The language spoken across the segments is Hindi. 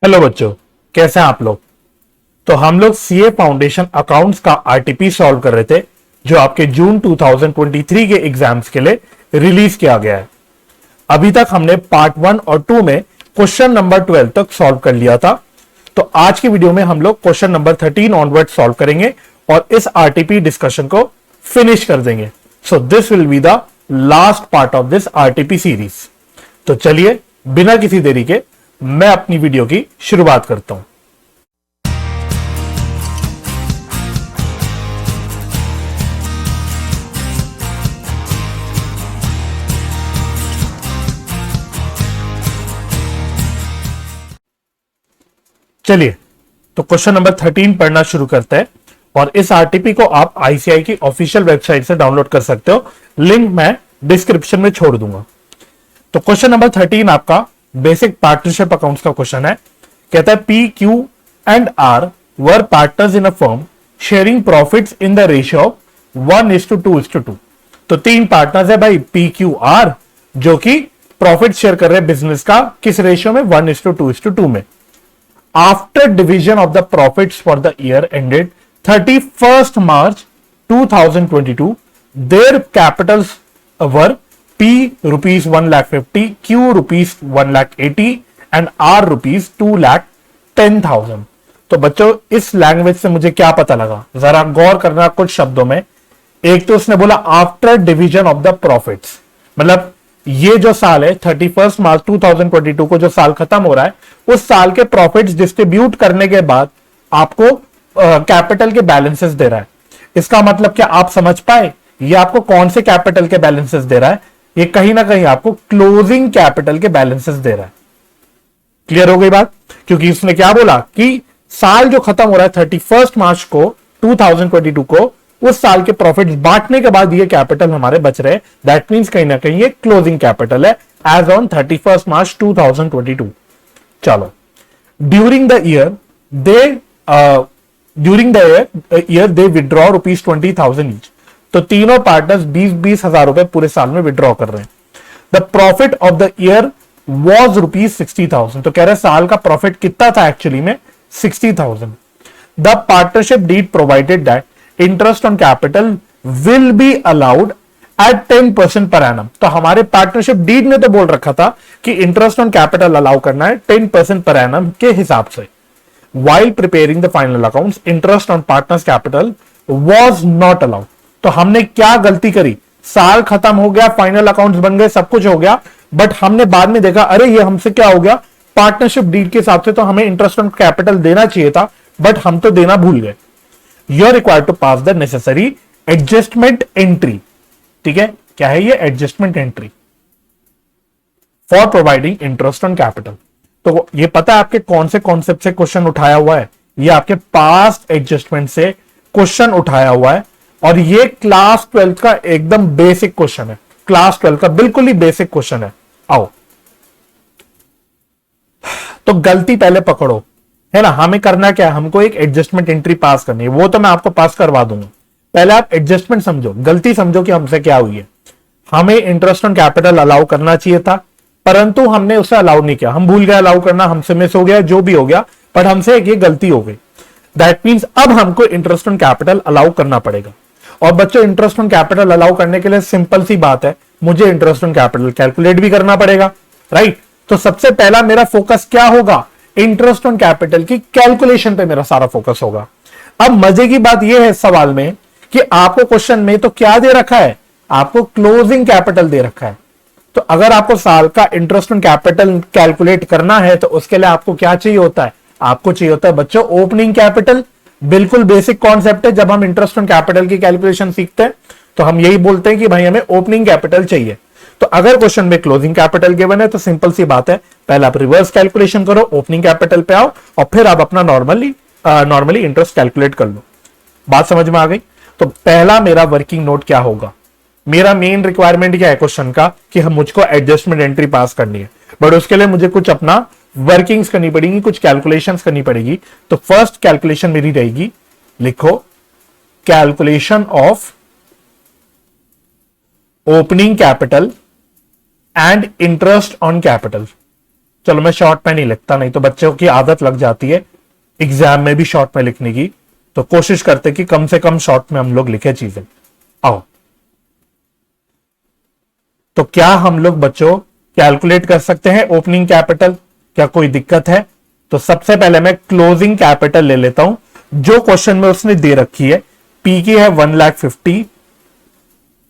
हेलो बच्चों, कैसे हैं आप लोग। तो हम लोग सीए फाउंडेशन अकाउंट्स का आरटीपी सॉल्व कर रहे थे जो आपके जून 2023 के एग्जाम्स के लिए रिलीज किया गया है। अभी तक हमने पार्ट 1 और 2 में क्वेश्चन नंबर 12 तक सॉल्व कर लिया था। तो आज की वीडियो में हम लोग क्वेश्चन नंबर 13 ऑनवर्ड सॉल्व करेंगे और इस आरटीपी डिस्कशन को फिनिश कर देंगे। So this will be the last part of this RTP series. तो चलिए बिना किसी देरी के मैं अपनी वीडियो की शुरुआत करता हूं। चलिए तो क्वेश्चन नंबर 13 पढ़ना शुरू करते हैं और इस आरटीपी को आप आईसीआई की ऑफिशियल वेबसाइट से डाउनलोड कर सकते हो। लिंक मैं डिस्क्रिप्शन में छोड़ दूंगा। तो क्वेश्चन नंबर 13 आपका बेसिक पार्टनरशिप अकाउंट्स का क्वेश्चन है। कहता है P Q and R were partners in a firm sharing profits in the ratio of 1:2:2। तो तीन पार्टनर्स है भाई, पी क्यू आर, जो कि प्रॉफिट शेयर कर रहे हैं बिजनेस का किस रेशियो में, 1:2:2 में। After division of the profits for the year ended 31st March 2022 their capitals were P rupees 1,50,000, Q rupees 1,80,000 and R rupees 2,10,000। तो बच्चों इस लैंग्वेज से मुझे क्या पता लगा, जरा गौर करना कुछ शब्दों में। एक तो उसने बोला after division of the profits, मतलब ये जो साल है 31 मार्च 2022 को जो साल खत्म हो रहा है, उस साल के प्रॉफिट्स डिस्ट्रीब्यूट करने के बाद आपको कैपिटल के बैलेंसेस दे रहा है। इसका मतलब क्या आप समझ पाए, ये आपको कौन से कैपिटल के बैलेंसेस दे रहा है? ये कहीं ना कहीं आपको क्लोजिंग कैपिटल के बैलेंसेस दे रहा है। क्लियर हो गई बात? क्योंकि उसने क्या बोला कि साल जो खत्म हो रहा है 31 मार्च को 2022 को, उस साल के प्रॉफिट्स बांटने के बाद ये कैपिटल हमारे बच रहे। दैट मींस कहीं ना कहीं ये क्लोजिंग कैपिटल है एज ऑन 31 मार्च 2022। चलो, during the year they withdraw rupees 20,000 each. तो तीनों पार्टनर्स 20-20 हजार रुपए पूरे साल में विड्रॉ कर रहे हैं। The profit of the year was rupees 60,000। तो कह रहे साल का प्रॉफिट कितना था एक्चुअली में, 60,000। The partnership deed provided that interest on capital will be allowed at 10% per annum. तो हमारे पार्टनरशिप डीड ने तो बोल रखा था कि इंटरेस्ट ऑन कैपिटल अलाउ करना है 10% पर एनम के हिसाब से। While preparing the final accounts, interest on partners' capital was not allowed। तो हमने क्या गलती करी, साल खत्म हो गया, फाइनल अकाउंट्स बन गए, सब कुछ हो गया, बट हमने बाद में देखा अरे ये हमसे क्या हो गया, पार्टनरशिप डीड के हिसाब से तो हमें इंटरेस्ट ऑन कैपिटल देना चाहिए था, बट हम तो देना भूल गए। You are required to pass the necessary adjustment entry. ठीक है, क्या है ये adjustment entry for providing interest on capital. तो ये पता है आपके कौन से कॉन्सेप्ट से क्वेश्चन उठाया हुआ है? ये आपके पास्ट एडजस्टमेंट से क्वेश्चन उठाया हुआ है और ये क्लास 12 का एकदम बेसिक क्वेश्चन है। क्लास 12 का बिल्कुल ही बेसिक क्वेश्चन है। आओ, तो गलती पहले पकड़ो, है ना। हमें करना क्या है, हमको एक एडजस्टमेंट एंट्री पास करनी है, वो तो मैं आपको पास करवा दूंगा। पहले आप एडजस्टमेंट समझो, गलती समझो कि हमसे क्या हुई है। हमें इंटरेस्ट ऑन कैपिटल अलाउ करना चाहिए था, परंतु हमने उसे अलाउ नहीं किया, हम भूल गए अलाउ करना, हमसे मिस हो गया, जो भी हो गया, पर हमसे एक ये गलती हो गई। दैट मींस अब हमको इंटरेस्ट ऑन कैपिटल अलाउ करना पड़ेगा। और बच्चों इंटरेस्ट ऑन कैपिटल अलाउ करने के लिए सिंपल सी बात है, मुझे इंटरेस्ट ऑन कैपिटल कैलकुलेट भी करना पड़ेगा, राइट। तो सबसे पहला मेरा फोकस क्या होगा, इंटरेस्ट ऑन कैपिटल की कैलकुलेशन पे मेरा सारा फोकस होगा। अब मजे की बात यह है सवाल में कि आपको क्वेश्चन में तो क्या दे रखा है, आपको क्लोजिंग कैपिटल दे रखा है। तो अगर आपको साल का इंटरेस्ट ऑन कैपिटल कैलकुलेट करना है तो उसके लिए आपको क्या चाहिए होता है, आपको चाहिए होता है बच्चों ओपनिंग कैपिटल। बिल्कुल बेसिक कॉन्सेप्ट है, जब हम इंटरेस्ट ऑन कैपिटल की कैलकुलेशन सीखते हैं तो हम यही बोलते हैं कि भाई हमें ओपनिंग कैपिटल चाहिए। तो अगर क्वेश्चन में क्लोजिंग कैपिटल गिवन है तो सिंपल सी बात है, पहले आप रिवर्स कैलकुलेशन करो, ओपनिंग कैपिटल पे आओ और फिर आप अपना नॉर्मली इंटरेस्ट कैलकुलेट कर लो। बात समझ में आ गई? तो पहला मेरा वर्किंग नोट क्या होगा, मेरा मेन रिक्वायरमेंट क्या है क्वेश्चन का कि हम मुझको एडजस्टमेंट एंट्री पास करनी है, बट उसके लिए मुझे कुछ अपना वर्किंग्स करनी पड़ेगी, कुछ कैलकुलेशंस करनी पड़ेगी। तो फर्स्ट कैलकुलेशन मेरी रहेगी, लिखो calculation of opening capital and interest on capital. चलो मैं शॉर्ट में नहीं लिखता, नहीं तो बच्चों की आदत लग जाती है एग्जाम में भी शॉर्ट में लिखने की, तो कोशिश करते कि कम से कम शॉर्ट में हम लोग लिखे चीजें। आओ, तो क्या हम लोग बच्चों कैलकुलेट कर सकते हैं ओपनिंग कैपिटल? क्या कोई दिक्कत है? तो सबसे पहले मैं क्लोजिंग कैपिटल ले लेता हूं, जो क्वेश्चन में उसने दे रखी है। पी की है 1,50,000,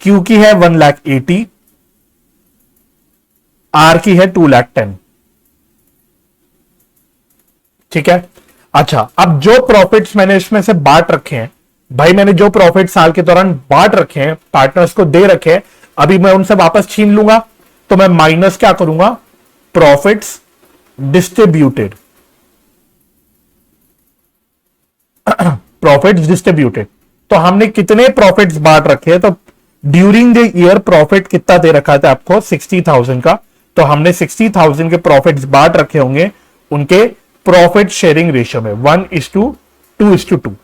क्यू की है 1,80,000, आर की है 2,10,000। ठीक है। अच्छा, अब जो प्रॉफिट्स मैंने इसमें से बांट रखे हैं, भाई मैंने जो प्रॉफिट साल के दौरान बांट रखे हैं, पार्टनर्स को दे रखे हैं, अभी मैं उनसे वापस छीन लूंगा, तो मैं माइनस क्या करूंगा? Profits distributed. प्रॉफिट्स डिस्ट्रीब्यूटेड, तो हमने कितने प्रॉफिट्स बांट रखे हैं? तो ड्यूरिंग द ईयर प्रॉफिट कितना दे रखा था आपको? 60,000 का। तो हमने 60,000 के प्रॉफिट्स बांट रखे होंगे उनके प्रॉफिट शेयरिंग रेशियो में 1:2:2।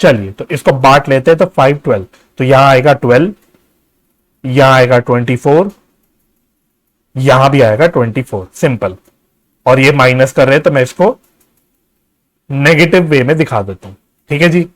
चलिए, तो इसको बांट लेते हैं। तो 5, 12, तो यहां आएगा 12, यहां आएगा 24, यहां भी आएगा 24, सिंपल। और ये माइनस कर रहे हैं, तो मैं इसको नेगेटिव वे में दिखा देता हूं। ठीक है जी।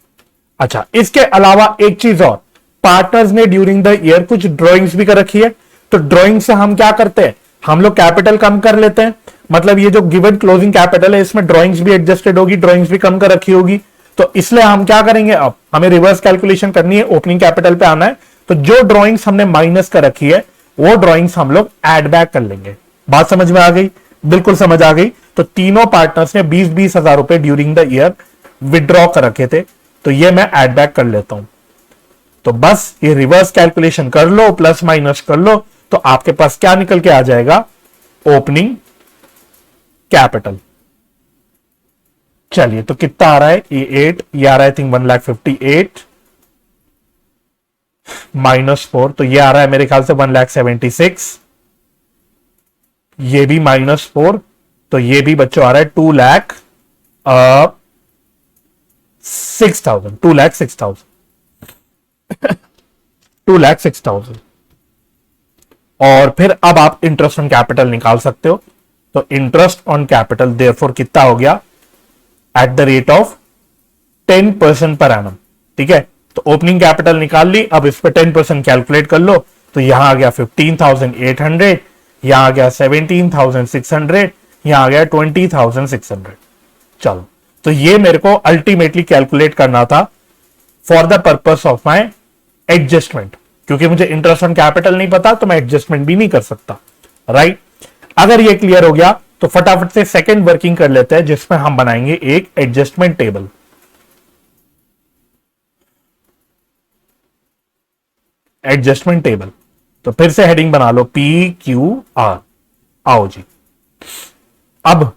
अच्छा, इसके अलावा एक चीज और, पार्टनर्स ने ड्यूरिंग द ईयर कुछ ड्राइंग्स भी कर रखी है। तो ड्राइंग से हम क्या करते हैं? हम लोग कैपिटल कम कर लेते हैं। मतलब ये जो गिवन क्लोजिंग कैपिटल है, इसमें ड्राइंग्स भी एडजस्टेड होगी, ड्राइंग्स भी कम कर रखी होगी। तो इसलिए हम क्या करेंगे? अब हमें रिवर्स कैलकुलेशन करनी है, ओपनिंग कैपिटल पे आना है। तो जो ड्राइंग्स हमने माइनस कर रखी है, वो ड्राइंग्स हम लोग एड बैक कर लेंगे। बात समझ में आ गई? बिल्कुल समझ आ गई। तो तीनों पार्टनर्स ने 20-20 हजार रुपए ड्यूरिंग द ईयर विड्रॉ कर रखे थे, तो ये मैं एड बैक कर लेता हूं। तो बस ये रिवर्स कैलकुलेशन कर लो, प्लस माइनस कर लो, तो आपके पास क्या निकल के आ जाएगा? Opening capital. चलिए, तो कितना आ रहा है? ये 8, ये आ रहा है आई थिंक 1,58,000 -4, तो ये आ रहा है मेरे ख्याल से 1,76,000। ये भी -4, तो ये भी बच्चों आ रहा है 2,06,000, 2,06,000। और फिर अब आप इंटरेस्ट ऑन कैपिटल निकाल सकते हो। तो इंटरेस्ट ऑन कैपिटल देयरफॉर कितना हो गया? At the rate of 10% per annum. ठीक है, तो ओपनिंग कैपिटल निकाल ली, अब इस पर 10% कैलकुलेट कर लो। तो यहां आ गया 15,800, यहां आ गया 17,600, यहां आ गया 20,600। चलो, तो ये मेरे को अल्टीमेटली कैलकुलेट करना था for the purpose of my adjustment, क्योंकि मुझे इंटरेस्ट ऑन कैपिटल नहीं पता, तो मैं एडजस्टमेंट भी नहीं कर सकता। राइट? अगर ये क्लियर हो गया, तो फटाफट से सेकंड वर्किंग कर लेते हैं, जिसमें हम बनाएंगे एक एडजस्टमेंट टेबल। एडजस्टमेंट टेबल, तो फिर से हेडिंग बना लो PQR। आओ जी, अब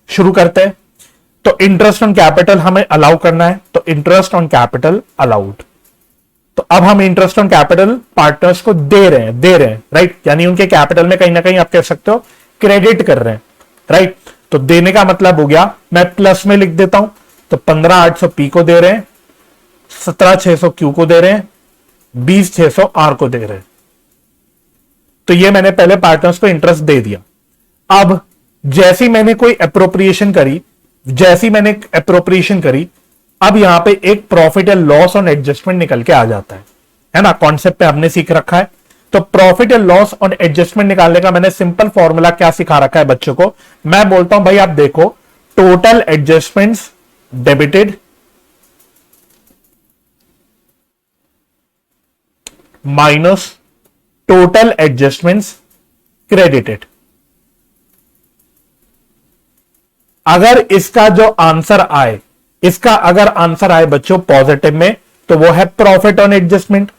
शुरू करते हैं। तो इंटरेस्ट ऑन कैपिटल हमें अलाउ करना है, तो इंटरेस्ट ऑन कैपिटल अलाउड। तो अब हम इंटरेस्ट ऑन कैपिटल पार्टनर्स को दे रहे हैं, राइट? यानी उनके कैपिटल में कहीं ना कहीं आप कह सकते हो क्रेडिट कर रहे हैं, राइट? तो देने का मतलब हो गया, मैं प्लस में लिख देता हूं। तो 15,800 P को दे रहे हैं, 17,600 Q को दे रहे हैं, 20,600 R को दे रहे हैं। तो ये मैंने पहले पार्टनर्स को इंटरेस्ट दे दिया। अब जैसी मैंने कोई अप्रोप्रिएशन करी, अब यहां पे एक प्रॉफिट या लॉस ऑन एडजस्टमेंट निकल के आ जाता है ना? कॉन्सेप्ट पे हमने सीख रखा है। तो प्रॉफिट या लॉस ऑन एडजस्टमेंट निकालने का मैंने सिंपल फॉर्मूला क्या सिखा रखा है बच्चों को? मैं बोलता हूं भाई आप देखो, total adjustments debited minus total adjustments credited. अगर इसका जो आंसर आए, अगर आंसर आए बच्चों पॉजिटिव में, तो वो है प्रॉफिट ऑन एडजस्टमेंट।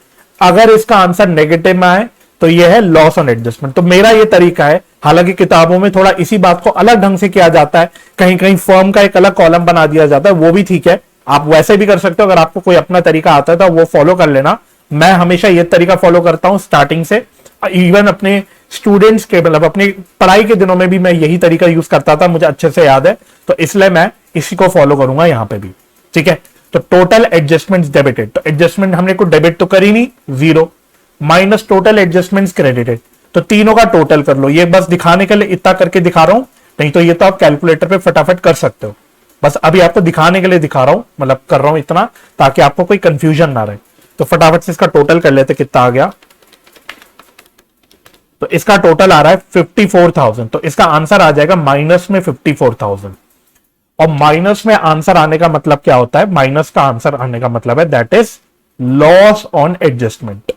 अगर इसका आंसर नेगेटिव में आए, तो ये है लॉस ऑन एडजस्टमेंट। तो मेरा ये तरीका है, हालांकि किताबों में थोड़ा इसी बात को अलग ढंग से किया जाता है, कहीं कहीं फर्म का एक अलग कॉलम बना दिया जाता है, वो भी ठीक है, आप वैसे भी कर सकते हो। अगर आपको कोई अपना तरीका आता है तो वो फॉलो कर लेना। मैं हमेशा ये तरीका फॉलो करता हूं स्टार्टिंग से, इवन अपने स्टूडेंट्स के, मतलब अपनी पढ़ाई के दिनों में भी मैं यही तरीका यूज करता था, मुझे अच्छे से याद है, तो इसलिए मैं इसी को फॉलो करूंगा यहां पे भी। ठीक है, तो टोटल एडजस्टमेंट्स डेबिटेड, तो एडजस्टमेंट हमने को डेबिट तो करी नहीं, 0, माइनस टोटल एडजस्टमेंट्स क्रेडिटेड। तो तीनों का टोटल कर लो। ये बस दिखाने के लिए इतना करके दिखा रहा हूं, नहीं तो ये तो आप कैलकुलेटर पे फटाफट कर सकते हो। बस अभी आपको दिखाने के लिए दिखा रहा हूं, मतलब कर रहा हूं इतना ताकि आपको कोई कंफ्यूजन ना रहे। तो फटाफट से इसका टोटल कर लेते, कितना आ गया। तो इसका टोटल आ रहा है 54,000। तो इसका आंसर आ जाएगा माइनस में 54,000। और माइनस में आंसर आने का मतलब क्या होता है, माइनस का आंसर आने का मतलब है that is loss on adjustment.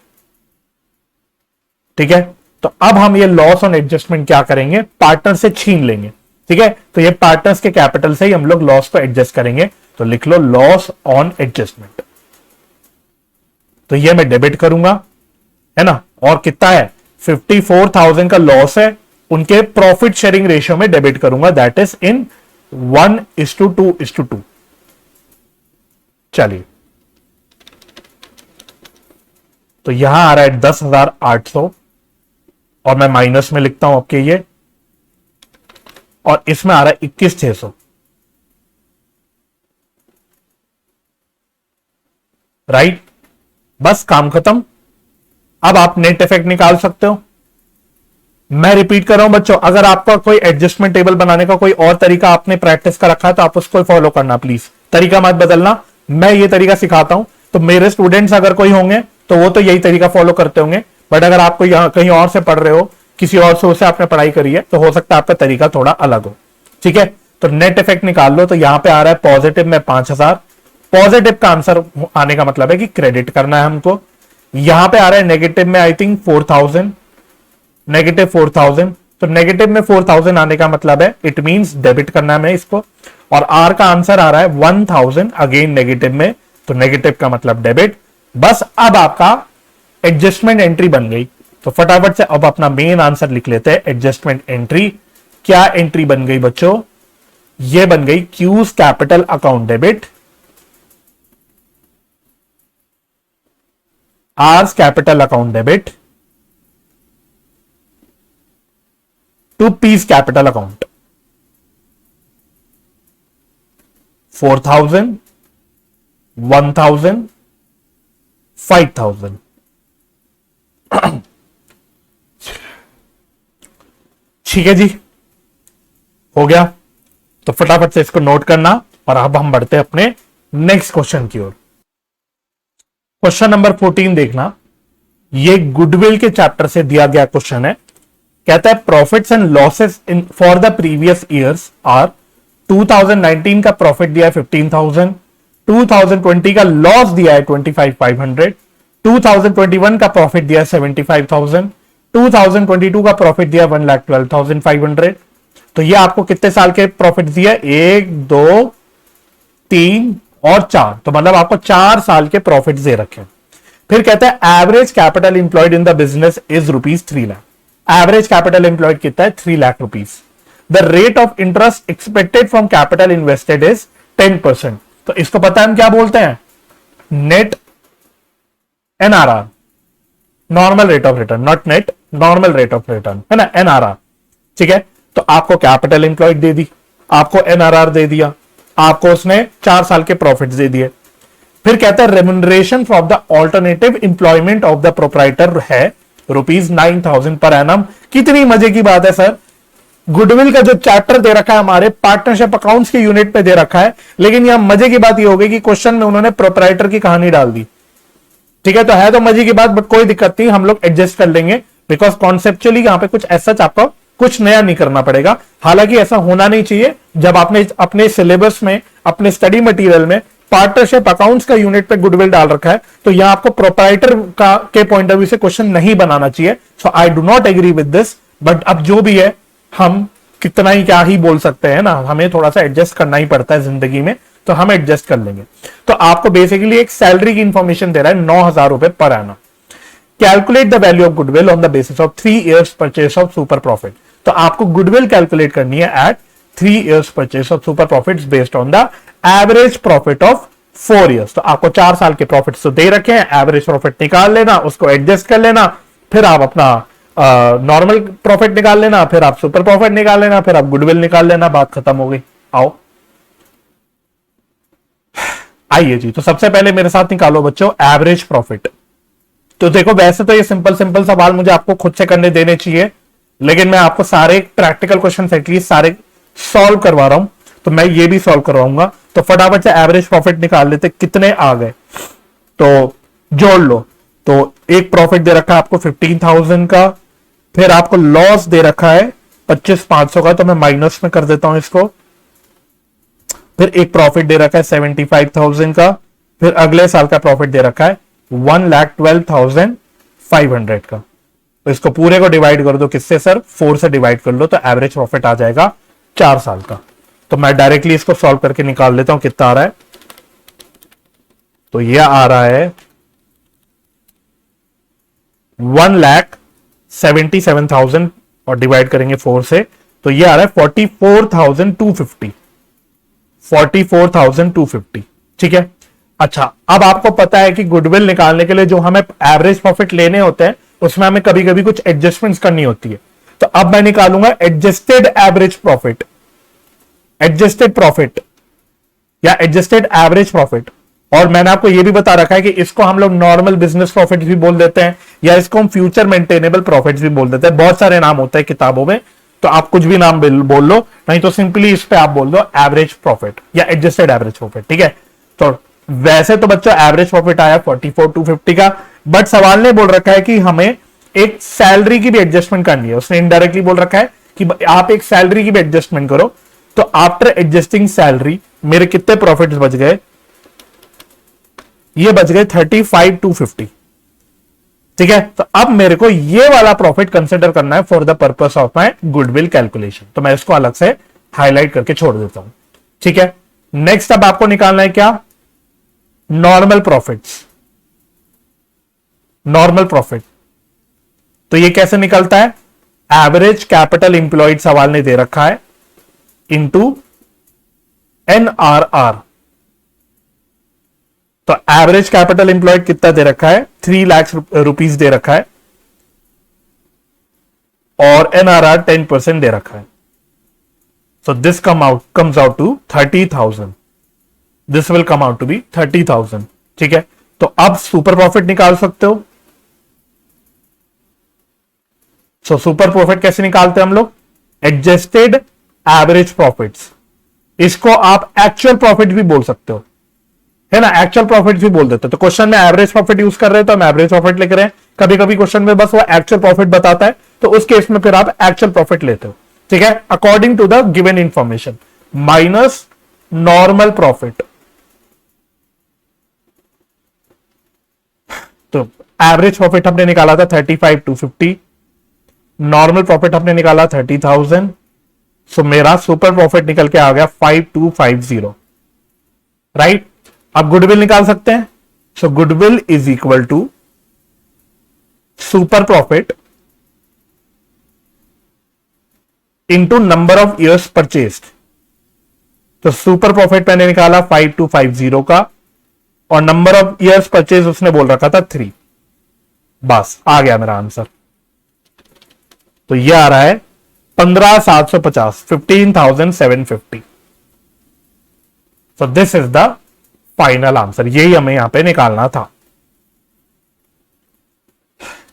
ठीक है, तो अब हम ये लॉस ऑन एडजस्टमेंट क्या करेंगे, पार्टनर से छीन लेंगे। ठीक है, तो ये पार्टनर्स के कैपिटल से ही हम लोग लॉस को एडजस्ट करेंगे। तो लिख लो लॉस ऑन एडजस्टमेंट। तो ये मैं डेबिट करूंगा, है ना। और कितना है, 54,000 का लॉस है, उनके प्रॉफिट शेयरिंग रेशियो में डेबिट करूंगा, दैट इज इन 1:2:2। चलिए, तो यहां आ रहा है 10,800 और मैं माइनस में लिखता हूं आपके ये, और इसमें आ रहा है 21,600। राइट, बस काम खत्म। अब आप नेट इफेक्ट निकाल सकते हो। मैं रिपीट कर रहा हूं बच्चों, अगर आपका कोई एडजस्टमेंट टेबल बनाने का कोई और तरीका आपने प्रैक्टिस कर रखा है तो आप उसको फॉलो करना प्लीज, तरीका मत बदलना। मैं ये तरीका सिखाता हूं, तो मेरे स्टूडेंट्स अगर कोई होंगे तो वो तो यही तरीका फॉलो करते होंगे, बट अगर आप कोई कहीं और से पढ़ रहे हो, किसी और सोर्स से आपने पढ़ाई करी है, तो हो सकता है आपका तरीका थोड़ा अलग हो। ठीक है, तो नेट इफेक्ट निकाल लो। तो यहां पे आ रहा है पॉजिटिव में 5,000। पॉजिटिव का आंसर आने का मतलब है कि क्रेडिट करना है हमको। यहां पे आ रहा है नेगेटिव में आई थिंक 4,000, नेगेटिव 4,000। तो नेगेटिव में 4,000 आने का मतलब है इट मींस डेबिट करना है इसको। और आर का आंसर आ रहा है 1,000, अगेन नेगेटिव में, तो नेगेटिव का मतलब डेबिट। बस अब आपका एडजस्टमेंट एंट्री बन गई। तो फटाफट से अब अपना मेन आंसर लिख लेते हैं, एडजस्टमेंट एंट्री। क्या एंट्री बन गई बच्चों, ये बन गई Q's capital account debit, R's capital account debit to P's capital account. 4,000, 1,000, 5,000। ठीक है जी, हो गया। तो फटाफट से इसको नोट करना, और अब हम बढ़ते हैं अपने नेक्स्ट क्वेश्चन की ओर। क्वेश्चन नंबर 14 देखना, ये गुडविल के चैप्टर से दिया गया क्वेश्चन है। कहता है profits and losses in for the previous years are, 2019 का प्रॉफिट दिया है 15,000, 2020 का लॉस दिया है 25,500, 2021 का प्रॉफिट दिया है 75,000, 2022 का प्रॉफिट दिया 1,12,500। तो ये आपको कितने साल के प्रॉफिट दिया, 1, 2, 3 और 4, तो मतलब आपको 4 साल के प्रॉफिट दे रखे। फिर कहता है average capital employed in the business is ₹3 lakh. Average capital employed कितना है, 3 lakh rupees. The rate of interest expected from capital invested is 10%। तो इसको पता है हम क्या बोलते हैं, net NRR, normal rate of return, not net, normal rate of return, है ना, एनआरआर। ठीक है, तो आपको कैपिटल इंप्लॉयड दे दी, आपको एनआरआर दे दिया, आपको उसने 4 साल के प्रॉफिट्स दे दिए। फिर कहता है remuneration from the alternative employment of the proprietor है ₹9,000 पर एनम। कितनी मजे की बात है सर, गुडविल का जो चैप्टर दे रखा है हमारे पार्टनरशिप अकाउंट्स के यूनिट पे दे रखा है, लेकिन यहां मजे की बात ये हो गई कि क्वेश्चन में उन्होंने प्रोप्राइटर की कहानी डाल दी। ठीक है, तो मजे की बात, बट कोई दिक्कत नहीं, हम लोग एडजस्ट कर लेंगे, बिकॉज कॉन्सेप्चुअली यहां पे कुछ ऐसा आपको कुछ नया नहीं करना पड़ेगा। हालांकि ऐसा होना नहीं चाहिए, जब आपने अपने सिलेबस में, अपने स्टडी मटेरियल में पार्टनरशिप अकाउंट्स का यूनिट पे गुडविल डाल रखा है, तो यहां आपको प्रोप्राइटर का के पॉइंट ऑफ व्यू से क्वेश्चन नहीं बनाना चाहिए। So I do not agree with this, but अब जो भी है हम कितना ही क्या ही बोल सकते हैं ना, हमें थोड़ा सा एडजस्ट करना ही पड़ता है जिंदगी में, तो हम एडजस्ट कर लेंगे। तो आपको बेसिकली एक सैलरी की इंफॉर्मेशन दे रहा है, 9,000 रुपए per annum. Calculate the value of goodwill on the basis of 3 years purchase of super profit. तो आपको गुडविल कैलकुलेट करनी है at 3 years purchase of super profits based on the average profit of 4 years. तो आपको 4 साल के प्रॉफिट तो दे रखे हैं, एवरेज प्रॉफिट निकाल लेना, उसको एडजस्ट कर लेना, फिर आप अपना नॉर्मल प्रॉफिट निकाल लेना, फिर आप सुपर प्रॉफिट निकाल लेना, फिर आप गुडविल निकाल लेना, बात खत्म हो गई। आओ आइए जी, तो सबसे पहले मेरे साथ निकालो बच्चों एवरेज प्रॉफिट। तो देखो वैसे तो ये सिंपल सिंपल सवाल मुझे आपको खुद से करने देने चाहिए, लेकिन मैं आपको सारे प्रैक्टिकल क्वेश्चन एटलीस्ट सारे सॉल्व करवा रहा हूं, तो मैं ये भी सॉल्व करवाऊंगा। तो फटाफट से एवरेज प्रॉफिट निकाल लेते, कितने आ गए तो जोड़ लो। तो एक प्रॉफिट दे रखा है आपको 15,000 का, फिर आपको लॉस दे रखा है 25,500 का, तो मैं माइनस में कर देता हूं इसको। फिर एक प्रॉफिट दे रखा है 75,000 का, फिर अगले साल का प्रॉफिट दे रखा है 1,12,500 का। तो इसको पूरे को डिवाइड कर दो किससे सर, 4 से डिवाइड कर लो, तो एवरेज प्रॉफिट आ जाएगा 4 साल का। तो मैं डायरेक्टली इसको सॉल्व करके निकाल लेता हूं कितना आ रहा है। तो यह आ रहा है 1,77,000 और डिवाइड करेंगे 4 से, तो यह आ रहा है 44,250। 44,250, ठीक है। अच्छा, अब आपको पता है कि गुडविल निकालने के लिए जो हमें एवरेज प्रॉफिट लेने होते हैं उसमें हमें कभी कभी कुछ एडजस्टमेंट्स करनी होती है। तो अब मैं निकालूंगा adjusted average profit, adjusted profit या एडजस्टेड एवरेज प्रॉफिट। और मैंने आपको यह भी बता रखा है कि इसको हम लोग नॉर्मल बिजनेस प्रॉफिट भी बोल देते हैं, या इसको हम फ्यूचर मेंटेनेबल प्रॉफिट भी बोल देते हैं। बहुत सारे नाम होते हैं किताबों में, तो आप कुछ भी नाम बोल लो, नहीं तो सिंपली इस पे आप बोल दो एवरेज प्रॉफिट या एडजस्टेड एवरेज प्रॉफिट, ठीक है। तो वैसे तो बच्चों एवरेज प्रॉफिट आया 44,250 का, बट सवाल ने बोल रखा है कि हमें एक सैलरी की भी एडजस्टमेंट करनी है। उसने इनडायरेक्टली बोल रखा है कि आप एक सैलरी की भी एडजस्टमेंट करो। तो आफ्टर एडजस्टिंग सैलरी मेरे कितने प्रॉफिट्स बच गए, ये बच गए 35,250, ठीक है। तो अब मेरे को ये वाला प्रॉफिट कंसिडर करना है for the purpose of my goodwill calculation. तो मैं इसको अलग से हाईलाइट करके छोड़ देता हूं, ठीक है। नेक्स्ट अब आपको निकालना है क्या, नॉर्मल प्रॉफिट्स। नॉर्मल प्रॉफिट तो ये कैसे निकलता है, एवरेज कैपिटल इंप्लॉयड सवाल ने दे रखा है इंटू NRR। तो एवरेज कैपिटल इंप्लॉयड कितना दे रखा है, 3 लाख रुपीस दे रखा है, और NRR 10% दे रखा है। So this comes out to 30,000। This will come out to be 30,000, ठीक है। तो अब सुपर प्रॉफिट निकाल सकते हो। सो सुपर प्रॉफिट कैसे निकालते हैं हम लोग, एडजस्टेड एवरेज प्रॉफिट्स। इसको आप एक्चुअल प्रॉफिट भी बोल सकते हो, है ना, एक्चुअल प्रॉफिट भी बोल देते हो। तो क्वेश्चन में एवरेज प्रॉफिट यूज कर रहे हैं तो हम एवरेज प्रॉफिट लिख रहे हैं। कभी कभी क्वेश्चन में बस वो एक्चुअल प्रॉफिट बताता है, तो उस केस में फिर आप एक्चुअल प्रॉफिट लेते हो, ठीक है, according to the given information, minus normal profit. तो एवरेज प्रॉफिट हमने निकाला था 35,250, नॉर्मल प्रॉफिट हमने निकाला 30,000। सो मेरा सुपर प्रॉफिट निकल के आ गया 5250, राइट। अब गुडविल निकाल सकते हैं। So goodwill is equal to super profit into number of years purchased. तो सुपर प्रॉफिट मैंने निकाला 5250 का, और नंबर ऑफ ईयर्स परचेज उसने बोल रखा था 3। बस आ गया मेरा आंसर। तो यह आ रहा है 15,750, 15,750। सो this is the final answer, यही हमें यहां पे निकालना था,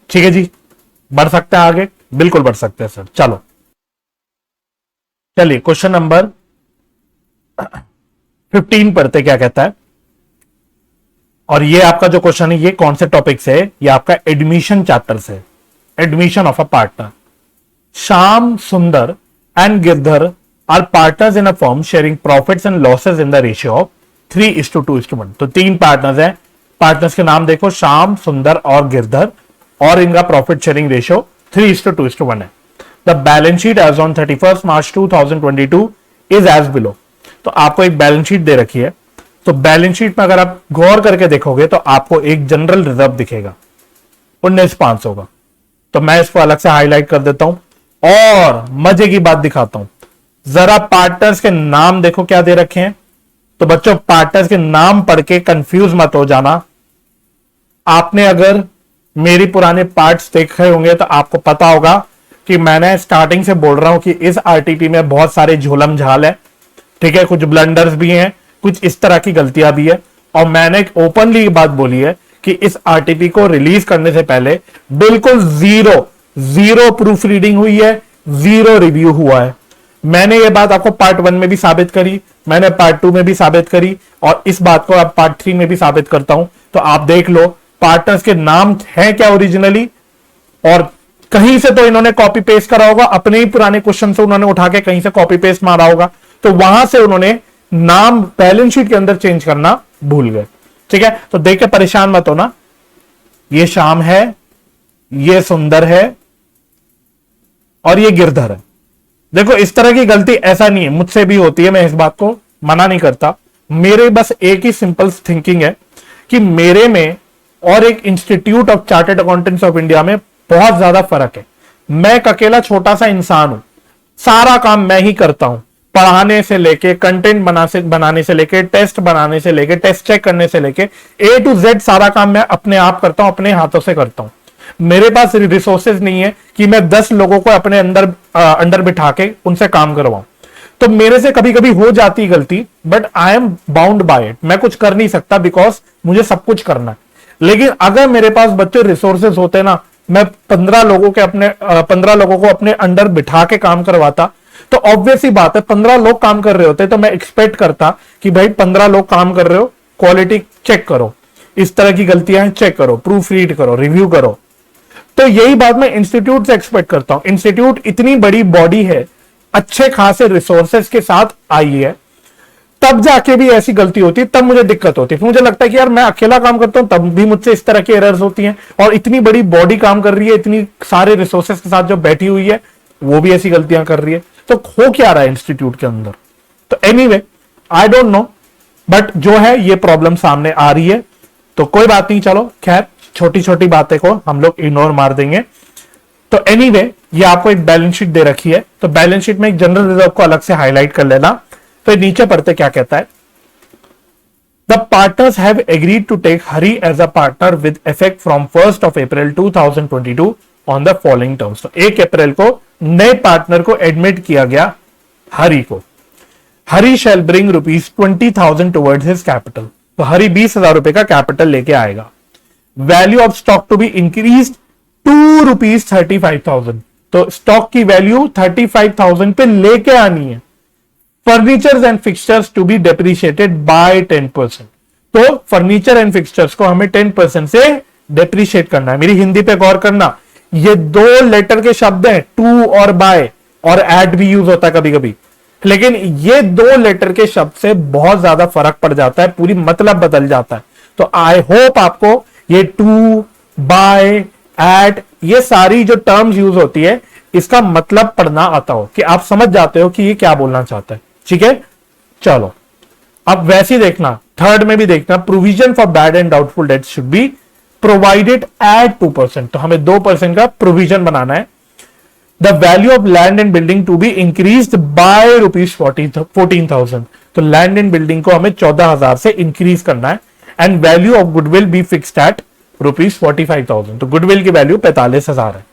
ठीक है जी। बढ़ सकते हैं आगे, बिल्कुल बढ़ सकते हैं सर। चलो चलिए क्वेश्चन नंबर 15 पढ़ते क्या कहता है। और ये आपका जो क्वेश्चन है ये कौन से टॉपिक से है, ये आपका एडमिशन चैप्टर से, admission of a partner. Shyam, Sundar and Girdhar are partners in a firm sharing profits and losses in the ratio of 3:2:1। तो 3 पार्टनर्स हैं, पार्टनर्स के नाम देखो, श्याम, सुंदर और गिरधर, और इनका प्रॉफिट शेयरिंग रेशियो 3:2:1 है। The balance sheet as on 31 March 2022 is as below. तो आपको एक बैलेंस शीट दे रखी है। तो बैलेंस शीट में अगर आप गौर करके देखोगे तो आपको एक जनरल रिजर्व दिखेगा 19,500 का। तो मैं इसको अलग से हाईलाइट कर देता हूं, और मजे की बात दिखाता हूं। जरा पार्टनर्स के नाम देखो क्या दे रखे हैं। तो बच्चों पार्टनर्स के नाम पढ़ के कंफ्यूज मत हो जाना। आपने अगर मेरी पुराने पार्ट्स देखे होंगे तो आपको पता होगा कि मैंने स्टार्टिंग से बोल रहा हूं कि इस आरटीपी में बहुत सारे झोलम झाल है, ठीक है, कुछ ब्लंडर्स भी हैं, कुछ इस तरह की गलतियां भी है। और मैंने ओपनली बात बोली है कि इस आरटीपी को रिलीज करने से पहले बिल्कुल जीरो प्रूफ रीडिंग हुई है, जीरो रिव्यू हुआ है। मैंने ये बात आपको पार्ट 1 में भी साबित करी, मैंने पार्ट 2 में भी साबित करी, और इस बात को अब पार्ट 3 में भी साबित करता हूं। तो आप देख लो पार्टनर्स के नाम हैं क्या ओरिजिनली, और कहीं से तो इन्होंने कॉपी पेस्ट करा होगा, अपने ही पुराने क्वेश्चन से उन्होंने उठा के कहीं से कॉपी पेस्ट मारा होगा, तो वहां से उन्होंने नाम बैलेंस शीट के अंदर चेंज करना भूल गए। ठीक है, तो देख के परेशान मत होना। ये श्याम है, ये सुंदर है, और ये गिरधर है। देखो इस तरह की गलती ऐसा नहीं है, मुझसे भी होती है, मैं इस बात को मना नहीं करता। मेरे बस एक ही सिंपल थिंकिंग है कि मेरे में और एक institute of chartered accountants of India में बहुत ज्यादा फर्क है। मैं एक अकेला छोटा सा इंसान हूं, सारा काम मैं ही करता हूं, पढ़ाने से लेके कंटेंट बनाने से लेके टेस्ट बनाने से लेके टेस्ट चेक करने से लेके A to Z सारा काम मैं अपने आप करता हूं, अपने हाथों से करता हूं। मेरे पास रिसोर्सेज नहीं है कि मैं 10 लोगों को अपने अंडर बिठा के उनसे काम करवाऊं। तो मेरे से कभी कभी हो जाती है गलती, but I am bound by it, मैं कुछ कर नहीं सकता बिकॉज मुझे सब कुछ करना है। लेकिन अगर मेरे पास बच्चे रिसोर्सेज होते ना, मैं 15 लोगों को अपने अंडर बिठा के काम करवाता, तो ऑब्वियस ही बात है 15 लोग काम कर रहे होते तो मैं एक्सपेक्ट करता कि भाई 15 लोग काम कर रहे हो, क्वालिटी चेक करो, इस तरह की गलतियां चेक करो, प्रूफ रीड करो, रिव्यू करो। तो यही बात मैं इंस्टीट्यूट से एक्सपेक्ट करता हूं। इंस्टीट्यूट इतनी बड़ी बॉडी है, अच्छे खासे रिसोर्सेज के साथ आई है, तब जाके भी ऐसी गलती होती है, तब मुझे दिक्कत होती है। फिर मुझे लगता है कि यार मैं अकेला काम करता हूं तब भी मुझसे इस तरह की एरर्स होती हैं, और इतनी बड़ी बॉडी काम कर रही है, इतनी सारे रिसोर्सेज के साथ जो बैठी हुई है वो भी ऐसी गलतियां कर रही है। तो हो क्या रहा है इंस्टीट्यूट के अंदर? तो anyway I don't know, but जो है ये प्रॉब्लम सामने आ रही है। तो कोई बात नहीं, चलो खैर छोटी छोटी बातें को हम लोग इग्नोर मार देंगे। तो एनीवे ये आपको एक बैलेंस शीट दे रखी है, तो बैलेंस शीट में एक जनरल रिजर्व को अलग से हाईलाइट कर लेना। तो नीचे पढ़ते क्या कहता है, the partners have agreed to take Hari as a partner with effect from 1st of April 2022 on the following terms. तो 1 अप्रैल को नए पार्टनर को एडमिट किया गया, हरी को। Hari shall bring ₹20,000 towards his capital. तो हरी 20,000 रुपए का कैपिटल लेके आएगा। Value of stock to be increase to ₹35,000। तो स्टॉक की वैल्यू 35,000 पे लेके आनी है। Furnitures and fixtures to be depreciated by 10%। तो फर्नीचर एंड फिक्सचर्स को हमें 10% से डेप्रिशिएट करना है। मेरी हिंदी पे गौर करना, ये 2 लेटर के शब्द हैं, टू और बाय, और एट भी यूज होता है कभी कभी, लेकिन ये 2 लेटर के शब्द से बहुत ज्यादा फर्क पड़ जाता है, पूरी मतलब बदल जाता है। तो आई होप आपको ये टू, बाय, एट, ये सारी जो टर्म्स यूज होती है इसका मतलब पढ़ना आता हो, कि आप समझ जाते हो कि ये क्या बोलना चाहता है। ठीक है, चलो अब वैसे ही देखना, थर्ड में भी देखना, provision for bad and doubtful debt should be provided at 2%। तो हमें 2% का प्रोविजन बनाना है। The value of land and building to be increase by ₹14,000। तो लैंड एंड बिल्डिंग को हमें 14,000 से इंक्रीज करना है। And value of goodwill be fixed at ₹45,000। तो गुडविल की वैल्यू 45,000 है।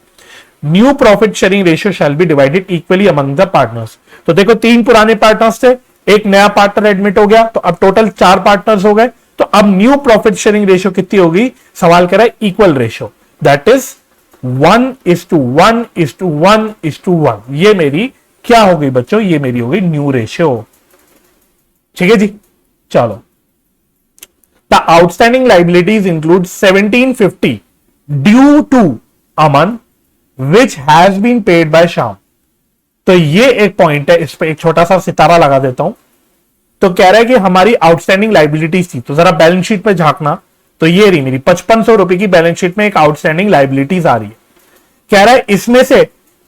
New profit sharing ratio shall be divided equally among the partners. तो देखो 3 पुराने पार्टनर्स थे, एक नया पार्टनर एडमिट हो गया, तो अब टोटल 4 पार्टनर्स हो गए। तो अब न्यू प्रॉफिट शेयरिंग रेशियो कितनी होगी? सवाल कह रहा है इक्वल रेशियो, दैट इज 1:1:1:1। ये मेरी क्या हो गई बच्चों? ये मेरी हो गई न्यू रेशियो। ठीक है जी, चलो। The outstanding liabilities include 1750 due to Aman which has been paid by Shyam. तो ये एक पॉइंट है, इस पे एक छोटा सा सितारा लगा देता हूं। तो कह रहा है कि हमारी आउटस्टैंडिंग लाइबिलिटीज थी, तो जरा बैलेंस शीट पे झांकना, तो ये रही मेरी 5500 रुपए की बैलेंस शीट में एक आउटस्टैंडिंग लाइबिलिटीज आ रही है। कह रहा है इसमें से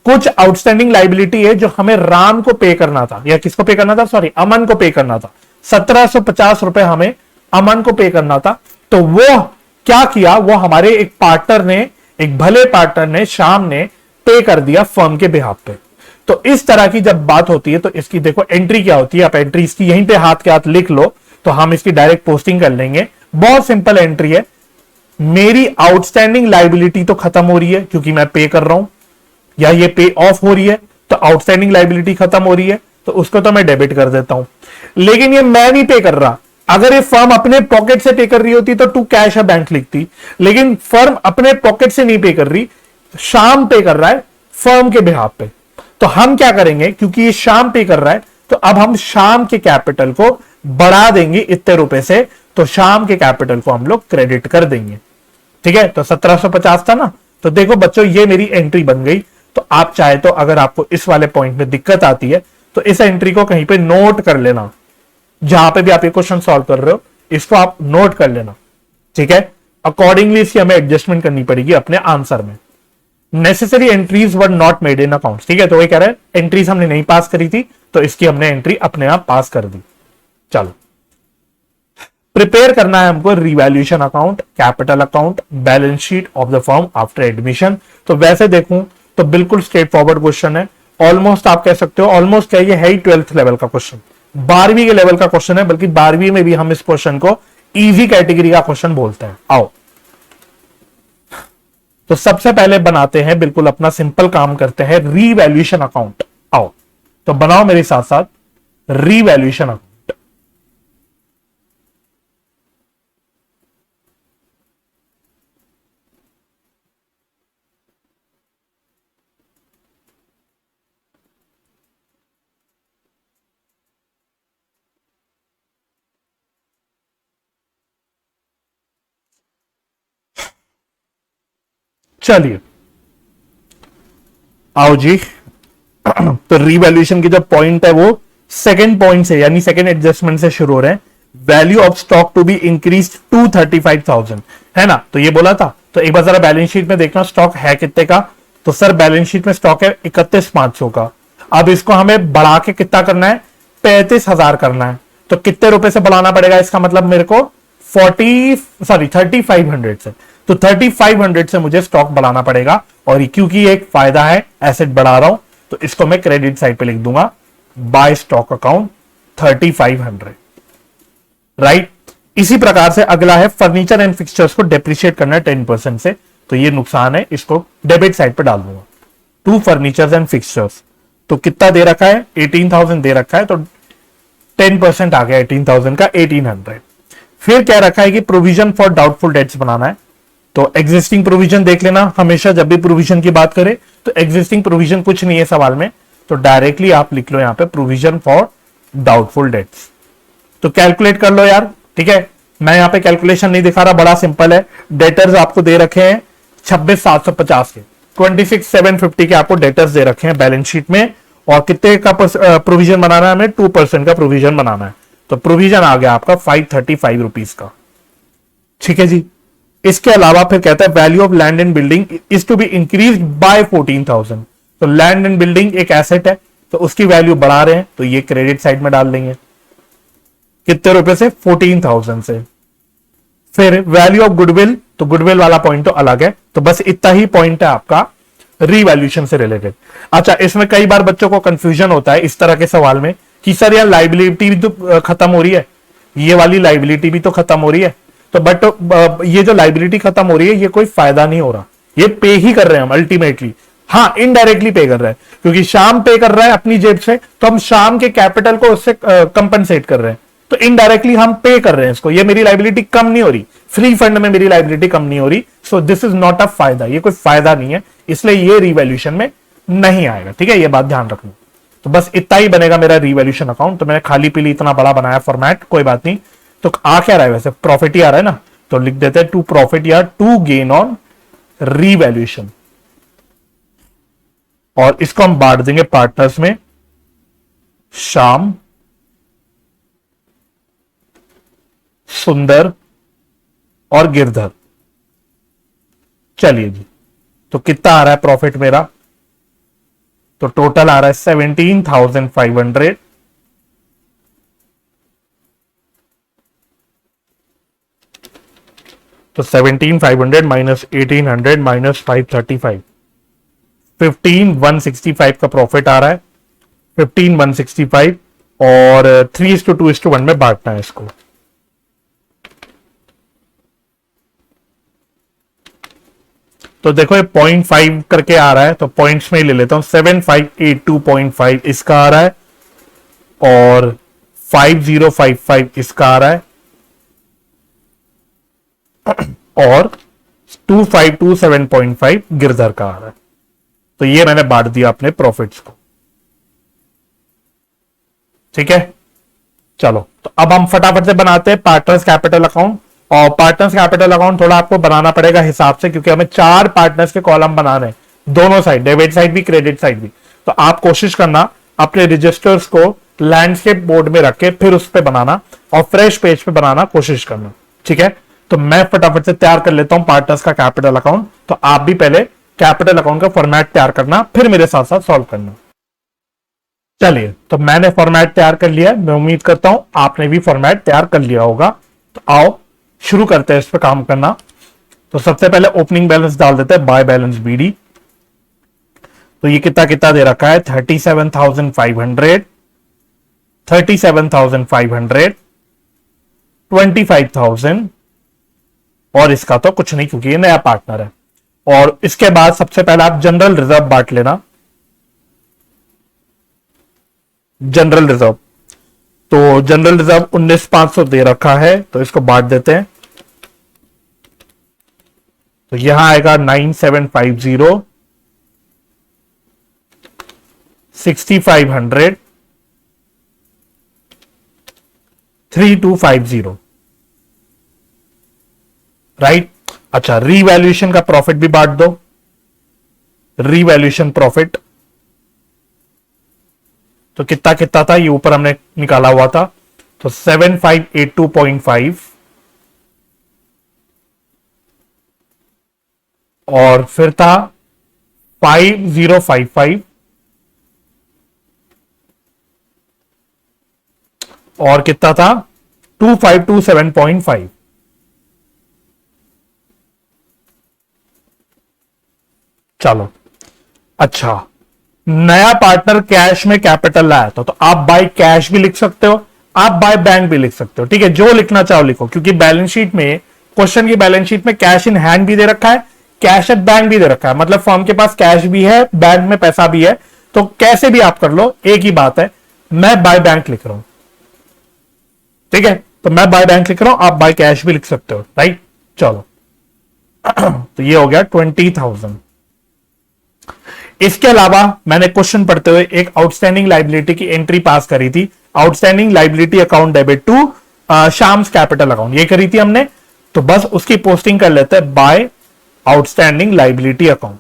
कुछ आउटस्टैंडिंग लाइबिलिटी है जो हमें राम को पे करना था, या किसको पे करना था? सॉरी, अमन को पे करना था। 1750 रुपए हमें अमन को पे करना था। तो वो क्या किया? वो हमारे एक पार्टनर ने, एक भले पार्टनर ने, श्याम ने पे कर दिया फर्म के बिहाफ पे। तो इस तरह की जब बात होती है तो इसकी देखो एंट्री क्या होती है। आप एंट्री इसकी यहीं पे हाथ के हाथ लिख लो, तो हम इसकी डायरेक्ट पोस्टिंग कर लेंगे। बहुत सिंपल एंट्री है, मेरी आउटस्टैंडिंग लाइबिलिटी तो खत्म हो रही है क्योंकि मैं पे कर रहा हूं, या ये पे ऑफ हो रही है, तो आउटस्टैंडिंग लाइबिलिटी खत्म हो रही है, तो उसको तो मैं डेबिट कर देता हूं। लेकिन ये मैं नहीं पे कर रहा, अगर ये फर्म अपने पॉकेट से पे कर रही होती तो टू कैश है बैंक लिखती, लेकिन फर्म अपने पॉकेट से नहीं पे कर रही, श्याम पे कर रहा है फर्म के बिहाफ पे। तो हम क्या करेंगे, क्योंकि ये श्याम पे कर रहा है तो अब हम श्याम के कैपिटल को बढ़ा देंगे इतने रुपए से, तो श्याम के कैपिटल को हम लोग क्रेडिट कर देंगे। ठीक है, तो 1750 था ना, तो देखो बच्चों ये मेरी एंट्री बन गई। तो आप चाहे तो अगर आपको इस वाले पॉइंट में दिक्कत आती है तो इस एंट्री को कहीं पे नोट कर लेना, जहां पे भी आप ये क्वेश्चन सॉल्व कर रहे हो इसको आप नोट कर लेना। ठीक है, अकॉर्डिंगली इसकी हमें एडजस्टमेंट करनी पड़ेगी अपने आंसर में। Necessary entries were not made in accounts. ठीक है, तो ये कह रहा है एंट्रीज हमने नहीं पास करी थी तो इसकी हमने एंट्री अपने आप पास कर दी। चलो, प्रिपेयर करना है हमको revaluation account, capital account, balance sheet of the firm after admission. तो वैसे देखूं तो बिल्कुल स्ट्रेट फॉरवर्ड क्वेश्चन है, ऑलमोस्ट आप कह सकते हो, ऑलमोस्ट क्या, ये है ही 12th लेवल का क्वेश्चन, 12वीं के लेवल का क्वेश्चन है, बल्कि 12वीं में भी हम इस क्वेश्चन को इजी कैटेगरी का क्वेश्चन बोलते हैं। आओ, तो सबसे पहले बनाते हैं, बिल्कुल अपना सिंपल काम करते हैं, रीवैल्यूएशन अकाउंट। आओ, तो बनाओ मेरे साथ साथ रीवैल्यूएशन अकाउंट। चलिए आओ जी। तो रीवैल्यूएशन की जो पॉइंट है वो सेकंड पॉइंट से, यानी सेकंड एडजस्टमेंट से शुरू हो रहे हैं। Value of stock to be increase to 35,000, है ना, तो ये बोला था। तो एक बार जरा बैलेंस शीट में देखना स्टॉक है कितने का। तो सर बैलेंस शीट में स्टॉक है 31,500 का। अब इसको हमें बढ़ा के कितना करना है, 35,000 करना है। तो कितने रुपए से बढ़ाना पड़ेगा, इसका मतलब मेरे को 3500 से। तो 3500 से मुझे स्टॉक बढ़ाना पड़ेगा, और क्योंकि एक फायदा है, एसेट बढ़ा रहा हूं, तो इसको मैं क्रेडिट साइड पे लिख दूंगा, बाय स्टॉक अकाउंट 3500। राइट। इसी प्रकार से अगला है फर्नीचर एंड फिक्सचर्स को डेप्रिशिएट करना है 10% से, तो ये नुकसान है, इसको डेबिट साइड पे डाल दूंगा। टू फर्नीचर्स एंड फिक्सचर्स, तो कितना दे रखा है, 18,000 दे रखा है, तो 10% आ गया 18,000 का, 1800। फिर क्या रखा है कि प्रोविजन फॉर डाउटफुल डेट्स बनाना है। तो एग्जिस्टिंग प्रोविजन देख लेना, हमेशा जब भी प्रोविजन की बात करें तो एग्जिस्टिंग प्रोविजन कुछ नहीं है सवाल में, तो डायरेक्टली आप लिख लो यहां पे प्रोविजन फॉर डाउटफुल डेट्स। तो कैलकुलेट कर लो यार। ठीक है, मैं यहां पे कैलकुलेशन नहीं दिखा रहा, बड़ा सिंपल है। डेटर्स आपको दे रखे हैं 26,750 के, 26,750 के आपको डेटर्स दे रखे हैं बैलेंस शीट में, और कितने का प्रोविजन बनाना है हमें, 2% का प्रोविजन बनाना है। तो प्रोविजन आ गया आपका 535 रुपीज का। ठीक है जी। इसके अलावा फिर कहता है value of land and building is to be increase by 14,000। तो लैंड एंड बिल्डिंग एक एसेट है, तो उसकी वैल्यू बढ़ा रहे हैं, तो ये क्रेडिट साइड में डाल देंगे। कितने रुपए से, 14,000 से। फिर वैल्यू ऑफ गुडविल, तो गुडविल वाला पॉइंट तो अलग है। तो बस इतना ही पॉइंट है आपका रीवैल्यूएशन से रिलेटेड। अच्छा, इसमें कई बार बच्चों को कंफ्यूजन होता है इस तरह के सवाल में कि सर यार लाइबिलिटी भी तो खत्म हो रही है, ये वाली लाइबिलिटी भी तो खत्म हो रही है, तो बट ये जो लाइबिलिटी खत्म हो रही है ये कोई फायदा नहीं हो रहा, ये पे ही कर रहे हैं हम अल्टीमेटली। हाँ, इनडायरेक्टली पे कर रहे हैं, क्योंकि शाम पे कर रहा है अपनी जेब से, तो हम शाम के कैपिटल को उससे कंपनसेट कर रहे हैं, तो इनडायरेक्टली हम पे कर रहे हैं इसको। ये मेरी लाइबिलिटी कम नहीं हो रही, फ्री फंड में मेरी लाइबिलिटी कम नहीं हो रही, सो दिस इज नॉट अ फायदा, ये कोई फायदा नहीं है, इसलिए ये रिवैल्यूएशन में नहीं आएगा। ठीक है, ये बात ध्यान रखना। तो बस इतना ही बनेगा मेरा रिवैल्यूएशन अकाउंट। तो मैंने खाली पीली इतना बड़ा बनाया फॉर्मेट, कोई बात नहीं। तो आ क्या रहा है, वैसे प्रॉफिट ही आ रहा है ना, तो लिख देते हैं टू प्रॉफिट या टू गेन ऑन रीवैल्यूएशन, और इसको हम बांट देंगे पार्टनर्स में, श्याम, सुंदर और गिरधर। चलिए जी, तो कितना आ रहा है प्रॉफिट मेरा, तो टोटल आ रहा है 17,500। तो 17,500 माइनस 1,800 माइनस 535, 15,165 का प्रॉफिट आ रहा है। 15,165 और 3:2:1 में बांटना है इसको। तो देखो ये 0.5 करके आ रहा है, तो पॉइंट्स में ही ले लेता हूं। 7582.5 इसका आ रहा है, और 5055 इसका आ रहा है, और 2527.5 गिरधर का आ रहा है। तो ये मैंने बांट दिया अपने प्रॉफिट्स को। ठीक है, चलो तो अब हम फटाफट से बनाते हैं पार्टनर्स कैपिटल अकाउंट। और पार्टनर्स कैपिटल अकाउंट थोड़ा आपको बनाना पड़ेगा हिसाब से, क्योंकि हमें 4 पार्टनर्स के कॉलम बनाने हैं, दोनों साइड, डेबिट साइड भी क्रेडिट साइड भी। तो आप कोशिश करना अपने रजिस्टर्स को लैंडस्केप बोर्ड में रख के फिर उस पर बनाना और फ्रेश पेज पे बनाना कोशिश करना। ठीक है, तो मैं फटाफट से तैयार कर लेता हूं पार्टनर्स का कैपिटल अकाउंट। तो आप भी पहले कैपिटल अकाउंट का फॉर्मेट तैयार करना, फिर मेरे साथ साथ सॉल्व करना। चलिए, तो मैंने फॉर्मेट तैयार कर लिया है, मैं उम्मीद करता हूं आपने भी फॉर्मेट तैयार कर लिया होगा। तो आओ शुरू करते हैं इस पर काम करना। तो सबसे पहले ओपनिंग बैलेंस डाल देते हैं, बाय बैलेंस बीडी। तो ये कितना कितना दे रखा है, 37,500, 37,500, 25,000, और इसका तो कुछ नहीं क्योंकि ये नया पार्टनर है। और इसके बाद सबसे पहले आप जनरल रिजर्व बांट लेना, जनरल रिजर्व। तो जनरल रिजर्व 19,500 दे रखा है, तो इसको बांट देते हैं। तो यहां आएगा 9750, 6500, 3250, राइट। अच्छा, रीवैल्यूएशन का प्रॉफिट भी बांट दो, रीवैल्यूएशन प्रॉफिट। तो कितना कितना था ये ऊपर हमने निकाला हुआ था, तो 7582.5, और फिर था 5055, और कितना था 2527.5। चलो, अच्छा, नया पार्टनर कैश में कैपिटल लाया था, तो आप बाय कैश भी लिख सकते हो, आप बाय बैंक भी लिख सकते हो। ठीक है, जो लिखना चाहो लिखो, क्योंकि बैलेंस शीट में, क्वेश्चन की बैलेंस शीट में कैश इन हैंड भी दे रखा है, कैश एट बैंक भी दे रखा है, मतलब फर्म के पास कैश भी है, बैंक में पैसा भी है। तो कैसे भी आप कर लो, एक ही बात है। मैं बाय बैंक लिख रहा हूं, ठीक है, तो मैं बाय बैंक लिख रहा हूं, आप बाय कैश भी लिख सकते हो, राइट। चलो तो ये हो गया 20,000। इसके अलावा मैंने क्वेश्चन पढ़ते हुए एक आउटस्टैंडिंग लाइबिलिटी की एंट्री पास करी थी, outstanding liability account debit to Shyam's capital account, ये करी थी हमने। तो बस उसकी पोस्टिंग कर लेते हैं, by outstanding liability account.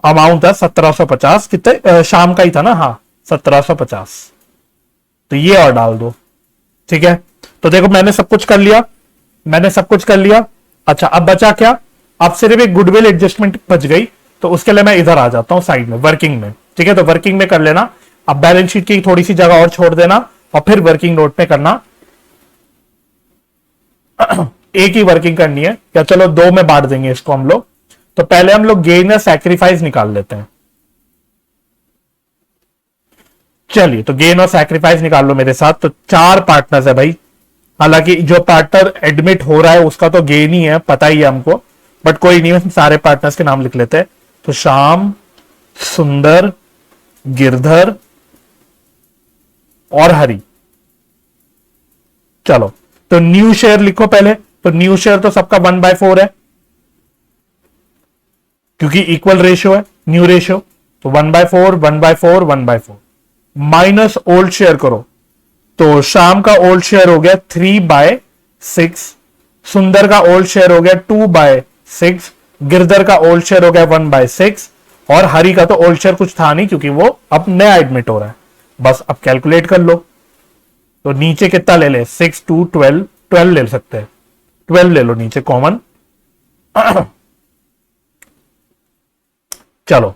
Amount था 1750, कितने शाम का ही था ना, हाँ 1750। तो ये और डाल दो, ठीक है। तो देखो मैंने सब कुछ कर लिया, मैंने सब कुछ कर लिया। अच्छा, अब बचा क्या, अब सिर्फ एक गुडविल एडजस्टमेंट बच गई, तो उसके लिए मैं इधर आ जाता हूं साइड में, वर्किंग में। ठीक है, तो वर्किंग में कर लेना। अब बैलेंस शीट की थोड़ी सी जगह और छोड़ देना और फिर वर्किंग नोट में करना। एक ही वर्किंग करनी है, या चलो दो में बांट देंगे इसको हम लोग। तो पहले हम लोग गेन या सैक्रिफाइस निकाल लेते हैं। चलिए, तो गेन और सैक्रिफाइस निकाल लो मेरे साथ। तो 4 पार्टनर्स है भाई, हालांकि जो पार्टनर एडमिट हो रहा है उसका तो गेन ही है, पता ही है हमको, बट कोई नहीं, सारे पार्टनर्स के नाम लिख लेते हैं। तो श्याम, सुंदर, गिरधर और हरि। चलो, तो न्यू शेयर लिखो पहले। तो न्यू शेयर तो सबका 1/4 है, क्योंकि इक्वल रेशियो है, न्यू रेशियो। तो 1/4, 1/4, 1/4 माइनस ओल्ड शेयर करो। तो शाम का ओल्ड शेयर हो गया 3/6, सुंदर का ओल्ड शेयर हो गया 2/6, गिरधर का ओल्ड शेयर हो गया 1/6, और हरि का तो ओल्ड शेयर कुछ था नहीं क्योंकि वो अब नया एडमिट हो रहा है। बस अब कैलकुलेट कर लो। तो नीचे कितना ले ले, 6 2 12, 12 ले सकते हैं, 12 ले लो नीचे कॉमन। चलो,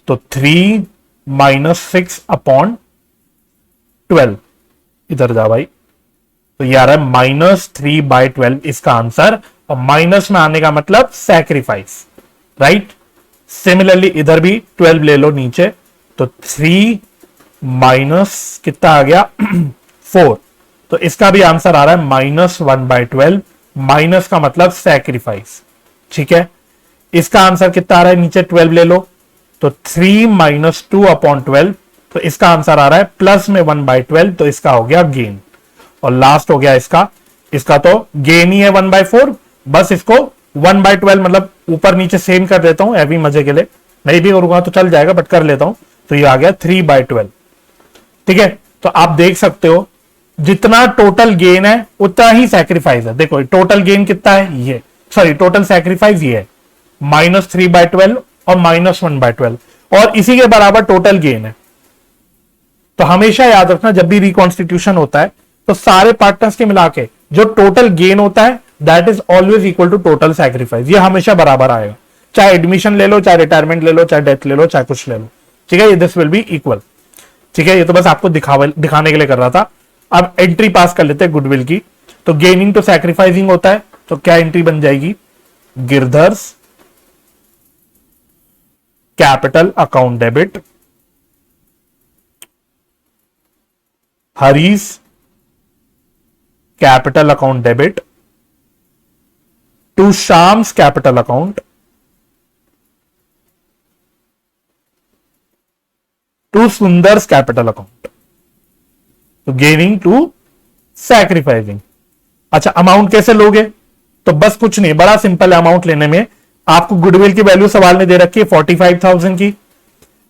तो 3 - 6/12, इधर जा भाई। तो ये आ रहा है -3/12 इसका आंसर, और माइनस में आने का मतलब सैक्रिफाइस, राइट। सिमिलरली इधर भी 12 ले लो नीचे। तो 3 माइनस कितना आ गया 4, तो इसका भी आंसर आ रहा है -1/12, माइनस का मतलब सैक्रिफाइस, ठीक है। इसका आंसर कितना आ रहा है, नीचे 12 ले लो, तो 3 - 2/12, तो इसका आंसर आ रहा है प्लस में 1/12, तो इसका हो गया गेन। और लास्ट हो गया इसका तो गेन ही है 1/4, बस इसको 1/12 मतलब ऊपर नीचे सेम कर देता हूं अभी मजे के लिए, नहीं भी करूंगा तो चल जाएगा बट कर लेता हूं। तो ये आ गया 3/12। ठीक है, तो आप देख सकते हो जितना टोटल गेन है उतना ही सैक्रिफाइस है। देखो टोटल गेन कितना है, ये सॉरी टोटल सैक्रिफाइस ये है -3/12 और -1/12, और इसी के बराबर टोटल गेन है। तो हमेशा याद रखना जब भी रिकॉन्स्टिट्यूशन होता है तो सारे पार्टनर्स के मिला के जो टोटल गेन होता है that is always equal to total sacrifice. ये हमेशा बराबर आएगा, चाहे एडमिशन ले लो, चाहे रिटायरमेंट ले लो, चाहे डेथ ले लो, चाहे कुछ ले लो। ठीक है, ये दिस विल बी इक्वल। ठीक है, ये तो बस आपको दिखाने के लिए कर रहा था। अब एंट्री पास कर लेते हैं गुडविल की। तो गेनिंग टू सैक्रिफाइसिंग होता है, तो क्या एंट्री बन जाएगी, Girdhar's capital account debit, Hari's capital account debit to Shyam's capital account to Sundar's capital account. तो गेनिंग टू सैक्रिफाइसिंग। अच्छा, अमाउंट कैसे लोगे, तो बस कुछ नहीं, बड़ा सिंपल है अमाउंट लेने में। आपको गुडविल की वैल्यू सवाल ने दे रखी है 45,000 की,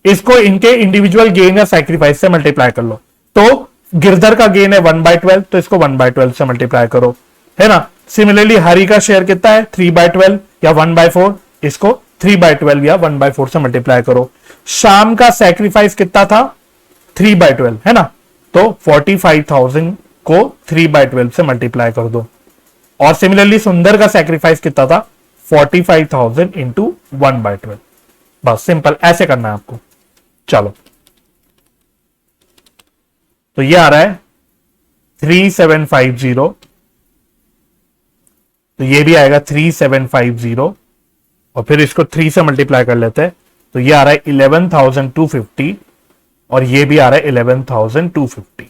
इसको इनके इंडिविजुअल गेन या सैक्रिफाइस से मल्टीप्लाई कर लो। तो गिरधर का गेन है 1/12, तो इसको 1/12 से मल्टीप्लाई करो, है ना। सिमिलरली हरि का शेयर कितना है 3/12 या 1/4, इसको 3/12 या 1/4 से मल्टीप्लाई करो। शाम का सैक्रिफाइस कितना था 3/12, है ना, तो 45,000 को 3/12 से मल्टीप्लाई कर दो। और सिमिलरली सुंदर का सैक्रिफाइस कितना था 45,000 इंटू 1/12। बस सिंपल ऐसे करना है आपको। चलो, तो ये आ रहा है 3750, तो ये भी आएगा 3750, और फिर इसको 3 से मल्टीप्लाई कर लेते हैं, तो ये आ रहा है 11,250, और ये भी आ रहा है 11,250।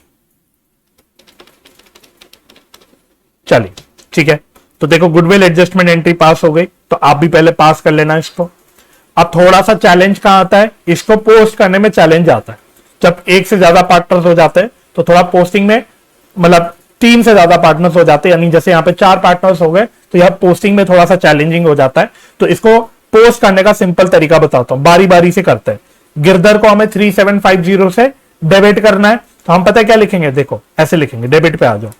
चलिए ठीक है, तो देखो गुडविल एडजस्टमेंट एंट्री पास हो गई, तो आप भी पहले पास कर लेना इसको। अब थोड़ा सा चैलेंज कहां आता है, इसको पोस्ट करने में चैलेंज आता है। जब एक से ज्यादा पार्टनर्स हो जाते हैं तो थोड़ा पोस्टिंग में, मतलब 3 से ज्यादा पार्टनर्स हो जाते हैं, यानी जैसे यहाँ पे 4 पार्टनर्स हो गए, तो यह पोस्टिंग में थोड़ा सा चैलेंजिंग हो जाता है। तो इसको पोस्ट करने का सिंपल तरीका बताता हूं, बारी बारी से करते हैं। गिरधर को हमें 3750 से डेबिट करना है, तो हम पता है क्या लिखेंगे, देखो ऐसे लिखेंगे, डेबिट पे आ जाओ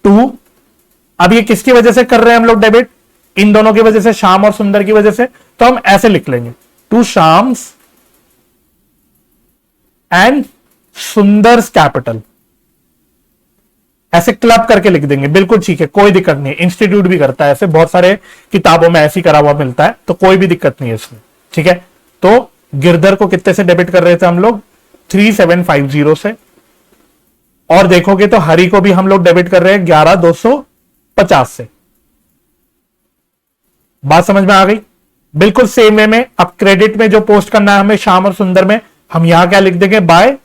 2। अब ये किसकी वजह से कर रहे हैं हम लोग डेबिट, इन दोनों की वजह से, शाम और सुंदर की वजह से, तो हम ऐसे लिख लेंगे 2 शाम्स एंड सुंदर्स कैपिटल, ऐसे क्लब करके लिख देंगे, बिल्कुल ठीक है, कोई दिक्कत नहीं। इंस्टीट्यूट भी करता है ऐसे, बहुत सारे किताबों में ऐसी करा हुआ मिलता है, तो कोई भी दिक्कत नहीं है इसमें। ठीक है, तो गिरधर को कितने से डेबिट कर रहे थे हम लोग 3750 से, और देखोगे तो हरि को भी हम लोग डेबिट कर रहे हैं 11,250 से। बात समझ में आ गई, बिल्कुल सेम वे में। अब क्रेडिट में जो पोस्ट करना है हमें शाम और सुंदर में, हम यहां क्या लिख देंगे, by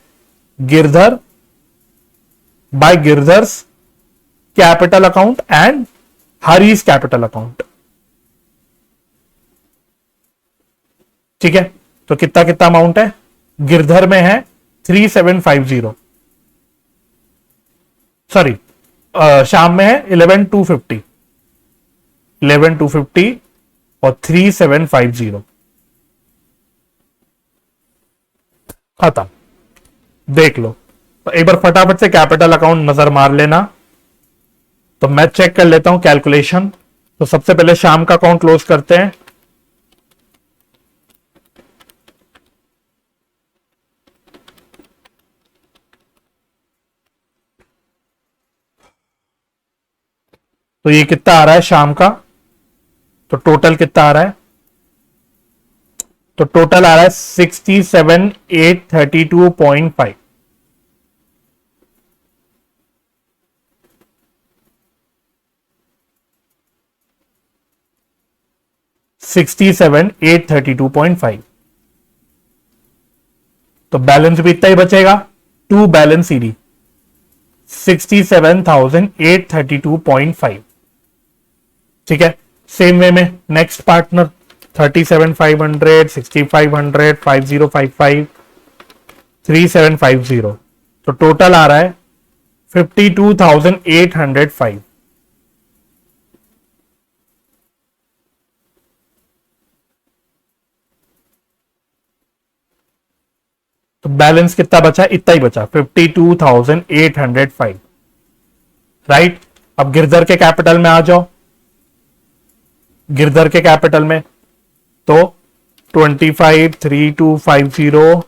Girdhar, by Girdhar's capital account and Hari's capital account. ठीक है, तो कितना कितना अमाउंट है, गिरधर में है 3750, सॉरी शाम में है 11,250, 11,250 और 3750 खत्म। देख लो, तो एक बार फटाफट से कैपिटल अकाउंट नजर मार लेना। तो मैं चेक कर लेता हूं कैलकुलेशन। तो सबसे पहले शाम का अकाउंट क्लोज करते हैं। तो ये कितना आ रहा है शाम का, तो टोटल कितना आ रहा है, तो टोटल आ रहा है 67,832.5। $67,832.5। तो बैलेंस भी इतना ही बचेगा, टू बैलेंस सीडी 67,832.5। ठीक है, सेम वे में नेक्स्ट पार्टनर 37,500, 6,500, 5055, 3750, तो टोटल आ रहा है 52,805। तो बैलेंस कितना बचा? इतना ही बचा, 52,805। राइट। अब गिरधर के कैपिटल में आ जाओ। गिरधर के कैपिटल में तो 25,3250,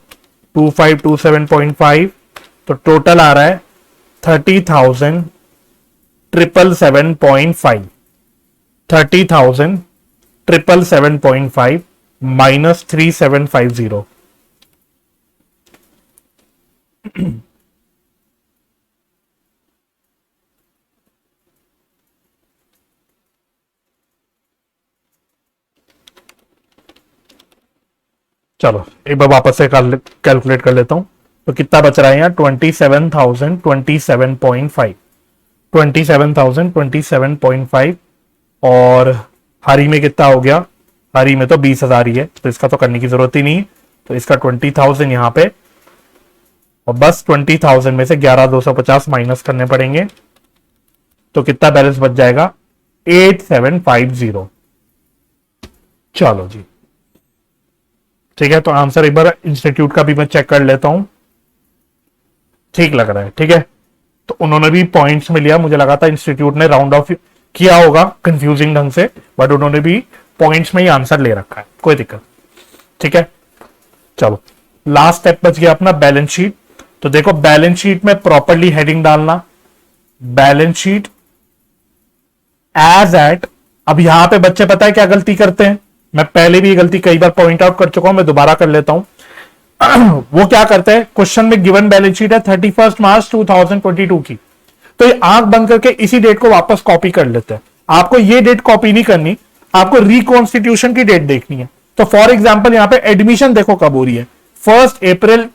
2527.5, तो टोटल आ रहा है 30,777.5। 30,777.5 माइनस 3750। चलो एक बार वापस से कैलकुलेट कर लेता हूं। तो कितना बच रहा है यहाँ? 27,027.5। 27,027.5। और हरी में कितना हो गया? हरी में तो 20,000 ही है, तो इसका तो करने की जरूरत ही नहीं है। तो इसका 20,000 यहां पे, और बस 20,000 में से 11,250 माइनस करने पड़ेंगे। तो कितना बैलेंस बच जाएगा? 8750। चलो जी, ठीक है। तो आंसर एक बार इंस्टीट्यूट का भी मैं चेक कर लेता हूं। ठीक लग रहा है, ठीक है। तो उन्होंने भी पॉइंट्स में लिया, मुझे लगा था इंस्टीट्यूट ने राउंड ऑफ किया होगा कंफ्यूजिंग ढंग से, बट उन्होंने भी पॉइंट्स में ही आंसर ले रखा है, कोई दिक्कत। ठीक है, चलो लास्ट स्टेप बच गया अपना बैलेंस शीट। तो देखो बैलेंस शीट में प्रॉपरली हेडिंग डालना, बैलेंस शीट एज एट। अब यहां पे बच्चे पता है क्या गलती करते हैं? मैं पहले भी ये गलती कई बार पॉइंट आउट कर चुका हूं, मैं दोबारा कर लेता हूं। वो क्या करते हैं, क्वेश्चन में गिवन बैलेंस शीट है 31 मार्च 2022 की, तो ये आंख बंद करके इसी डेट को वापस कॉपी कर लेते हैं। आपको ये डेट कॉपी नहीं करनी, आपको रिकॉन्स्टिट्यूशन की डेट देखनी है। तो फॉर एग्जांपल यहां पे एडमिशन देखो कब हो रही है, 1 अप्रैल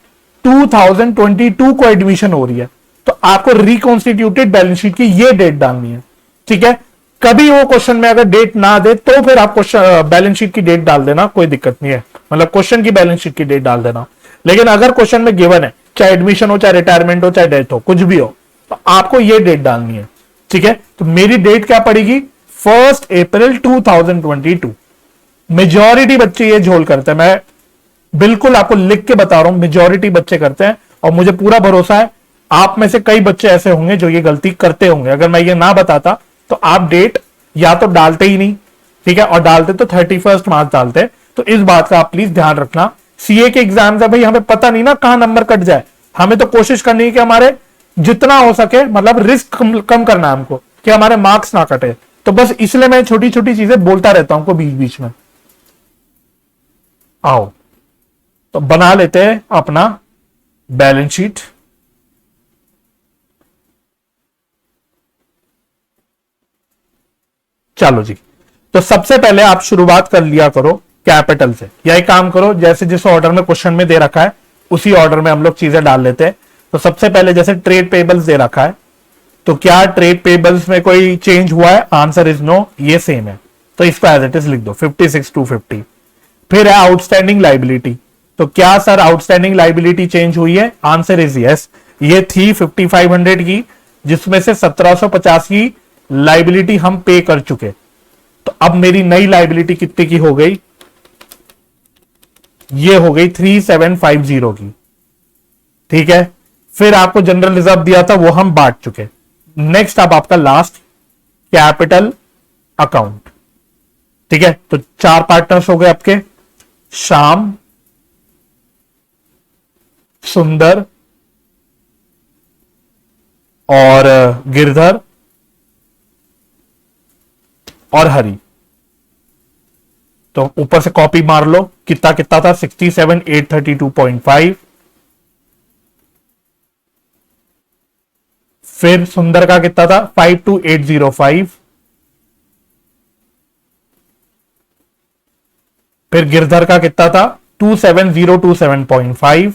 2022 को एडमिशन हो रही है, तो आपको रिकॉन्स्टिट्यूटेड बैलेंस शीट की ये डेट डालनी है। ठीक है, कभी वो क्वेश्चन में अगर डेट ना दे तो फिर आप क्वेश्चन बैलेंस शीट की डेट डाल देना, कोई दिक्कत नहीं है, मतलब क्वेश्चन की बैलेंस शीट की डेट डाल देना। लेकिन अगर क्वेश्चन में गिवन है, चाहे एडमिशन हो, चाहे रिटायरमेंट हो, चाहे डेथ हो, कुछ भी हो, तो आपको ये डेट डालनी है। ठीक है, तो मेरी डेट क्या पड़ेगी? 1 अप्रैल 2022। मेजॉरिटी बच्चे ये झोल करते हैं, मैं बिल्कुल आपको लिख के बता रहा हूं, मेजॉरिटी बच्चे करते हैं, और मुझे पूरा भरोसा है आप में से कई बच्चे ऐसे होंगे जो ये गलती करते होंगे। अगर मैं ये ना बताता तो आप डेट या तो डालते ही नहीं, ठीक है, और डालते तो 31 मार्च डालते। तो इस बात का आप प्लीज ध्यान रखना। सीए के एग्जाम है भाई, हमें पता नहीं ना कहां नंबर कट जाए, हमें तो कोशिश करनी है कि हमारे जितना हो सके, मतलब रिस्क कम करना है हमको, कि हमारे मार्क्स ना कटे। तो बस इसलिए मैं छोटी छोटी चीजें बोलता रहता हूं बीच बीच में। आओ तो बना लेते हैं अपना बैलेंस शीट। चलो जी, तो सबसे पहले आप शुरुआत कर लिया करो कैपिटल से, या एक काम करो, जैसे जिस ऑर्डर में क्वेश्चन में दे रखा है उसी ऑर्डर में हम लोग चीजें डाल लेते हैं। तो सबसे पहले जैसे ट्रेड पेबल्स दे रखा है, तो क्या ट्रेड पेबल्स में कोई चेंज हुआ है? आंसर इज नो, ये सेम है, तो इसको एज इट इज लिख दो 56,250। फिर है आउटस्टैंडिंग लाइबिलिटी, तो क्या सर आउटस्टैंडिंग लाइबिलिटी चेंज हुई है? Answer is yes. ये थी 5500 की, जिसमें से 1750 की लाइबिलिटी हम पे कर चुके, तो अब मेरी नई लाइबिलिटी कितने की हो गई? ये हो गई 3750 की। ठीक है, फिर आपको जनरल रिजर्व दिया था वो हम बांट चुके। नेक्स्ट अब आपका लास्ट कैपिटल अकाउंट। ठीक है, तो 4 पार्टनर्स हो गए आपके, श्याम, सुंदर और गिरधर और हरि। तो ऊपर से कॉपी मार लो, कितना कितना था? 67,832.5। फिर सुंदर का कितना था? 52,805। फिर गिरधर का कितना था? 27,027.5।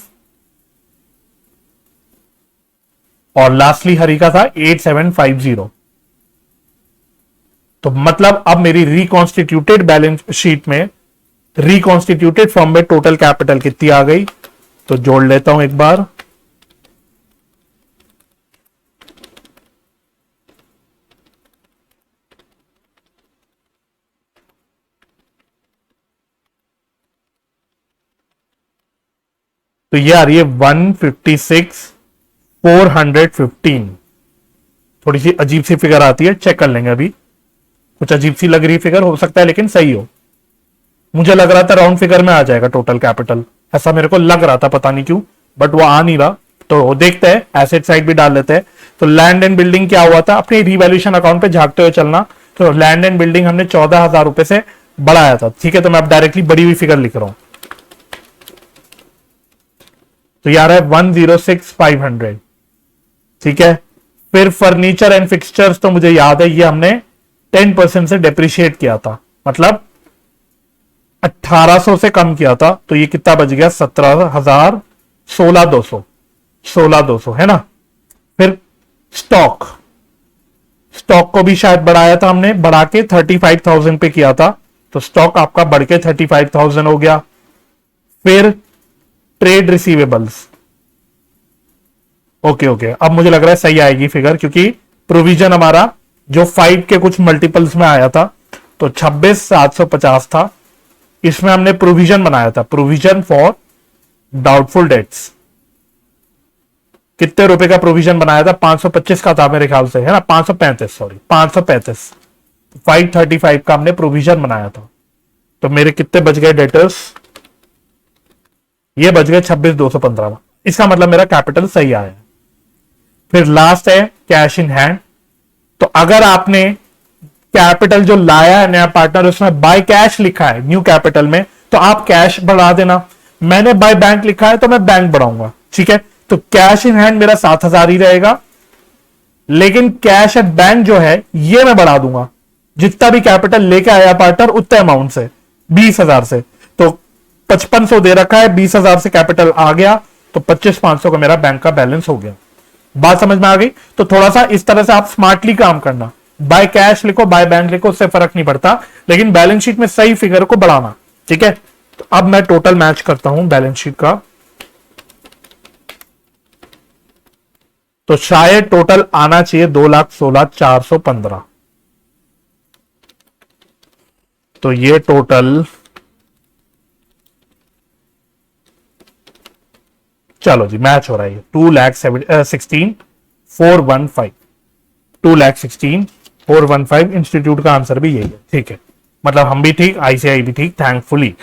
और लास्टली हरि का था 8750। तो मतलब अब मेरी रिकॉन्स्टिट्यूटेड बैलेंस शीट में, रिकॉन्स्टिट्यूटेड फॉर्म में टोटल कैपिटल कितनी आ गई? तो जोड़ लेता हूं एक बार। तो ये आ रही है 156,415। थोड़ी सी अजीब सी फिगर आती है, चेक कर लेंगे। अभी कुछ अजीब सी लग रही फिगर, हो सकता है लेकिन सही हो। मुझे लग रहा था राउंड फिगर में आ जाएगा टोटल कैपिटल, ऐसा मेरे को लग रहा था, पता नहीं क्यों, बट वो आ नहीं रहा। तो देखते हैं, एसेट साइड भी डाल लेते हैं। तो लैंड एंड बिल्डिंग क्या हुआ था, अपने रिवैल्यूएशन अकाउंट पे झांकते हुए चलना। तो लैंड एंड बिल्डिंग हमने 14,000 रुपए से बढ़ाया था, ठीक है। तो मैं अब डायरेक्टली बड़ी हुई फिगर लिख रहा हूं। तो यार है 106,500, ठीक है। फिर फर्नीचर एंड फिक्सचर्स, तो मुझे याद है ये हमने 10% से डेप्रिशिएट किया था, मतलब 1800 से कम किया था। तो ये कितना बच गया, 17,000, 16,200 है ना। फिर स्टॉक, स्टॉक को भी शायद बढ़ाया था हमने, बढ़ा के 35,000 पे किया था। तो स्टॉक आपका बढ़ के 35,000 हो गया। फिर ट्रेड रिसीवेबल्स, ओके ओके, अब मुझे लग रहा है सही आएगी फिगर, क्योंकि प्रोविजन हमारा जो 5 के कुछ मल्टीपल्स में आया था, तो 26,750 था। इसमें हमने प्रोविजन बनाया था, प्रोविजन फॉर डाउटफुल डेट्स। कितने रुपए का प्रोविजन बनाया था, 525 का था मेरे ख्याल से, है ना, 535, सॉरी 535। 535 का हमने प्रोविजन बनाया था। तो मेरे कितने बच गए डेटर्स, ये बच गए 26,215। इसका मतलब मेरा कैपिटल सही आया। फिर लास्ट है कैश इन हैंड। तो अगर आपने कैपिटल जो लाया है नया पार्टनर, उसमें बाय कैश लिखा है न्यू कैपिटल में, तो आप कैश बढ़ा देना। मैंने बाय बैंक लिखा है तो मैं बैंक बढ़ाऊंगा, ठीक है। तो कैश इन हैंड मेरा 7,000 ही रहेगा, लेकिन कैश एट बैंक जो है ये मैं बढ़ा दूंगा। जितना भी कैपिटल लेके आया पार्टनर उतने अमाउंट से, 20,000 से। तो 5500 दे रखा है, 20,000 से कैपिटल आ गया, तो 25,500 का मेरा बैंक का बैलेंस हो गया। बात समझ में आ गई। तो थोड़ा सा इस तरह से आप स्मार्टली काम करना, बाय कैश लिखो बाय बैंक लिखो, उससे फर्क नहीं पड़ता, लेकिन बैलेंस शीट में सही फिगर को बढ़ाना, ठीक है। तो अब मैं टोटल मैच करता हूं बैलेंस शीट का। तो शायद टोटल आना चाहिए 2,16,415। तो ये टोटल, चलो जी मैच हो रहा है, 2,16,415, 2,16,415। इंस्टीट्यूट का आंसर भी यही है, ठीक है। मतलब हम भी ठीक, आईसीआई भी ठीक, थैंकफुली।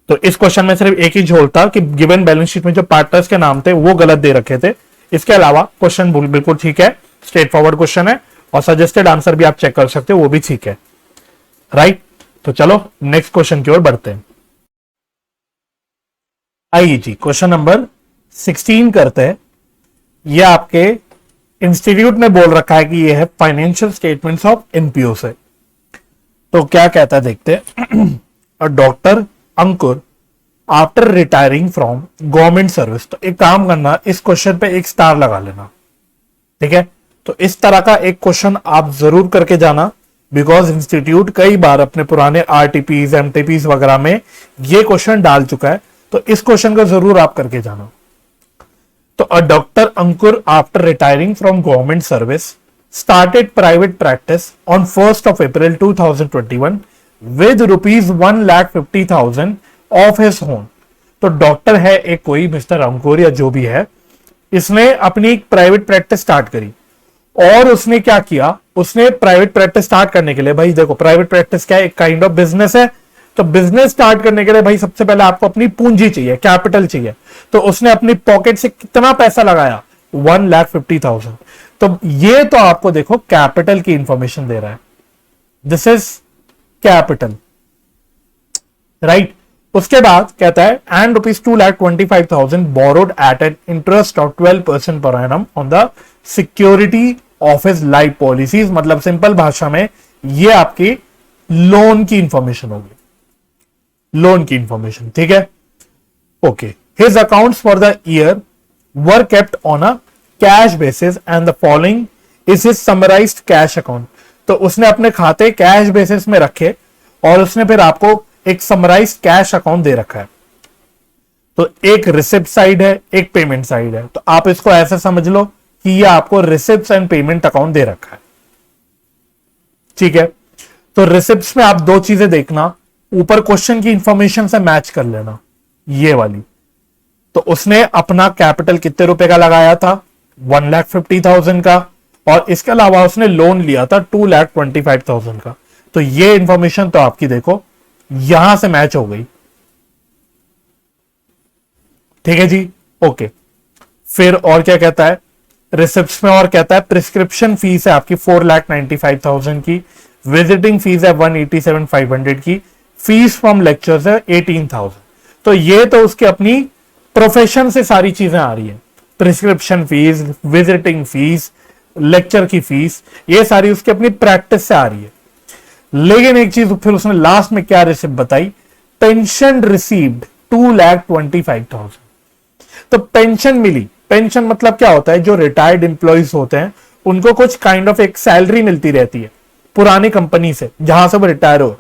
तो इस क्वेश्चन में सिर्फ एक ही झोल था कि गिवन बैलेंस शीट में जो पार्टनर्स के नाम थे वो गलत दे रखे थे। इसके अलावा क्वेश्चन बिल्कुल ठीक है, स्ट्रेट फॉरवर्ड क्वेश्चन है, और सजेस्टेड आंसर भी आप चेक कर सकते हो, वो भी ठीक है, राइट। तो चलो नेक्स्ट क्वेश्चन की ओर बढ़ते हैं। आइए जी क्वेश्चन नंबर 16 करते हैं। ये आपके इंस्टीट्यूट ने बोल रखा है कि ये है फाइनेंशियल स्टेटमेंट्स ऑफ एनपीओ से। तो क्या कहता है देखते हैं। Doctor Ankur after retiring from government service. तो एक काम करना, इस क्वेश्चन पे एक स्टार लगा लेना, ठीक है। तो इस तरह का एक क्वेश्चन आप जरूर करके जाना, बिकॉज इंस्टीट्यूट कई बार अपने पुराने आरटीपीज एमटीपीज वगैरह में ये क्वेश्चन डाल चुका है। तो इस क्वेश्चन को जरूर आप करके जाना। तो a doctor Ankur after retiring from government service started private practice on 1st of April 2021 with rupees 1,50,000 of his own। तो डॉक्टर है एक कोई मिस्टर अंकुर या जो भी है, इसने अपनी एक प्राइवेट प्रैक्टिस स्टार्ट करी। और उसने क्या किया, उसने प्राइवेट प्रैक्टिस स्टार्ट करने के लिए, भाई देखो प्राइवेट प्रैक्टिस क्या है, एक काइंड ऑफ बिजनेस है। तो बिजनेस स्टार्ट करने के लिए भाई सबसे पहले आपको अपनी पूंजी चाहिए, कैपिटल चाहिए। तो उसने अपनी पॉकेट से कितना पैसा लगाया, 1,50,000। तो ये तो आपको देखो कैपिटल की इंफॉर्मेशन दे रहा है, दिस इज कैपिटल, राइट। उसके बाद कहता है and ₹2,25,000 borrowed at an interest of 12% per annum on the security of his life policies. मतलब सिंपल भाषा में ये आपकी लोन की इंफॉर्मेशन होगी, लोन की इंफॉर्मेशन, ठीक है। Okay, his accounts for the year were kept on a cash basis and the following is his summarised cash account. तो उसने अपने खाते कैश बेसिस में रखे और उसने फिर आपको एक समराइज्ड कैश अकाउंट दे रखा है। तो एक रिसिप्ट साइड है, एक पेमेंट साइड है। तो आप इसको ऐसे समझ लो कि ये आपको रिसिप्ट एंड पेमेंट अकाउंट दे रखा है, ठीक है। तो रिसिप्ट्स में आप दो चीजें देखना, ऊपर क्वेश्चन की इंफॉर्मेशन से मैच कर लेना, ये वाली। तो उसने अपना कैपिटल कितने रुपए का लगाया था, 1,50,000 का, और इसके अलावा उसने लोन लिया था 2,25,000 का। तो ये इंफॉर्मेशन तो आपकी देखो यहां से मैच हो गई। ठीक है जी, ओके। फिर और क्या कहता है रिसिप्ट्स में, और कहता है प्रिस्क्रिप्शन फीस है आपकी 4,95,000 की, विजिटिंग फीस है 187,500 की, फीस फ्रॉम लेक्चर्स है 18,000। तो ये तो उसकी अपनी प्रोफेशन से सारी चीजें आ रही है, prescription fees, visiting fees, lecture की फीस, ये सारी उसकी अपनी प्रैक्टिस से आ रही है। लेकिन एक चीज फिर उसने लास्ट में क्या रिसिप्ट बताई, पेंशन रिसीव्ड 2,25,000। तो पेंशन मिली, पेंशन मतलब क्या होता है, जो रिटायर्ड एम्प्लॉइज होते हैं उनको कुछ काइंड ऑफ एक सैलरी मिलती रहती है पुरानी कंपनी से जहां से वो रिटायर हो,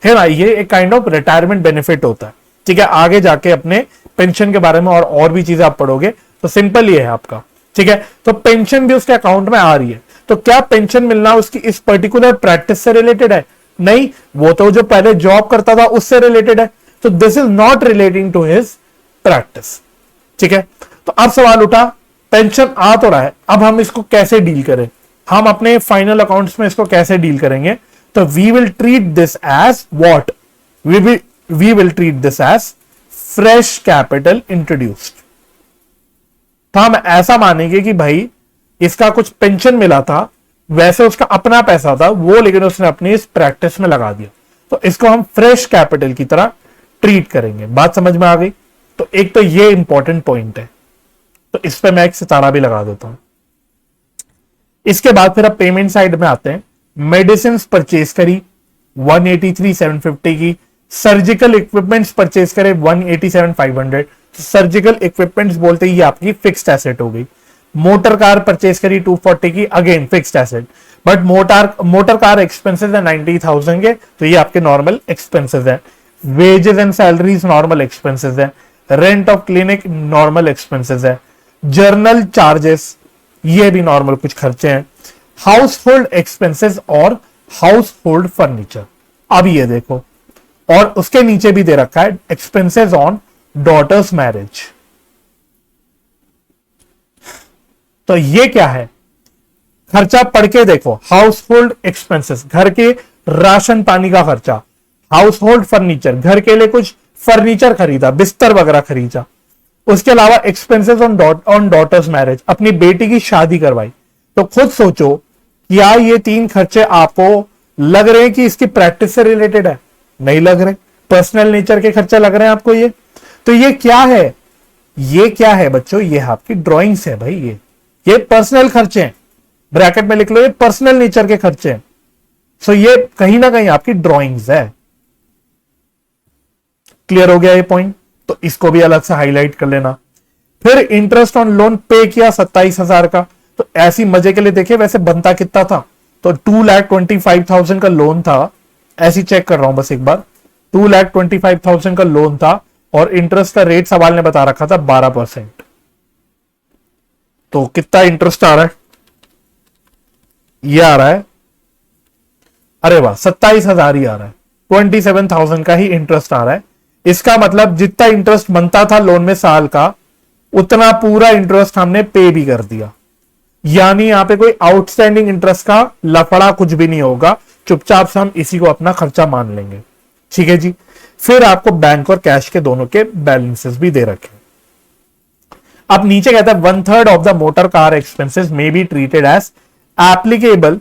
है ना, ये एक काइंड ऑफ रिटायरमेंट बेनिफिट होता है। ठीक है, आगे जाके अपने पेंशन के बारे में और भी चीजें आप पढ़ोगे, तो सिंपल ये है आपका। ठीक है, तो पेंशन भी उसके अकाउंट में आ रही है। तो क्या पेंशन मिलना उसकी इस पर्टिकुलर प्रैक्टिस से रिलेटेड है? नहीं, वो तो जो पहले जॉब करता था उससे रिलेटेड है। तो this is not relating to his practice. ठीक है, तो अब सवाल उठा, पेंशन आ तो रहा है, अब हम इसको कैसे डील करें, हम अपने फाइनल अकाउंट्स में इसको कैसे डील करेंगे? तो we will treat this as what, we will treat this as fresh capital introduced. तो हम ऐसा मानेंगे कि भाई इसका कुछ पेंशन मिला था, वैसे उसका अपना पैसा था वो, लेकिन उसने अपनी इस प्रैक्टिस में लगा दिया, तो इसको हम फ्रेश कैपिटल की तरह ट्रीट करेंगे। बात समझ में आ गई? तो एक तो ये इंपॉर्टेंट पॉइंट है, तो इस पे मैं एक सितारा भी लगा देता हूं। इसके बाद फिर अब पेमेंट साइड में आते हैं। मेडिसिन परचेज करी 183,750 की, सर्जिकल इक्विपमेंट्स परचेज करे 187,500। सर्जिकल इक्विपमेंट्स बोलते ही ये आपकी फिक्स्ड एसेट हो गई। मोटर कार परचेज करी 240 की, again fixed asset, but motor car expenses है 90,000 के, तो ये आपके नॉर्मल एक्सपेंसेस है। Wages and salaries normal expenses है। Rent of clinic normal expenses है। जर्नल चार्जेस ये भी नॉर्मल कुछ खर्चे हैं। हाउस होल्ड एक्सपेंसेस और हाउस होल्ड फर्नीचर। अब ये देखो, और उसके नीचे भी दे रखा है एक्सपेंसेस ऑन डॉटर्स मैरिज। तो ये क्या है, खर्चा पढ़ के देखो, हाउस होल्ड एक्सपेंसेस घर के राशन पानी का खर्चा, हाउस होल्ड फर्नीचर घर के लिए कुछ फर्नीचर खरीदा, बिस्तर वगैरह खरीदा, उसके अलावा एक्सपेंसेस ऑन डॉटर्स मैरिज, अपनी बेटी की शादी करवाई। तो खुद सोचो, क्या ये तीन खर्चे आपको लग रहे हैं कि इसकी प्रैक्टिस से रिलेटेड है? नहीं लग रहे, पर्सनल नेचर के खर्चे लग रहे हैं आपको ये। तो ये क्या है, ये क्या है बच्चों, ये आपकी ड्राइंग्स है भाई, ये पर्सनल खर्चे हैं, ब्रैकेट में लिख लो, ये पर्सनल नेचर के खर्चे हैं। सो ये कहीं ना कहीं आपकी ड्राइंग्स है। क्लियर हो गया ये पॉइंट? तो इसको भी अलग से हाईलाइट कर लेना। फिर इंटरेस्ट ऑन लोन पे किया 27,000 का। तो ऐसी मजे के लिए देखिए, वैसे बनता कितना था, तो 2,25,000 का लोन था, ऐसी चेक कर रहा हूं बस एक बार, 2,25,000 का लोन था, और इंटरेस्ट का रेट सवाल ने बता रखा था 12%। तो कितना इंटरेस्ट आ रहा है, ये आ रहा है, अरे वाह 27,000 ही आ रहा है, 27,000 का ही इंटरेस्ट आ रहा है। इसका मतलब जितना इंटरेस्ट बनता था लोन में साल का, उतना पूरा इंटरेस्ट हमने पे भी कर दिया। यानी यहां पे कोई आउटस्टैंडिंग इंटरेस्ट का लफड़ा कुछ भी नहीं होगा, चुपचाप से हम इसी को अपना खर्चा मान लेंगे। ठीक है जी। फिर आपको बैंक और कैश के दोनों के बैलेंसेस भी दे रखे। अब नीचे कहता है 1/3 of the motor car expenses may be treated as applicable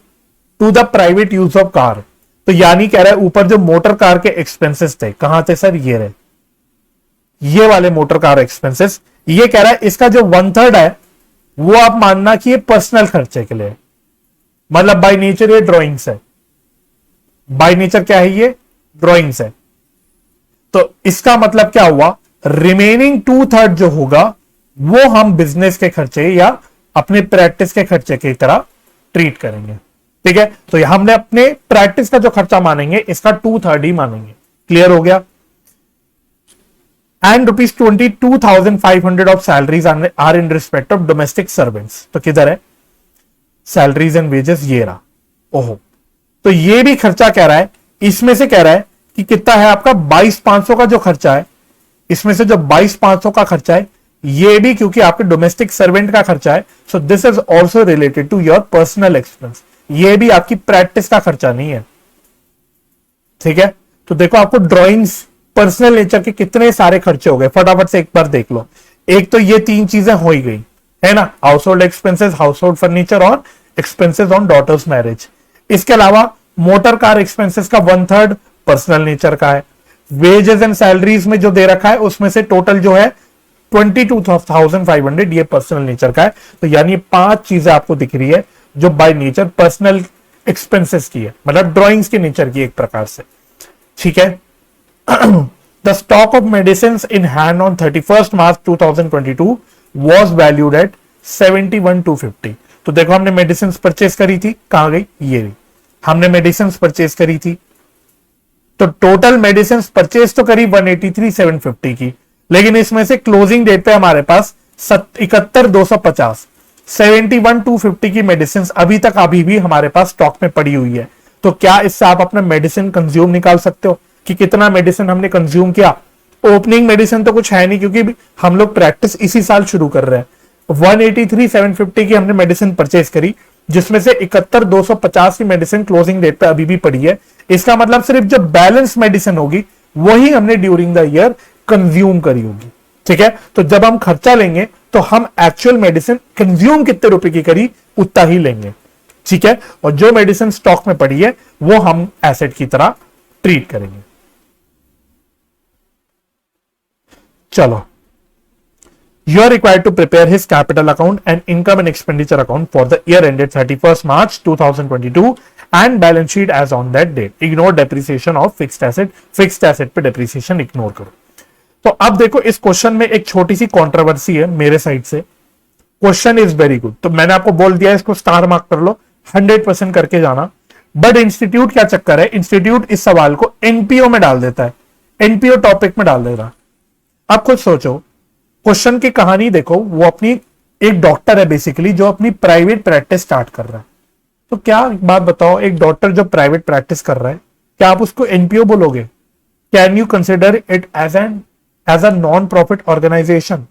to the private use of car. तो यानी कह रहा है ऊपर जो मोटर कार के एक्सपेंसेस थे, कहां थे सर, ये रहे, ये वाले मोटर कार एक्सपेंसेस। ये कह रहा है इसका जो 1/3 है वो आप मानना कि ये पर्सनल खर्चे के लिए, मतलब बाय नेचर ये ड्राइंग्स है, बाय नेचर क्या है, ये ड्राइंग्स है। तो इसका मतलब क्या हुआ, रिमेनिंग 2/3 जो होगा वो हम बिजनेस के खर्चे या अपने प्रैक्टिस के खर्चे की तरह ट्रीट करेंगे। ठीक है, तो हमने अपने प्रैक्टिस का जो खर्चा मानेंगे, इसका 2/3 ही मानेंगे। क्लियर हो गया? And ₹22,500 of salaries are in respect of domestic servants. तो किधर है सैलरीज एंड वेजेस, ये रहा। ओहो, तो ये भी खर्चा कह रहा है, इसमें से कह रहा है कि कितना है आपका 22,500 का जो खर्चा है, इसमें से जो 22,500 का खर्चा है ये भी क्योंकि आपके डोमेस्टिक सर्वेंट का खर्चा है, so this is also related to your personal expense. ये भी आपकी प्रैक्टिस का खर्चा नहीं है, ठीक है। तो देखो आपको ड्राइंग्स पर्सनल नेचर के कितने सारे खर्चे हो गए, फटाफट से एक बार देख लो। एक तो ये 3 चीजें हो ही गई है ना, house hold expenses, house hold furniture और एक्सपेंसेस ऑन डॉटर्स मैरिज। इसके अलावा मोटर कार एक्सपेंसेस का 1/3 पर्सनल नेचर का है। वेजेस एंड सैलरीज में जो दे रखा है उसमें से टोटल जो है 22,500 ये पर्सनल नेचर का है। तो यानी 5 चीजें आपको दिख रही है जो बाय नेचर पर्सनल एक्सपेंसेस की है, मतलब ड्रॉइंग्स के नेचर की एक प्रकार से, ठीक है। The stock of medicine in hand on 31 March 2022 was valued at 71,250। तो देखो हमने मेडिसिन परचेस करी थी, कहां गई, ये रही, हमने मेडिसिन परचेस करी थी। तो टोटल मेडिसिन परचेस तो करी 183,750 की, लेकिन इसमें से क्लोजिंग डेट पे हमारे पास 71,250, 71,250 की मेडिसिन अभी भी हमारे पास स्टॉक में पड़ी हुई है। तो क्या इससे आप अपना मेडिसिन कंज्यूम निकाल सकते हो कि कितना मेडिसिन हमने कंज्यूम किया। ओपनिंग मेडिसिन तो कुछ है नहीं क्योंकि हम लोग प्रैक्टिस इसी साल शुरू कर रहे हैं। 183,750 की हमने मेडिसिन परचेस करी, जिसमें से 71,250 की मेडिसिन क्लोजिंग डेट पे अभी भी पड़ी है। इसका मतलब सिर्फ जो बैलेंस मेडिसिन होगी वही हमने ड्यूरिंग द ईयर कंज्यूम करी होगी, ठीक है। तो जब हम खर्चा लेंगे तो हम एक्चुअल मेडिसिन कंज्यूम कितने रुपए की करी उतना ही लेंगे, ठीक है। और जो मेडिसिन स्टॉक में पड़ी है वो हम एसेट की तरह ट्रीट करेंगे। चलो, you are required to prepare his capital account and income and expenditure account for the year ended 31st March 2022 and balance sheet as on that date. Ignore depreciation of fixed asset. Fixed asset पे depreciation ignore करो। तो अब देखो इस क्वेश्चन में एक छोटी सी कंट्रोवर्सी है मेरे साइड से। क्वेश्चन इज वेरी गुड, तो मैंने आपको बोल दिया इसको स्टार मार्क कर लो, 100% करके जाना। बट इंस्टीट्यूट क्या चक्कर है, इंस्टीट्यूट इस सवाल को एनपीओ में डाल देता है, एनपीओ टॉपिक में डाल देता। अब खुद सोचो, क्वेश्चन की कहानी देखो, वो अपनी एक डॉक्टर है बेसिकली जो अपनी प्राइवेट प्रैक्टिस स्टार्ट कर रहा है। तो क्या बात बताओ, एक डॉक्टर जो प्राइवेट प्रैक्टिस कर रहा है, क्या आप उसको एनपीओ बोलोगे? Can you consider it as a non profit organisation?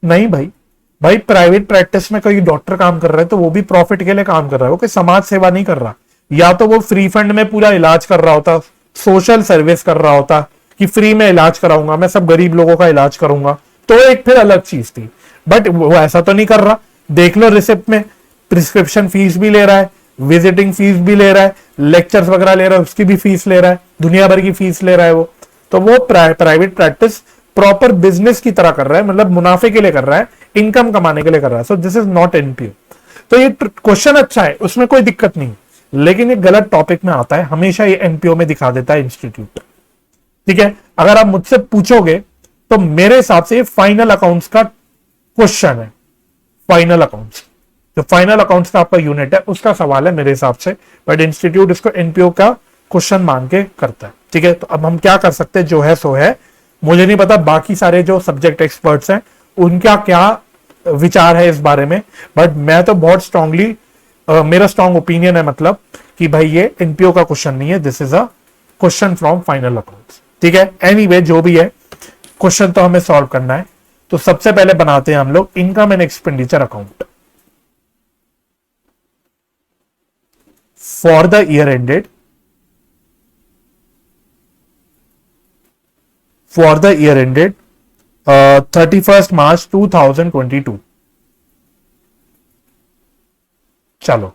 नहीं भाई, भाई प्राइवेट प्रैक्टिस में कोई डॉक्टर काम कर रहा है तो वो भी प्रॉफिट के लिए काम कर रहा है, वो कोई समाज सेवा नहीं कर रहा। या तो वो फ्री फंड में पूरा इलाज कर रहा होता, सोशल सर्विस कर रहा होता कि फ्री में इलाज कराऊंगा मैं, सब गरीब लोगों का इलाज करूंगा, तो एक फिर अलग चीज थी। बट वो ऐसा तो नहीं कर रहा। देख लो रिसिप्ट में प्रिस्क्रिप्शन फीस भी ले रहा है, विजिटिंग फीस भी ले रहा है, लेक्चर्स वगैरह ले रहा है, उसकी भी फीस ले रहा है, दुनिया भर की फीस ले रहा है वो। तो वो प्राइवेट प्रैक्टिस प्रॉपर बिजनेस की तरह कर रहा है, मतलब मुनाफे के लिए कर रहा है, इनकम कमाने के लिए कर रहा है। So this is not NPO. तो ये क्वेश्चन अच्छा है, उसमें कोई दिक्कत नहीं, लेकिन ये गलत टॉपिक में आता है, हमेशा ये एनपीओ में दिखा देता है इंस्टीट्यूट, ठीक है। अगर आप मुझसे पूछोगे तो मेरे हिसाब से ये फाइनल अकाउंट्स का क्वेश्चन है, फाइनल अकाउंट्स, जो फाइनल अकाउंट्स का आपका यूनिट है उसका सवाल है मेरे हिसाब से। बट इंस्टीट्यूट इसको एनपीओ का क्वेश्चन मान के करता है, ठीक है। तो अब हम क्या कर सकते हैं, जो है सो है। मुझे नहीं पता बाकी सारे जो सब्जेक्ट एक्सपर्ट्स हैं उनका क्या विचार है इस बारे में, बट मैं तो बहुत स्ट्रांगली, मेरा स्ट्रांग ओपिनियन है मतलब कि भाई ये एनपीओ का क्वेश्चन नहीं है, this is a question from final accounts, ठीक है। एनीवे जो भी है, क्वेश्चन तो हमें सॉल्व करना है। तो सबसे पहले बनाते हैं हम लोग income and expenditure account for the year ended, for the year ended 31st March 2022। चलो,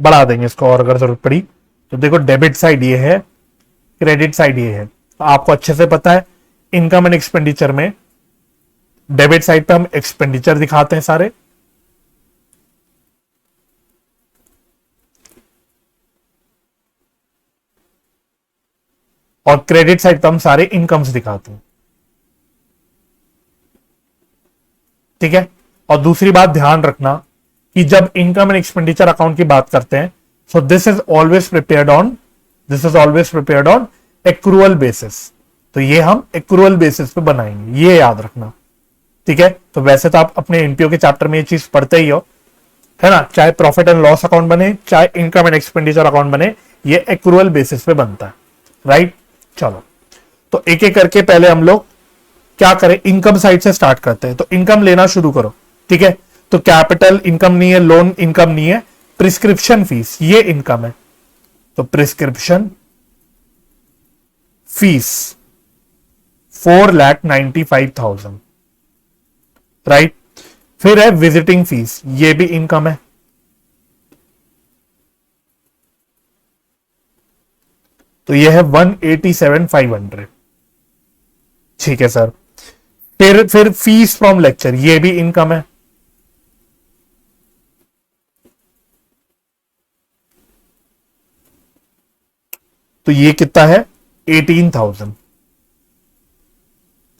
बढ़ा देंगे इसको और अगर जरूरत पड़ी तो। देखो डेबिट साइड ये है, क्रेडिट साइड ये है, तो आपको अच्छे से पता है इनकम एंड एक्सपेंडिचर में डेबिट साइड पे हम एक्सपेंडिचर दिखाते हैं सारे, और क्रेडिट साइड पे हम सारे इनकम्स दिखाते हैं, ठीक है। और दूसरी बात ध्यान रखना कि जब इनकम एंड एक्सपेंडिचर अकाउंट की बात करते हैं, सो this is always prepared on accrual basis. तो ये हम एक्रूअल बेसिस पे बनाएंगे, ये याद रखना, ठीक है, तो वैसे तो आप अपने एनपीओ के चैप्टर में ये चीज पढ़ते ही हो, है ना, चाहे प्रॉफिट एंड लॉस अकाउंट बने चाहे इनकम एंड एक्सपेंडिचर अकाउंट बने, ये एक्रूअल बेसिस पे बनता है, राइट। चलो तो एक एक करके पहले हम लोग क्या करें, इनकम साइड से स्टार्ट करते हैं। तो इनकम लेना शुरू करो, ठीक है। तो कैपिटल इनकम नहीं है, लोन इनकम नहीं है, प्रिस्क्रिप्शन फीस ये इनकम है। तो प्रिस्क्रिप्शन फीस 4,95,000, राइट। फिर है विजिटिंग फीस, ये भी इनकम है। तो ये है 187,500, ठीक है सर। फिर फीस फ्रॉम लेक्चर, ये भी इनकम है। तो ये कितना है 18,000,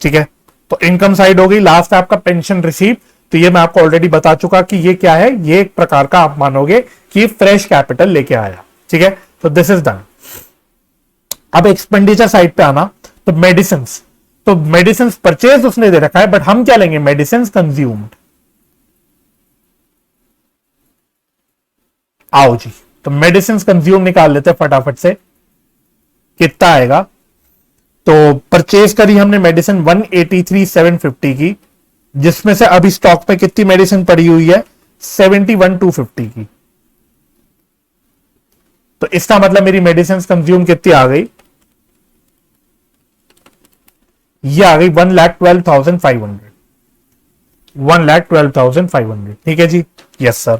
ठीक है। तो इनकम साइड हो गई। लास्ट है आपका पेंशन रिसीव। तो ये मैं आपको ऑलरेडी बता चुका कि ये क्या है, ये एक प्रकार का आप मानोगे कि फ्रेश कैपिटल लेके आया, ठीक है। तो दिस इज डन। अब एक्सपेंडिचर साइड पे आना, तो मेडिसिन, तो मेडिसिन परचेज उसने दे रखा है, बट हम क्या लेंगे, मेडिसिन कंज्यूम्ड। आओ जी, तो मेडिसिन कंज्यूम निकाल लेते हैं फटाफट से, कितना आएगा। तो परचेज करी हमने मेडिसिन 183,750 की, जिसमें से अभी स्टॉक पे कितनी मेडिसिन पड़ी हुई है, 71,250 की। तो इसका मतलब मेरी मेडिसिन कंज्यूम कितनी आ गई, ये आ गई 1,12,500, 1,12,500, ठीक है जी, यस सर।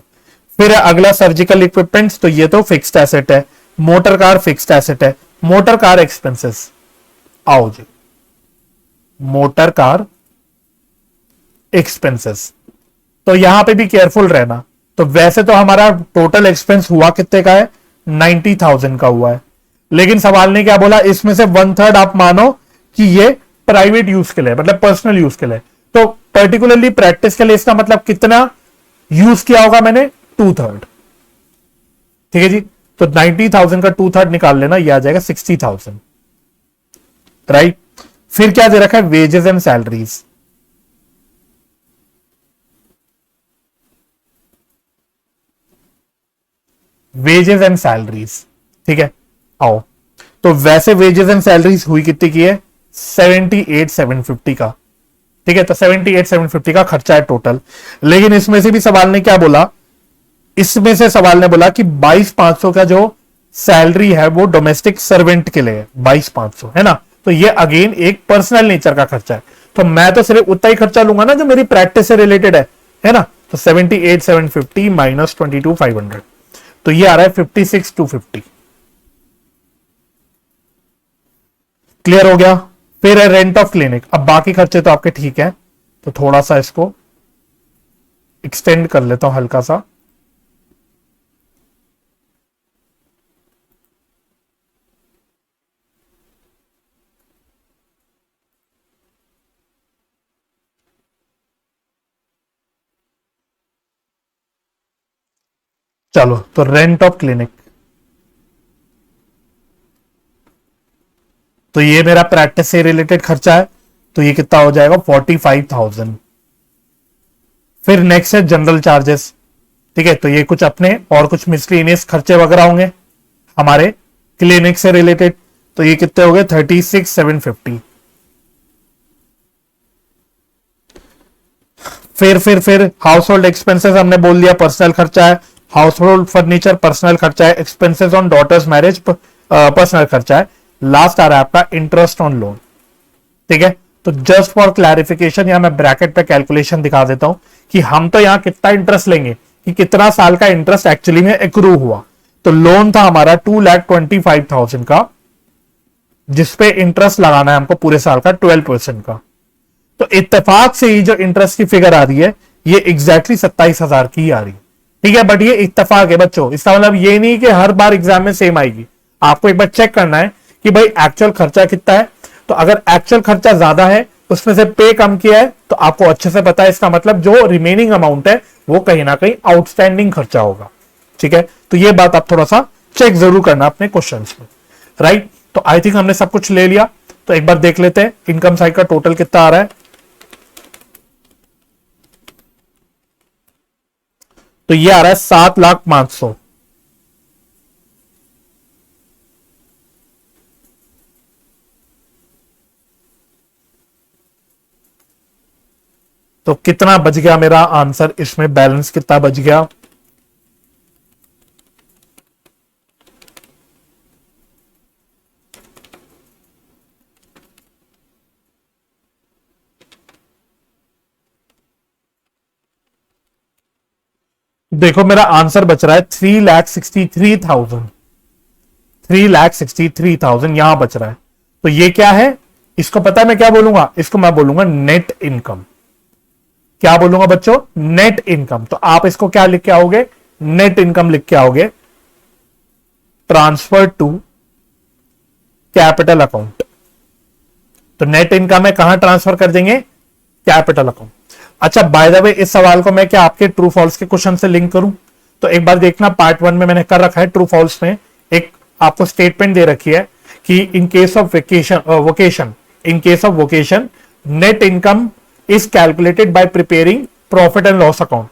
फिर अगला सर्जिकल इक्विपमेंट्स, तो ये तो फिक्स्ड एसेट है। मोटर कार फिक्स्ड एसेट है। मोटर कार एक्सपेंसेस, आओ जी, मोटर कार एक्सपेंसेस। तो यहां पे भी केयरफुल रहना। तो वैसे तो हमारा टोटल एक्सपेंस हुआ कितने का है, 90,000 का हुआ है, लेकिन सवाल ने क्या बोला, इसमें से 1/3 आप मानो कि ये प्राइवेट यूज के लिए, मतलब पर्सनल यूज के लिए। तो पर्टिकुलरली प्रैक्टिस के लिए इसका मतलब कितना यूज किया होगा मैंने, 2/3, ठीक है जी। तो 90,000 का 2/3 निकाल लेना, यह आ जाएगा 60,000, राइट। फिर क्या दे रखा है, wages and salaries. Wages and salaries, ठीक है, आओ। तो वैसे वेजेस एंड सैलरीज हुई कितनी की है, 78,750 का, ठीक है। तो 78,750 का खर्चा है टोटल। लेकिन इसमें से भी सवाल ने क्या बोला, इसमें से सवाल ने बोला कि 22,500 का जो सैलरी है वो डोमेस्टिक सर्वेंट के लिए है, 22,500, है ना। तो ये अगेन एक पर्सनल नेचर का खर्चा है। तो मैं तो सिर्फ उतना ही खर्चा लूंगा ना जो मेरी प्रैक्टिस से रिलेटेड है ना। तो 78,750 माइनस 22,500, तो ये आ रहा है 56,250। क्लियर हो गया। फिर है रेंट ऑफ क्लिनिक। अब बाकी खर्चे तो आपके ठीक है, तो थोड़ा सा इसको एक्सटेंड कर लेता हूं हल्का सा। चलो, तो रेंट ऑफ क्लिनिक, तो ये मेरा प्रैक्टिस से रिलेटेड खर्चा है, तो ये कितना हो जाएगा, 45,000। फिर नेक्स्ट है जनरल चार्जेस, ठीक है। तो ये कुछ अपने और कुछ मिसलेनियस खर्चे वगैरह होंगे हमारे क्लिनिक से रिलेटेड। तो ये कितने हो गए, 36,750। फिर हाउस होल्ड एक्सपेंसेस हमने बोल दिया पर्सनल खर्चा है। हाउस होल्ड फर्नीचर पर्सनल खर्चा है। Expenses on daughter's marriage personal खर्चा है। लास्ट आ रहा है आपका इंटरेस्ट ऑन लोन, ठीक है। तो जस्ट फॉर क्लैरिफिकेशन यहां मैं ब्रैकेट पे कैलकुलेशन दिखा देता हूं कि हम तो यहां कितना इंटरेस्ट लेंगे, कि कितना साल का इंटरेस्ट एक्चुअली में एक्रू हुआ। तो लोन था हमारा 2,25,000 का, जिसपे इंटरेस्ट लगाना है हमको पूरे साल का 12% का। तो इत्तेफाक से ही जो इंटरेस्ट की फिगर आ रही है ये एग्जैक्टली 27,000 की आ रही है, ठीक है। बट ये इत्तेफाक है बच्चों, इसका मतलब ये नहीं कि हर बार एग्जाम में सेम आएगी। आपको एक बार चेक करना है कि भाई एक्चुअल खर्चा कितना है। तो अगर एक्चुअल खर्चा ज्यादा है, उसमें से पे कम किया है, तो आपको अच्छे से पता है इसका मतलब जो रिमेनिंग अमाउंट है वो कहीं ना कहीं आउटस्टैंडिंग खर्चा होगा, ठीक है। तो ये बात आप थोड़ा सा चेक जरूर करना अपने क्वेश्चंस में, राइट। तो आई थिंक हमने सब कुछ ले लिया। तो एक बार देख लेते हैं इनकम साइड का टोटल कितना आ रहा है। तो ये आ रहा है 7,05,100। तो कितना बच गया मेरा आंसर, इसमें बैलेंस कितना बच गया? देखो मेरा आंसर बच रहा है 3,63,000। 3,63,000 यहां बच रहा है। तो ये क्या है? इसको पता है मैं क्या बोलूंगा? इसको मैं बोलूंगा नेट इनकम। क्या बोलूंगा बच्चों? Net income. तो आप इसको क्या लिख के आओगे? नेट इनकम लिख के आओगे। Transfer to capital account. तो नेट इनकम है, कहां ट्रांसफर कर देंगे? Capital account. अच्छा, बाय द वे इस सवाल को मैं क्या आपके ट्रू फॉल्स के क्वेश्चन से लिंक करूं? तो एक बार देखना, पार्ट 1 में मैंने कर रखा है ट्रू फॉल्स में, एक आपको स्टेटमेंट दे रखी है कि in case of vocation, in case of vocation net income is calculated by preparing profit and loss account.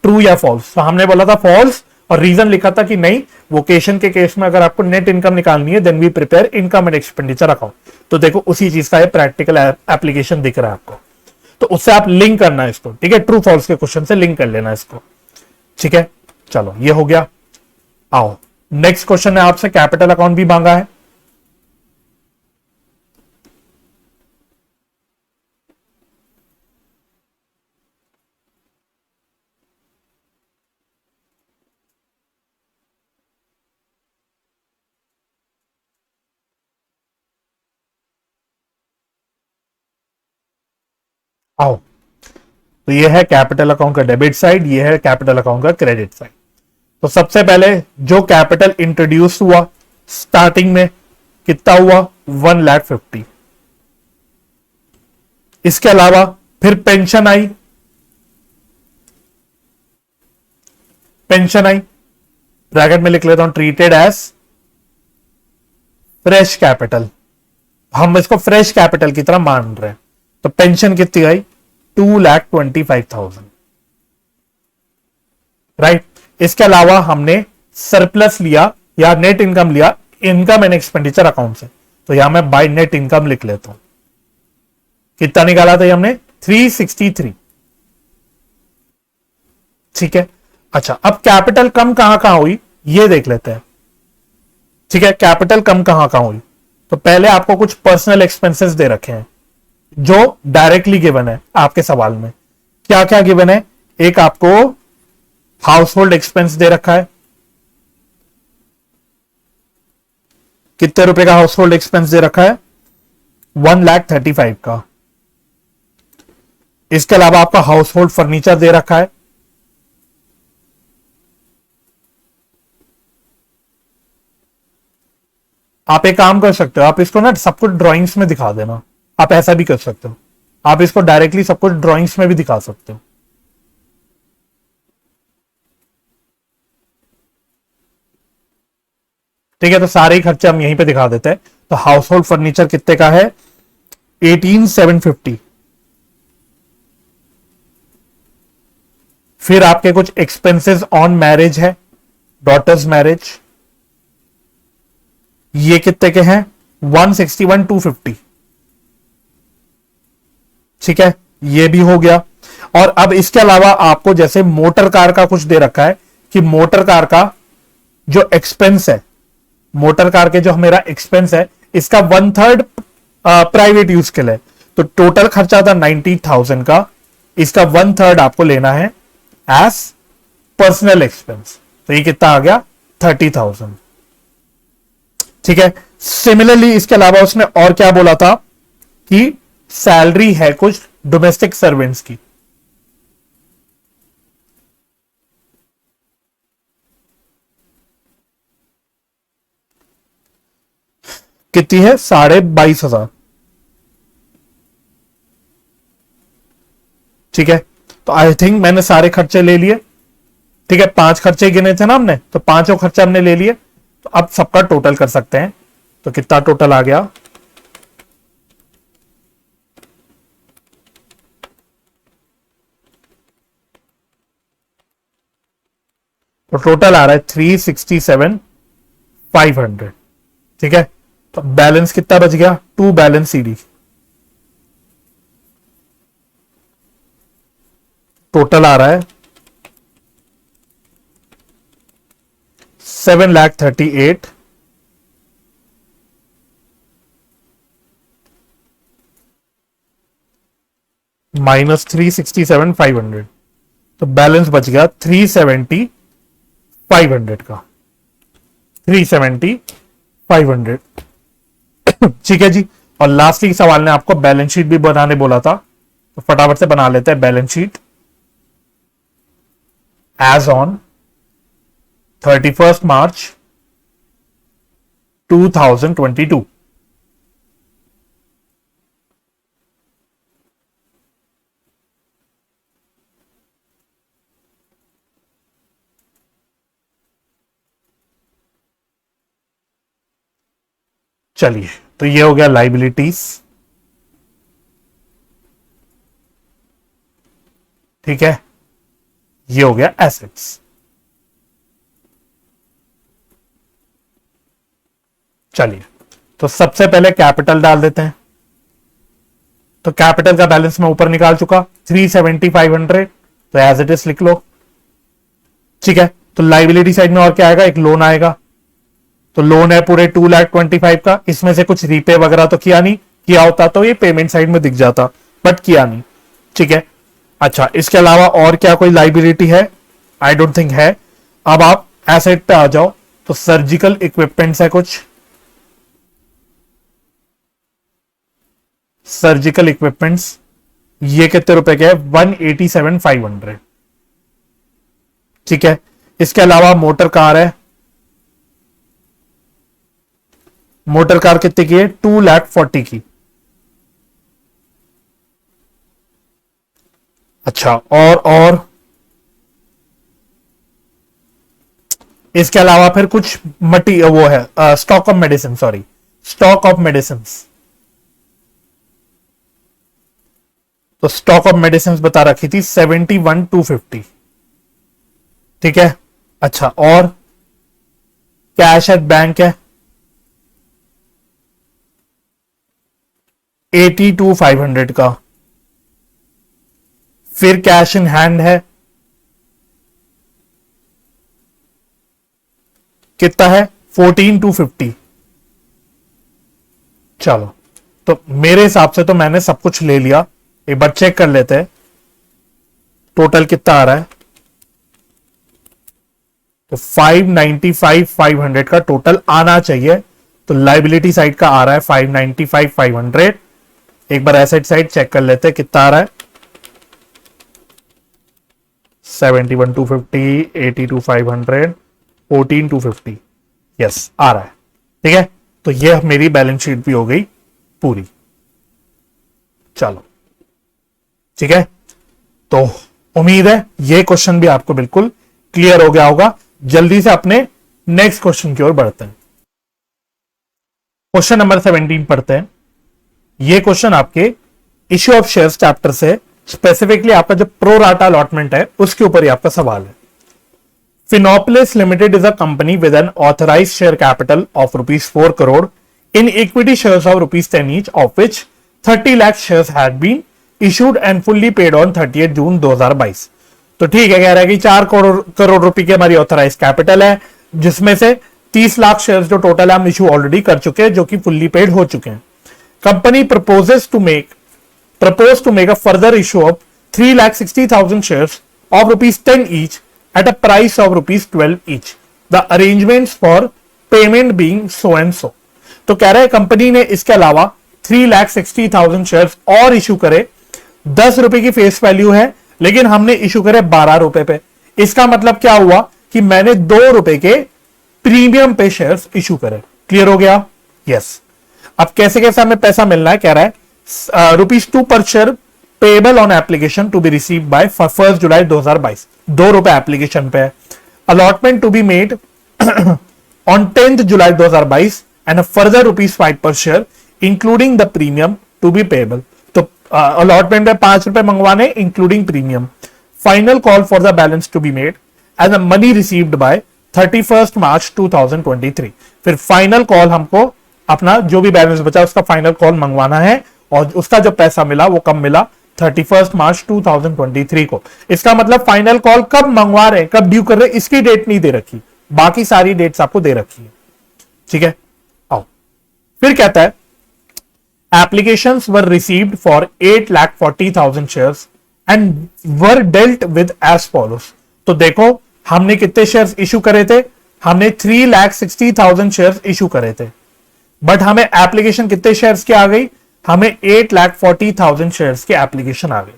True या फॉल्स? तो हमने बोला था फॉल्स, और रीजन लिखा था कि नहीं, वोकेशन के केस में अगर आपको नेट इनकम निकालनी है then we prepare income and expenditure account. तो देखो उसी चीज का प्रैक्टिकल एप्लीकेशन दिख रहा है आपको, तो उससे आप लिंक करना है इसको, ठीक है? ट्रू फॉल्स के क्वेश्चन से लिंक कर लेना इसको, ठीक है? चलो ये हो गया। आओ नेक्स्ट क्वेश्चन है, आपसे कैपिटल अकाउंट भी मांगा है। आओ, तो ये है कैपिटल अकाउंट का डेबिट साइड, ये है कैपिटल अकाउंट का क्रेडिट साइड। तो सबसे पहले जो कैपिटल इंट्रोड्यूस हुआ स्टार्टिंग में कितना हुआ? 1,50,000। इसके अलावा फिर पेंशन आई, पेंशन आई, ब्रैकेट में लिख लेता हूं, ट्रीटेड एज फ्रेश कैपिटल। हम इसको फ्रेश कैपिटल की तरह मान रहे हैं। तो पेंशन कितनी आई? 2,25,000, राइट? इसके अलावा हमने सरप्लस लिया या नेट इनकम लिया इनकम एंड एक्सपेंडिचर अकाउंट से। तो यहां मैं बाय नेट इनकम लिख लेता हूं। कितना निकाला था हमने? 363, ठीक है? अच्छा, अब कैपिटल कम कहां कहां हुई ये देख लेते हैं, ठीक है? कैपिटल कम कहां कहां हुई? तो पहले आपको कुछ पर्सनल एक्सपेंसेस दे रखे हैं जो डायरेक्टली गिवन है आपके सवाल में। क्या क्या गिवन है? एक आपको हाउस होल्ड एक्सपेंस दे रखा है, कितने रुपए का हाउस होल्ड एक्सपेंस दे रखा है? 1,35,000 का। इसके अलावा आपका हाउस होल्ड फर्नीचर दे रखा है, आप एक काम कर सकते हो, आप इसको ना सब कुछ ड्राइंग्स में दिखा देना। आप ऐसा भी कर सकते हो, आप इसको डायरेक्टली सब कुछ ड्राइंग्स में भी दिखा सकते हो। ठीक है, तो सारे ही खर्चे हम यहीं पे दिखा देते हैं। तो हाउस होल्ड फर्नीचर कितने का है? 18,750। फिर आपके कुछ एक्सपेंसेस ऑन मैरिज है, डॉटर्स मैरिज, ये कितने के हैं? 161,250, ठीक है? ये भी हो गया। और अब इसके अलावा आपको जैसे मोटर कार का कुछ दे रखा है कि मोटर कार का जो एक्सपेंस है, मोटर कार के जो मेरा एक्सपेंस है इसका 1/3 प्राइवेट यूज के लिए। तो टोटल खर्चा था 90,000 का, इसका 1/3 आपको लेना है एज पर्सनल एक्सपेंस। तो ये कितना आ गया? 30,000, ठीक है? सिमिलरली इसके अलावा उसने और क्या बोला था कि सैलरी है कुछ डोमेस्टिक सर्वेंट्स की, कितनी है? 22,500, ठीक है? तो आई थिंक मैंने सारे खर्चे ले लिए, ठीक है? 5 खर्चे गिने थे ना हमने, तो पांचों खर्चे हमने ले लिए। तो अब सबका टोटल कर सकते हैं। तो कितना टोटल आ गया? तो टोटल आ रहा है 367,500। ठीक है, तो बैलेंस कितना बच गया, टू बैलेंस सीडी। टोटल आ रहा है 7,38,000 माइनस 367,500, तो बैलेंस बच गया 370,500 का, 370,500। ठीक है जी। और लास्टली सवाल ने आपको बैलेंस शीट भी बनाने बोला था, तो फटाफट से बना लेते हैं balance sheet. As on 31st March 2022। चलिए, तो ये हो गया लाइबिलिटीज। ठीक है, ये हो गया एसेट्स। चलिए, तो सबसे पहले कैपिटल डाल देते हैं। तो कैपिटल का बैलेंस मैं ऊपर निकाल चुका 370,500, तो एज इट इज लिख लो। ठीक है, तो लाइबिलिटी साइड में और क्या आएगा, एक लोन आएगा। तो लोन है पूरे 2,25,000 का, इसमें से कुछ रीपे वगैरह तो किया नहीं, किया होता तो ये पेमेंट साइड में दिख जाता, बट किया नहीं। ठीक है, अच्छा, इसके अलावा और क्या कोई लाइबिलिटी है, आई डोंट थिंक है। अब आप एसेट पे आ जाओ, तो सर्जिकल इक्विपमेंट्स है कुछ, सर्जिकल इक्विपमेंट्स, ये कितने रुपए के है, 187,500। ठीक है, इसके अलावा मोटर कार है, मोटर कार कितने की है, 2,40,000 की। अच्छा, और इसके अलावा फिर कुछ वो है stock of medicine, sorry, stock of medicine. तो स्टॉक ऑफ मेडिसिन बता रखी थी 71,250। ठीक है, अच्छा, और कैश एट बैंक है 82,500 का। फिर कैश इन हैंड है कितना है, 14,250। चलो, तो मेरे हिसाब से तो मैंने सब कुछ ले लिया, एक बार चेक कर लेते हैं टोटल कितना आ रहा है। तो 595,500 का टोटल आना चाहिए। तो लाइबिलिटी साइड का आ रहा है 595,500। एक बार एसेट साइड चेक कर लेते हैं कितना आ रहा है, 71,250, 82,500, 14,250, यस आ रहा है। ठीक है, तो ये मेरी बैलेंस शीट भी हो गई पूरी। चलो, ठीक है, तो उम्मीद है ये क्वेश्चन भी आपको बिल्कुल क्लियर हो गया होगा। जल्दी से अपने नेक्स्ट क्वेश्चन की ओर बढ़ते हैं। क्वेश्चन नंबर 17 पढ़ते हैं। ये क्वेश्चन आपके इश्यू ऑफ शेयर्स चैप्टर से, स्पेसिफिकली आपका जो प्रो राटा अलॉटमेंट है उसके ऊपर ही आपका सवाल है। Finopolis limited is a company with an authorised share capital of ₹4 crore in equity shares of ₹10 each, of which 30 lakh shares had been issued and fully paid on 30 June 2022। तो ठीक है, कह रहा है कि 4 करोड़ रुपए की हमारी ऑथराइज कैपिटल है, जिसमें से 30 लाख शेयर्स जो टोटल है हम इशू ऑलरेडी कर चुके हैं, जो कि फुल्ली पेड हो चुके हैं। Company propose to make a further issue of 3,60,000 shares of ₹10 each at a price of ₹12 each, the arrangements for payment being so and so। तो कह रहे हैं कंपनी ने इसके अलावा 3,60,000 शेयर्स और इशू करे, 10 रुपए की फेस वैल्यू है, लेकिन हमने इशू करे 12 रुपए पे। इसका मतलब क्या हुआ कि मैंने 2 रुपए के प्रीमियम पे शेयर्स इशू करे। क्लियर हो गया, यस। अब कैसे कैसे हमें पैसा मिलना है, कह रहा है ₹2 पर share payable on application to be receive by 1 July 2022। 2 रुपए एप्लीकेशन पे है। Allotment to be made on 10 July 2022 and further ₹5 पर share including the premium to be payable. तो अलॉटमेंट में 5 रुपए मंगवाने including premium. Final call for the balance to be made and the money received by 31 March 2023। फिर फाइनल कॉल हमको अपना जो भी बैलेंस बचा उसका फाइनल कॉल मंगवाना है, और उसका जो पैसा मिला वो कब मिला, 31 मार्च 2023 को। इसका मतलब फाइनल कॉल कब मंगवा रहे हैं, कब ड्यू कर रहे हैं, इसकी डेट नहीं दे रखी, बाकी सारी डेट्स आपको दे रखी है। ठीक है, आओ फिर कहता है applications were received for 8,40,000 shares and were dealt with as follows। तो देखो हमने कितने शेयर्स इशू करे थे, हमने 3,60,000 शेयर्स इशू करे थे, बट हमें एप्लीकेशन कितने शेयर्स की आ गई, हमें 8,40,000 शेयर्स की एप्लीकेशन आ गई।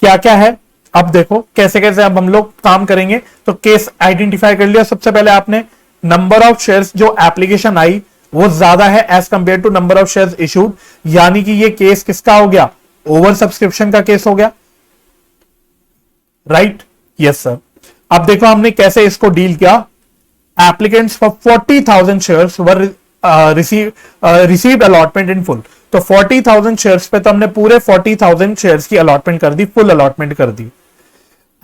क्या क्या है अब देखो कैसे कैसे अब हम लोग काम करेंगे। तो केस आइडेंटिफाई कर लिया सबसे पहले आपने, नंबर ऑफ शेयर्स जो एप्लीकेशन आई वो ज्यादा है as compare to number of shares issued, यानी कि ये केस किसका हो गया, ओवर सब्सक्रिप्शन का केस हो गया, राइट, यस सर। अब देखो हमने कैसे इसको डील किया, applicants for 40,000 shares were received allotment in full. तो 40,000 शेयर्स पे तो हमने पूरे 40,000 शेयर्स की अलॉटमेंट कर दी, फुल अलॉटमेंट कर दी।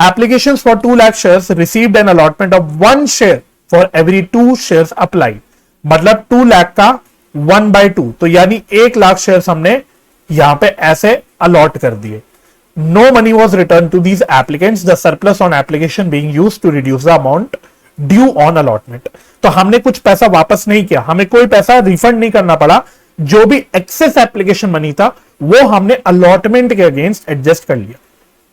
Applications for 2 lakh shares received an allotment of 1 share for every 2 shares apply. मतलब 2 लाख का 1/2, तो यानी 1 लाख शेयर्स हमने यहां पे ऐसे अलॉट कर दिए। No money was return to these applicants, the surplus on application being used to reduce the amount due on allotment. तो हमने कुछ पैसा वापस नहीं किया, हमें कोई पैसा रिफंड नहीं करना पड़ा, जो भी एक्सेस एप्लीकेशन मनी था वो हमने अलॉटमेंट के अगेंस्ट एडजस्ट कर लिया।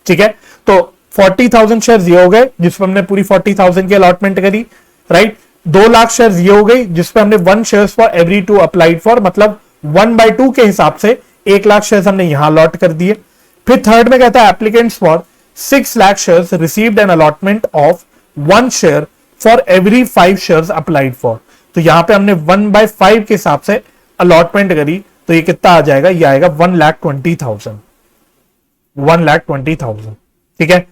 ठीक है, तो 40,000 शेयर्स ये हो गए जिसमें हमने पूरी 40,000 की अलॉटमेंट करी, राइट। 2 लाख शेयर्स ये हो गई जिसपे हमने 1 shares for every 2 applied for, मतलब 1/2 के हिसाब से 1 लाख शेयर्स हमने यहां अलॉट कर दिए। फिर थर्ड में कहता है applicants for 6 lakh shares received an allotment of 1 share for every 5 shares applied for. तो यहां पे हमने 1/5 के हिसाब से अलॉटमेंट करी, तो ये कितना आ जाएगा, ये आएगा 1,20,000, 1,20,000। ठीक है,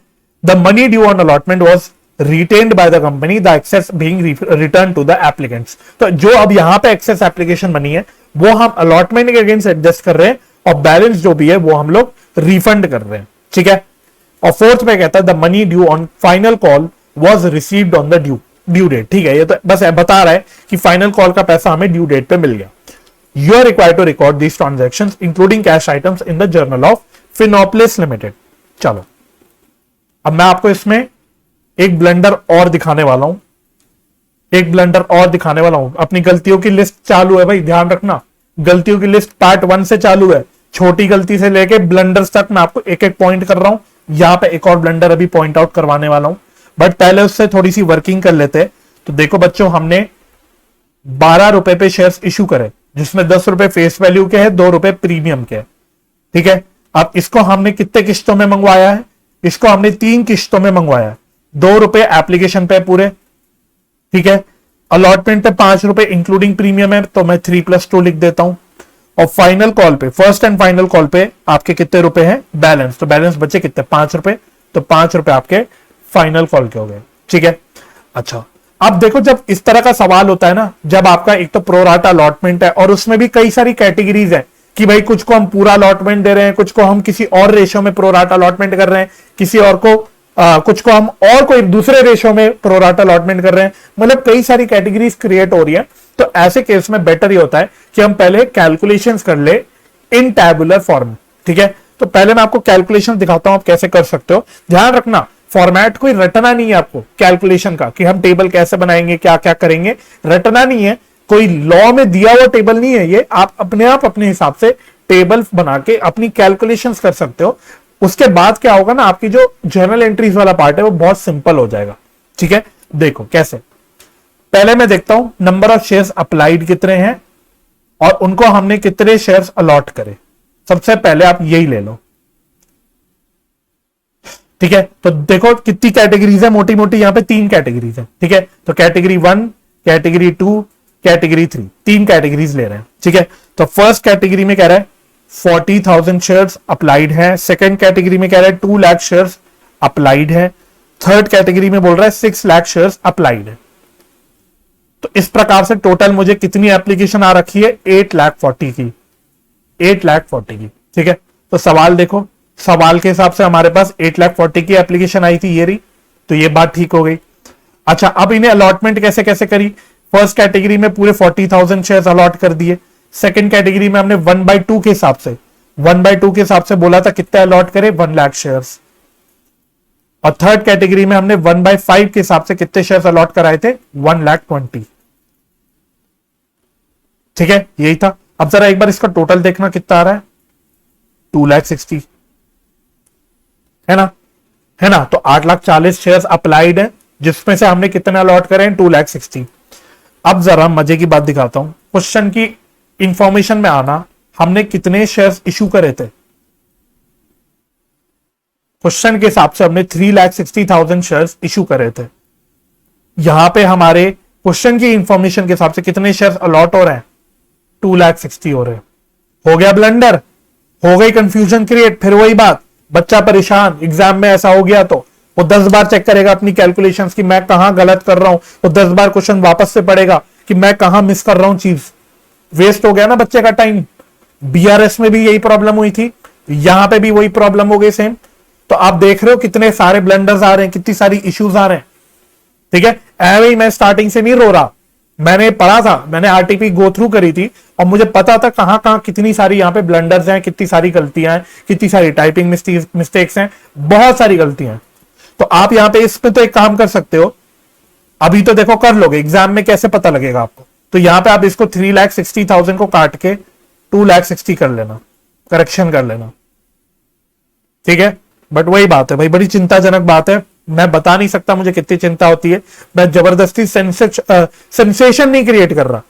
the money due on allotment was retained by the company, the excess being returned to the applicants। तो जो अब यहां पे excess application बनी है वो हम allotment के अगेंस्ट एडजस्ट कर रहे हैं, और बैलेंस जो भी है वो हम लोग रिफंड कर रहे हैं। ठीक है, और फोर्थ में कहता है the money due on final call was received on the due date. ठीक है, ये तो बस बता रहा है कि फाइनल कॉल का पैसा हमें ड्यू डेट पे मिल गया। You are required to record these transactions including cash items in the journal of Finopolis limited. चलो अब मैं आपको इसमें एक ब्लंडर और दिखाने वाला हूं, एक ब्लंडर और दिखाने वाला हूं। अपनी गलतियों की लिस्ट चालू है भाई, ध्यान रखना, गलतियों की लिस्ट पार्ट 1 से चालू है, छोटी गलती से लेके ब्लंडर्स तक मैं आपको एक एक पॉइंट कर रहा हूं। यहां पे एक और ब्लंडर अभी पॉइंट आउट करवाने वाला हूं, बट पहले उससे थोड़ी सी वर्किंग कर लेते हैं। तो देखो बच्चों, हमने 12 रुपए पे शेयर्स इशू करे, जिसमें 10 रुपए फेस वैल्यू के हैं, 2 रुपए प्रीमियम के। ठीक है, अब इसको हमने कितने किस्तों में मंगवाया है, इसको हमने 3 किस्तों में मंगवाया है। 2 रुपए एप्लीकेशन पे पूरे, ठीक है, अलॉटमेंट पे 5 रुपए इंक्लूडिंग प्रीमियम है, तो मैं 3+2 लिख देता हूं। और फाइनल कॉल पे, फर्स्ट एंड फाइनल कॉल पे आपके कितने रुपए हैं, बैलेंस, तो बैलेंस बचे कितने, 5 रुपए, तो 5 रुपए आपके फाइनल कॉल के हो गए। ठीक है, अच्छा अब देखो, जब इस तरह का सवाल होता है ना, जब आपका एक तो प्रोराटा अलॉटमेंट है और उसमें भी कई सारी कैटेगरीज है कि भाई कुछ को हम पूरा अलॉटमेंट दे रहे हैं, कुछ को हम किसी और रेशो में प्रोराटा अलॉटमेंट कर रहे हैं, किसी और को कुछ को हम और कोई दूसरे रेशो में प्रोराटा अलॉटमेंट कर रहे हैं, मतलब कई सारी कैटेगरीज क्रिएट हो रही है। तो ऐसे केस में बेटर ही होता है कि हम पहले कैलकुलेशंस कर ले इन टैबुलर फॉर्म। ठीक है, तो पहले मैं आपको कैलकुलेशन दिखाता हूं आप कैसे कर सकते हो। ध्यान रखना, फॉर्मेट कोई रटना नहीं है आपको कैलकुलेशन का कि हम टेबल कैसे बनाएंगे, क्या क्या करेंगे, रटना नहीं है, कोई लॉ में दिया हुआ टेबल नहीं है ये। आप अपने हिसाब से टेबल बना के अपनी कैलकुलेशंस कर सकते हो। उसके बाद क्या होगा ना, आपकी जो जर्नल एंट्रीज वाला पार्ट है वो बहुत सिंपल हो जाएगा। ठीक है, देखो कैसे, पहले मैं देखता हूं नंबर ऑफ शेयर्स अप्लाइड कितने हैं और उनको हमने कितने शेयर्स अलॉट करे। सबसे पहले आप यही ले लो। ठीक है, तो देखो कितनी कैटेगरीज है, मोटी मोटी यहां पे 3 कैटेगरीज है। ठीक है, तो कैटेगरी 1, कैटेगरी 2, कैटेगरी 3, 3 कैटेगरीज ले रहे हैं। ठीक है, तो फर्स्ट कैटेगरी में कह रहा है 40,000 शेयर्स अप्लाइड है, सेकंड कैटेगरी में कह रहा है 2 लाख शेयर्स अप्लाइड है, थर्ड कैटेगरी में बोल रहा है 6 लाख शेयर्स अप्लाइड है। तो इस प्रकार से टोटल मुझे कितनी एप्लीकेशन आ रखी है, 8,40,000 की, 8,40,000 की। ठीक है, तो सवाल देखो, सवाल के हिसाब से हमारे पास 8,40,000 की एप्लीकेशन आई थी, ये रही। तो ये बात ठीक हो गई। अच्छा, अब इन्हें अलॉटमेंट कैसे कैसे करी? फर्स्ट कैटेगरी में पूरे 40,000 शेयर्स अलॉट कर दिए। सेकंड कैटेगरी में हमने 1/2 के हिसाब से 1/2 के हिसाब से बोला था कितने अलॉट करे, 1 लाख शेयर्स। और थर्ड कैटेगरी में हमने 1/5 के हिसाब से कितने शेयर्स अलॉट कराए थे, 1,20,000। ठीक है, यही था। अब जरा एक बार इसका टोटल देखना कितना आ रहा है, 2,60,000 है ना, है ना। तो 8,40,000 शेयर्स अप्लाइड है, जिसमें से हमने कितने अलॉट करे हैं, 2,60,000। अब जरा मजे की बात दिखाता हूं, क्वेश्चन की इंफॉर्मेशन में आना, हमने कितने शेयर्स इशू करे थे। क्वेश्चन के हिसाब से हमने 3,60,000 शेयर्स इशू करे थे। यहां पे हमारे क्वेश्चन की इंफॉर्मेशन के हिसाब से कितने शेयर्स अलॉट हो रहे हैं, 2,60,000 हो रहे हैं। हो गया ब्लंडर, हो गई कंफ्यूजन क्रिएट। फिर वही बात, बच्चा परेशान, एग्जाम में ऐसा हो गया तो वो 10 बार चेक करेगा अपनी कैलकुलेशंस कि मैं कहां गलत कर रहा हूं। वो 10 बार क्वेश्चन वापस से पढ़ेगा कि मैं कहां मिस कर रहा हूं चीज। वेस्ट हो गया ना बच्चे का टाइम। बीआरएस में भी यही प्रॉब्लम हुई थी, यहां पे भी वही प्रॉब्लम हो गई सेम। तो आप देख रहे हो कितने सारे ब्लंडर्स आ रहे हैं, कितनी सारी इश्यूज आ रहे हैं। ठीक है, ऐसे ही मैं स्टार्टिंग से नहीं रो रहा, मैंने पढ़ा था, मैंने आरटीपी गो थ्रू करी थी और मुझे पता था कहां कहां कितनी सारी यहां पे ब्लंडर्स हैं, कितनी सारी गलतियां हैं, कितनी सारी टाइपिंग मिस्टेक्स हैं, बहुत सारी गलतियां हैं। तो आप यहां पे इसमें तो एक काम कर सकते हो, अभी तो देखो कर लोगे, एग्जाम में कैसे पता लगेगा आपको। तो यहां पे आप इसको 3,60,000 को काट के 2,60,000 कर लेना, करेक्शन कर लेना। ठीक है, बट वही बात है भाई, बड़ी चिंताजनक बात है। मैं बता नहीं सकता मुझे कितनी चिंता होती है। मैं जबरदस्ती सेंसेशन नहीं क्रिएट कर रहा,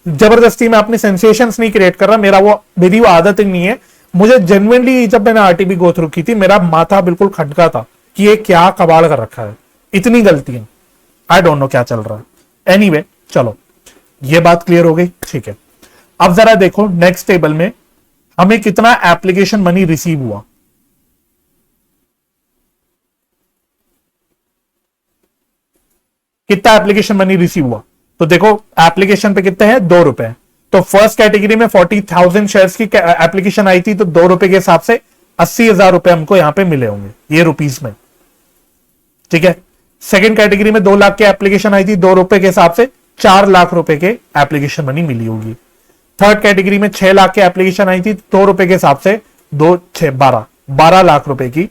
जबरदस्ती मैं अपने सेंसेशंस नहीं क्रिएट कर रहा, मेरी वो आदत ही नहीं है। मुझे जेन्युइनली जब मैंने आरटीबी गो थ्रू की थी, मेरा माथा बिल्कुल खटका था कि ये क्या कबाड़ कर रखा है, इतनी गलतियां, आई डोंट नो क्या चल रहा है। एनीवे, चलो ये बात क्लियर हो गई। ठीक है, अब जरा देखो नेक्स्ट टेबल में हमें कितना एप्लीकेशन मनी रिसीव हुआ। कितना एप्लीकेशन मनी रिसीव हुआ, तो देखो एप्लीकेशन पे कितने हैं, ₹2। तो फर्स्ट कैटेगरी में 40,000 शेयर्स की एप्लीकेशन आई थी, तो ₹2 के हिसाब से 80,000 रुपए हमको यहां पे मिले होंगे, ये रुपीस में। ठीक है, सेकंड कैटेगरी में 2 लाख की एप्लीकेशन आई थी, ₹2 के हिसाब से 4 लाख रुपए के एप्लीकेशन मनी मिली होगी। थर्ड कैटेगरी में 6 लाख की एप्लीकेशन आई थी, ₹2 के हिसाब से 2 6 12 लाख रुपए की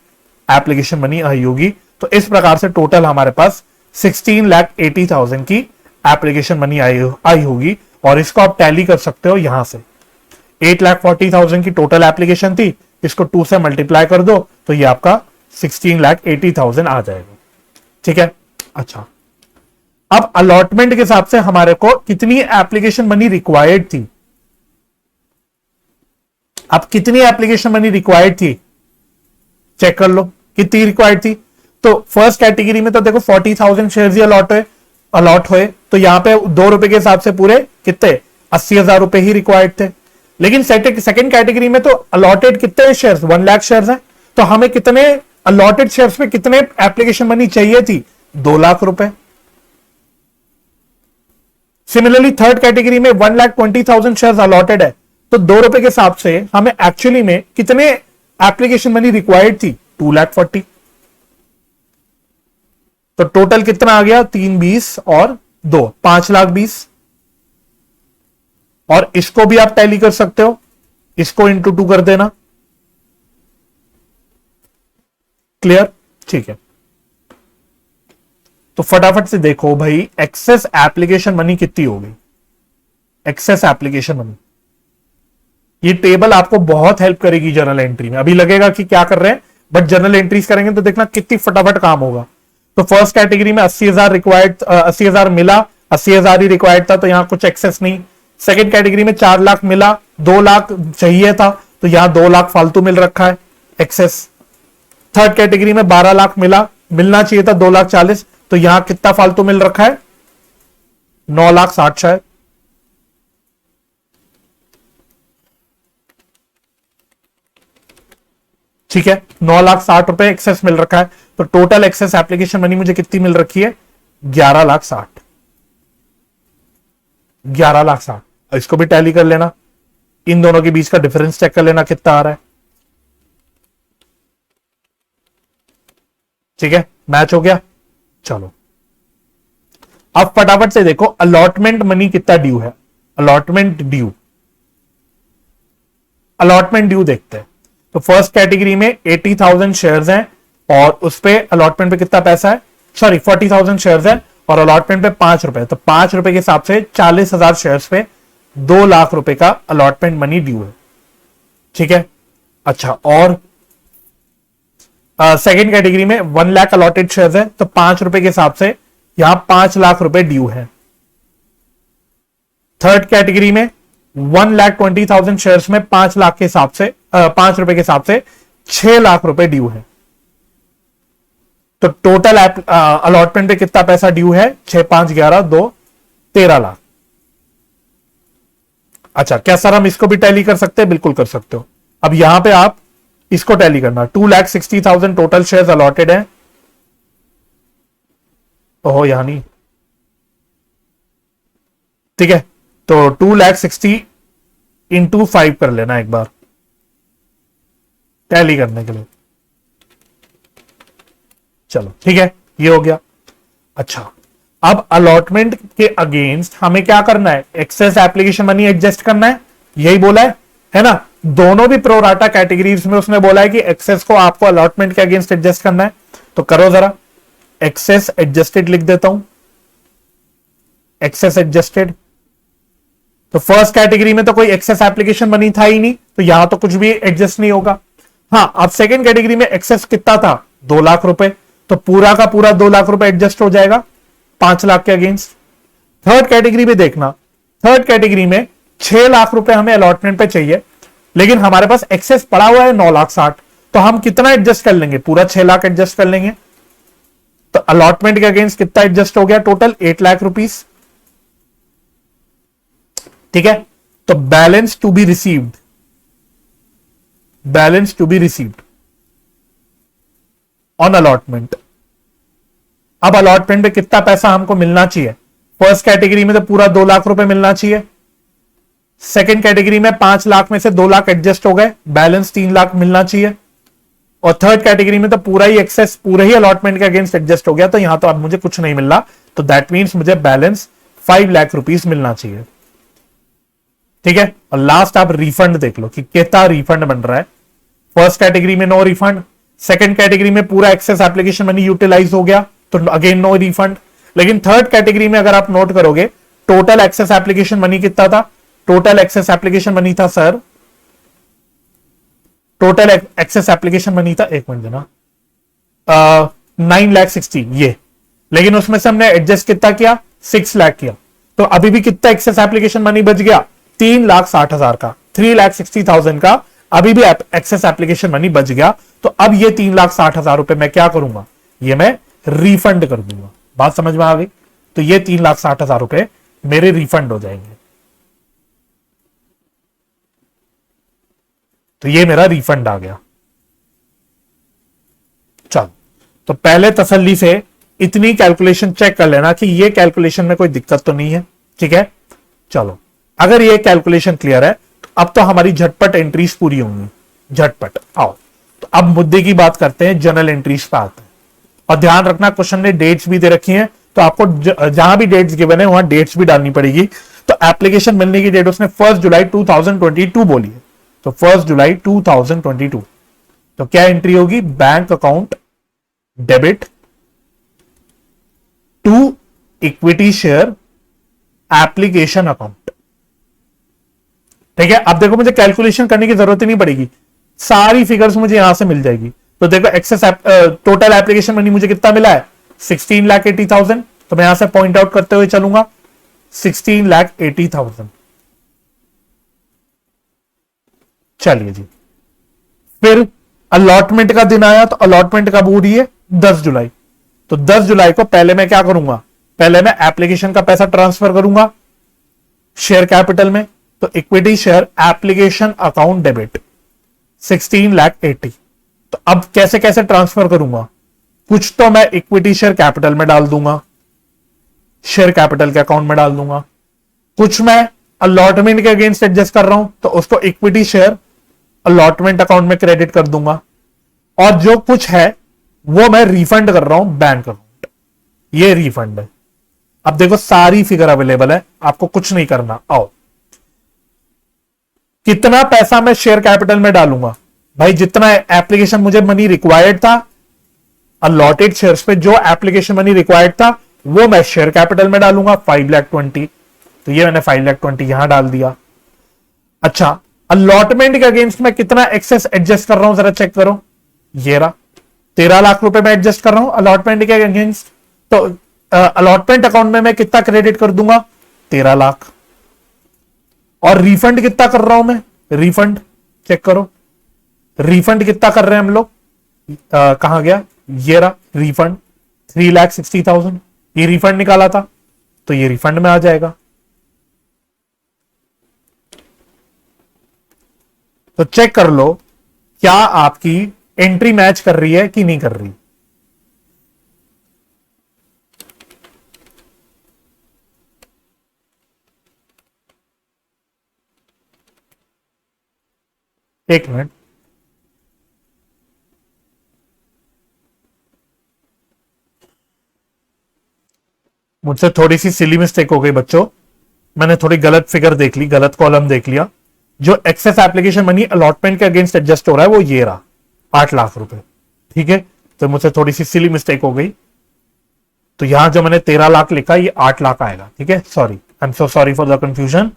एप्लीकेशन मनी आई होगी। तो इस प्रकार से टोटल हमारे पास 16,80,000 की एप्लीकेशन मनी आई होगी। और इसको आप टैली कर सकते हो यहां से, 8,40,000 की टोटल एप्लीकेशन थी, इसको 2 से मल्टीप्लाई कर दो तो ये आपका 16,80,000 आ जाएगा। ठीक है, अच्छा अब अलॉटमेंट के हिसाब से हमारे को कितनी एप्लीकेशन मनी रिक्वायर्ड थी। अब कितनी एप्लीकेशन मनी रिक्वायर्ड थी चेक कर लो, कितनी रिक्वायर्ड थी। तो फर्स्ट कैटेगरी में तो देखो 40,000 शेयर्स ही अलॉट हुए, तो यहां पे ₹2 के हिसाब से पूरे कितने 80,000 रुपए ही रिक्वायर्ड थे। लेकिन सेकंड कैटेगरी में तो अलॉटेड कितने शेयर्स, 1 लाख शेयर्स है, तो हमें कितने अलॉटेड शेयर्स पे कितने एप्लीकेशन मनी चाहिए थी, 2 लाख रुपए। सिमिलरली थर्ड कैटेगरी में 1,20,000 शेयर्स अलॉटेड है, तो ₹2 के हिसाब से हमें एक्चुअली में कितने एप्लीकेशन मनी रिक्वायर्ड थी, 2,40,000। तो टोटल कितना आ गया, 3 20 और 2 5,20,000। और इसको भी आप टैली कर सकते हो, इसको इंटू 2 कर देना। क्लियर, ठीक है। तो फटाफट से देखो भाई, एक्सेस एप्लीकेशन मनी कितनी होगी। एक्सेस एप्लीकेशन मनी, ये टेबल आपको बहुत हेल्प करेगी जर्नल एंट्री में। अभी लगेगा कि क्या कर रहे हैं, बट जर्नल एंट्रीज करेंगे तो देखना कितनी फटाफट काम होगा। तो फर्स्ट कैटेगरी में 80,000 रिक्वायर्ड, 80,000 मिला, 80,000 ही रिक्वायर्ड था, तो यहां कुछ एक्सेस नहीं। सेकंड कैटेगरी में 4 लाख मिला, 2 लाख चाहिए था, तो यहां 2 लाख फालतू मिल रखा है, एक्सेस। थर्ड कैटेगरी में 12 लाख मिलना चाहिए था, 2,40,000, तो यहां कितना फालतू मिल रखा है, 9,60,000 शायद। ठीक है, 9,60,000 रुपए एक्सेस मिल रखा है। तो टोटल एक्सेस एप्लीकेशन मनी मुझे कितनी मिल रखी है, 11,60,000। 11,60,000, इसको भी टैली कर लेना, इन दोनों के बीच का डिफरेंस चेक कर लेना कितना आ रहा है। ठीक है, मैच हो गया। चलो अब फटाफट से देखो अलॉटमेंट मनी कितना ड्यू है। अलॉटमेंट ड्यू, अलॉटमेंट ड्यू देखते हैं। तो फर्स्ट कैटेगरी में 80,000 शेयर्स हैं और उस पे अलॉटमेंट पे कितना पैसा है, सॉरी 40,000 शेयर्स है और अलॉटमेंट पे 5 रुपए। तो 5 रुपए के हिसाब से 40,000 शेयर्स पे 2 लाख रुपए का अलॉटमेंट मनी ड्यू है। ठीक है, अच्छा और सेकेंड कैटेगरी में 1 लाख अलॉटेड शेयर्स है तो 5 रुपए के हिसाब से यहां 5 लाख रुपए ड्यू है। थर्ड कैटेगरी में 1,20,000 शेयर्स में 5 लाख के हिसाब से 5 रुपए के हिसाब से 6 लाख रुपए ड्यू है। तो टोटल अलॉटमेंट पे कितना पैसा ड्यू है, 6 5 11 2 13 लाख। अच्छा क्या सर हम इसको भी टैली कर सकते हैं, बिल्कुल कर सकते हो। अब यहां पे आप इसको टैली करना, 2,60,000 टोटल शेयर्स अलॉटेड है। ओहो यहां नहीं, ठीक है तो 2,60,000 इंटू 5 कर लेना एक बार टैली करने के लिए। चलो ठीक है ये हो गया। अच्छा अब अलॉटमेंट के अगेंस्ट हमें क्या करना है, एक्सेस एप्लीकेशन मनी एडजस्ट करना है, यही बोला है ना। दोनों भी प्रोराटा कैटेगरीज में उसने बोला है कि एक्सेस को आपको अलॉटमेंट के अगेंस्ट एडजस्ट करना है। तो करो जरा, एक्सेस एडजस्टेड लिख देता हूं, एक्सेस एडजस्टेड। तो फर्स्ट कैटेगरी में तो कोई एक्सेस एप्लीकेशन मनी था ही नहीं तो यहां तो कुछ भी एडजस्ट नहीं होगा। हाँ अब सेकेंड कैटेगरी में एक्सेस कितना था, 2 लाख रुपए, तो पूरा का पूरा 2 लाख रुपए एडजस्ट हो जाएगा 5 लाख के अगेंस्ट। थर्ड कैटेगरी में देखना, थर्ड कैटेगरी में 6 लाख रुपए हमें अलॉटमेंट पे चाहिए लेकिन हमारे पास एक्सेस पड़ा हुआ है 9,60,000, तो हम कितना एडजस्ट कर लेंगे, पूरा 6 लाख एडजस्ट कर लेंगे। तो अलॉटमेंट के अगेंस्ट कितना एडजस्ट हो गया, टोटल 8 लाख रुपीस। ठीक है तो balance to be received, balance to be received on allotment. अब अलॉटमेंट पे कितना पैसा हमको मिलना चाहिए, फर्स्ट कैटेगरी में तो पूरा 2 लाख रुपए मिलना चाहिए, सेकेंड कैटेगरी में 5 लाख में से 2 लाख एडजस्ट हो गए, बैलेंस 3 लाख मिलना चाहिए, और थर्ड कैटेगरी में तो पूरा ही एक्सेस पूरे ही अलॉटमेंट के अगेंस्ट एडजस्ट हो गया तो यहां तो अब मुझे कुछ नहीं मिल रहा, तो दैट मीन्स मुझे बैलेंस 5 लाख रुपीस मिलना चाहिए। ठीक है और लास्ट आप रिफंड देख लो कि कितना रिफंड बन रहा है। फर्स्ट कैटेगरी में नो रिफंड, सेकंड कैटेगरी में पूरा एक्सेस एप्लीकेशन मनी यूटिलाइज हो गया तो अगेन नो रिफंड। लेकिन थर्ड कैटेगरी में अगर आप नोट करोगे टोटल एक्सेस एप्लीकेशन मनी कितना था, टोटल एक्सेस एप्लीकेशन मनी था sir, total excess application money था, एक मिनट देना, 9,60,000 ये, लेकिन उसमें से हमने एडजस्ट कितना किया, 6 लाख किया, तो अभी भी कितना एक्सेस एप्लीकेशन मनी बच गया, 3,60,000 का, 3,60,000 का अभी भी एक्सेस एप्लीकेशन मनी बच गया। तो अब ये 3,60,000 रुपए मैं क्या करूंगा, ये मैं रिफंड कर दूंगा। बात समझ में आ गई, तो ये 3,60,000 रुपए मेरे रिफंड हो जाएंगे। तो ये मेरा रिफंड आ गया। चलो तो पहले तसल्ली से इतनी कैलकुलेशन चेक कर लेना कि ये कैलकुलेशन में कोई दिक्कत तो नहीं है। ठीक है चलो अगर ये कैलकुलेशन क्लियर है तो अब तो हमारी झटपट एंट्रीज पूरी होंगी, झटपट। आओ तो अब मुद्दे की बात करते हैं, जनरल एंट्रीज पे आते हैं। और ध्यान रखना क्वेश्चन ने डेट्स भी दे रखी हैं तो आपको जहां भी डेट्स गिवन है वहां डेट्स भी डालनी पड़ेगी। तो एप्लीकेशन मिलने की डेट उसने 1 जुलाई 2022 बोली है, तो 1 जुलाई 2022। तो क्या एंट्री होगी, bank account debit to equity share application account. ठीक है अब देखो मुझे कैलकुलेशन करने की जरूरत ही नहीं पड़ेगी, सारी फिगर्स मुझे यहां से मिल जाएगी। तो देखो एक्सेस टोटल एप्लीकेशन मनी मुझे कितना मिला है, 16,80,000, तो मैं यहां से पॉइंट आउट करते हुए चलूंगा 16,80,000। चलिए जी, फिर अलॉटमेंट का दिन आया, तो अलॉटमेंट कब हो रही है, 10 जुलाई। तो 10 जुलाई को पहले मैं क्या करूंगा, पहले मैं एप्लीकेशन का पैसा ट्रांसफर करूंगा शेयर कैपिटल में। तो equity share application account debit 16,80,000। तो अब कैसे कैसे ट्रांसफर करूंगा, कुछ तो मैं इक्विटी शेयर कैपिटल में डाल दूंगा, शेयर कैपिटल के अकाउंट में डाल दूंगा, कुछ मैं अलॉटमेंट के अगेंस्ट एडजस्ट कर रहा हूं तो उसको इक्विटी शेयर अलॉटमेंट अकाउंट में क्रेडिट कर दूंगा, और जो कुछ है वो मैं रिफंड कर रहा हूं बैंक अकाउंट। ये रिफंड है। अब देखो सारी फिगर अवेलेबल है, आपको कुछ नहीं करना। आओ, कितना पैसा मैं शेयर कैपिटल में डालूंगा भाई, जितना एप्लीकेशन मुझे मनी रिक्वायर्ड था, अलॉटेड शेयर्स पे जो एप्लीकेशन मनी रिक्वायर्ड था वो मैं शेयर कैपिटल में डालूंगा 5,20,000। तो ये मैंने 5,20,000 यहां डाल दिया। अच्छा, अलॉटमेंट के अगेंस्ट में कितना एक्सेस एडजस्ट कर रहा हूं, जरा चेक करो। ये रहा 13 लाख रुपए में एडजस्ट कर रहा हूं अलॉटमेंट के अगेंस्ट। तो अलॉटमेंट अकाउंट में मैं कितना क्रेडिट कर दूंगा, 13 लाख। और रिफंड कितना कर रहा हूं मैं, रिफंड चेक करो, रिफंड कितना कर रहे हैं हम लोग, कहां गया, ये रहा रिफंड 3,60,000। ये रिफंड निकाला था तो ये रिफंड में आ जाएगा। तो चेक कर लो क्या आपकी एंट्री मैच कर रही है कि नहीं कर रही। एक मिनट, मुझसे थोड़ी सी सिली मिस्टेक हो गई बच्चों, मैंने थोड़ी गलत फिगर देख ली, गलत कॉलम देख लिया। जो एक्सेस एप्लीकेशन मनी अलॉटमेंट के अगेंस्ट एडजस्ट हो रहा है वो ये रहा 8 लाख रुपए। ठीक है, तो मुझसे थोड़ी सी सिली मिस्टेक हो गई। तो यहां जो मैंने 13 लाख लिखा ये 8 लाख आएगा। ठीक है, sorry, I am so sorry for the confusion.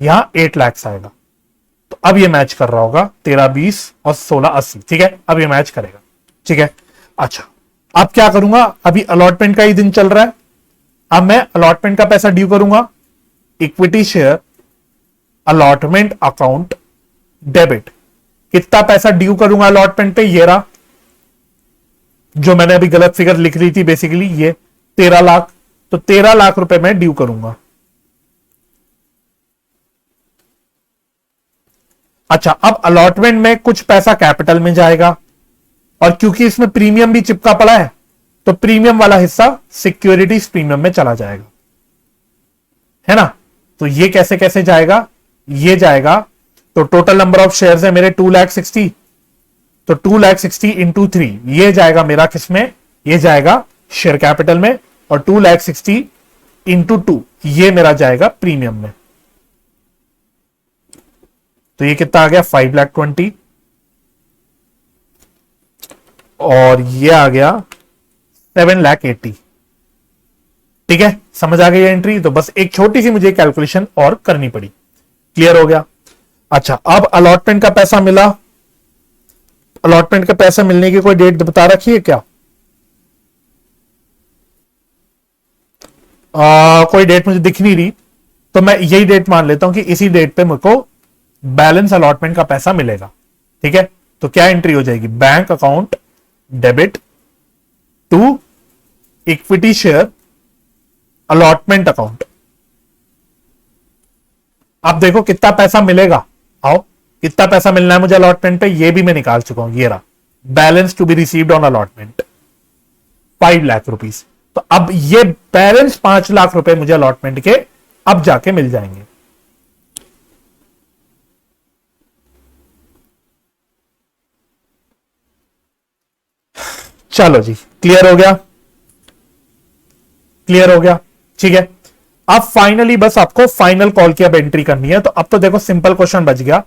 यहां 8 लाख आएगा। तो अब ये मैच कर रहा होगा 13, 20 और 16, 80। ठीक है, अब ये मैच करेगा। ठीक है, अच्छा, अब क्या करूंगा, अभी अलॉटमेंट का ही दिन चल रहा है। अब मैं अलॉटमेंट का पैसा ड्यू करूंगा, equity share allotment account debit. कितना पैसा ड्यू करूंगा अलॉटमेंट पे, ये रहा जो मैंने अभी गलत फिगर लिख ली थी, बेसिकली ये 13 लाख। तो 13 लाख रुपए मैं ड्यू करूंगा। अच्छा, अब अलॉटमेंट में कुछ पैसा कैपिटल में जाएगा, और क्योंकि इसमें प्रीमियम भी चिपका पड़ा है तो प्रीमियम वाला हिस्सा सिक्योरिटीज प्रीमियम में चला जाएगा, है ना। तो ये कैसे कैसे जाएगा, ये जाएगा, तो टोटल नंबर ऑफ शेयर्स है मेरे 2,60,000। तो 2,60,000 इंटू 3 ये जाएगा मेरा किसमें, ये जाएगा शेयर कैपिटल में। और 2,60,000 इंटू 2 ये मेरा जाएगा प्रीमियम में। तो ये कितना आ गया, 5,20,000। और ये आ गया 7,80,000। ठीक है, समझ आ गई एंट्री। तो बस एक छोटी सी मुझे कैलकुलेशन और करनी पड़ी, क्लियर हो गया। अच्छा, अब अलॉटमेंट का पैसा मिला, अलॉटमेंट का पैसा मिलने की कोई डेट बता रखी है क्या, कोई डेट मुझे दिख नहीं रही। तो मैं यही डेट मान लेता हूं कि इसी डेट पे मुझको बैलेंस अलॉटमेंट का पैसा मिलेगा। ठीक है, तो क्या एंट्री हो जाएगी, bank account debit to equity share allotment account. अब देखो कितना पैसा मिलेगा, आओ कितना पैसा मिलना है मुझे अलॉटमेंट पे, ये भी मैं निकाल चुका हूं। ये रहा balance to be received on allotment 5 lakh rupees. तो अब ये बैलेंस 5 लाख रुपए मुझे अलॉटमेंट के अब जाके मिल जाएंगे। चलो जी, क्लियर हो गया, क्लियर हो गया। ठीक है, अब फाइनली बस आपको फाइनल कॉल की अब एंट्री करनी है। तो अब तो देखो सिंपल क्वेश्चन बच गया,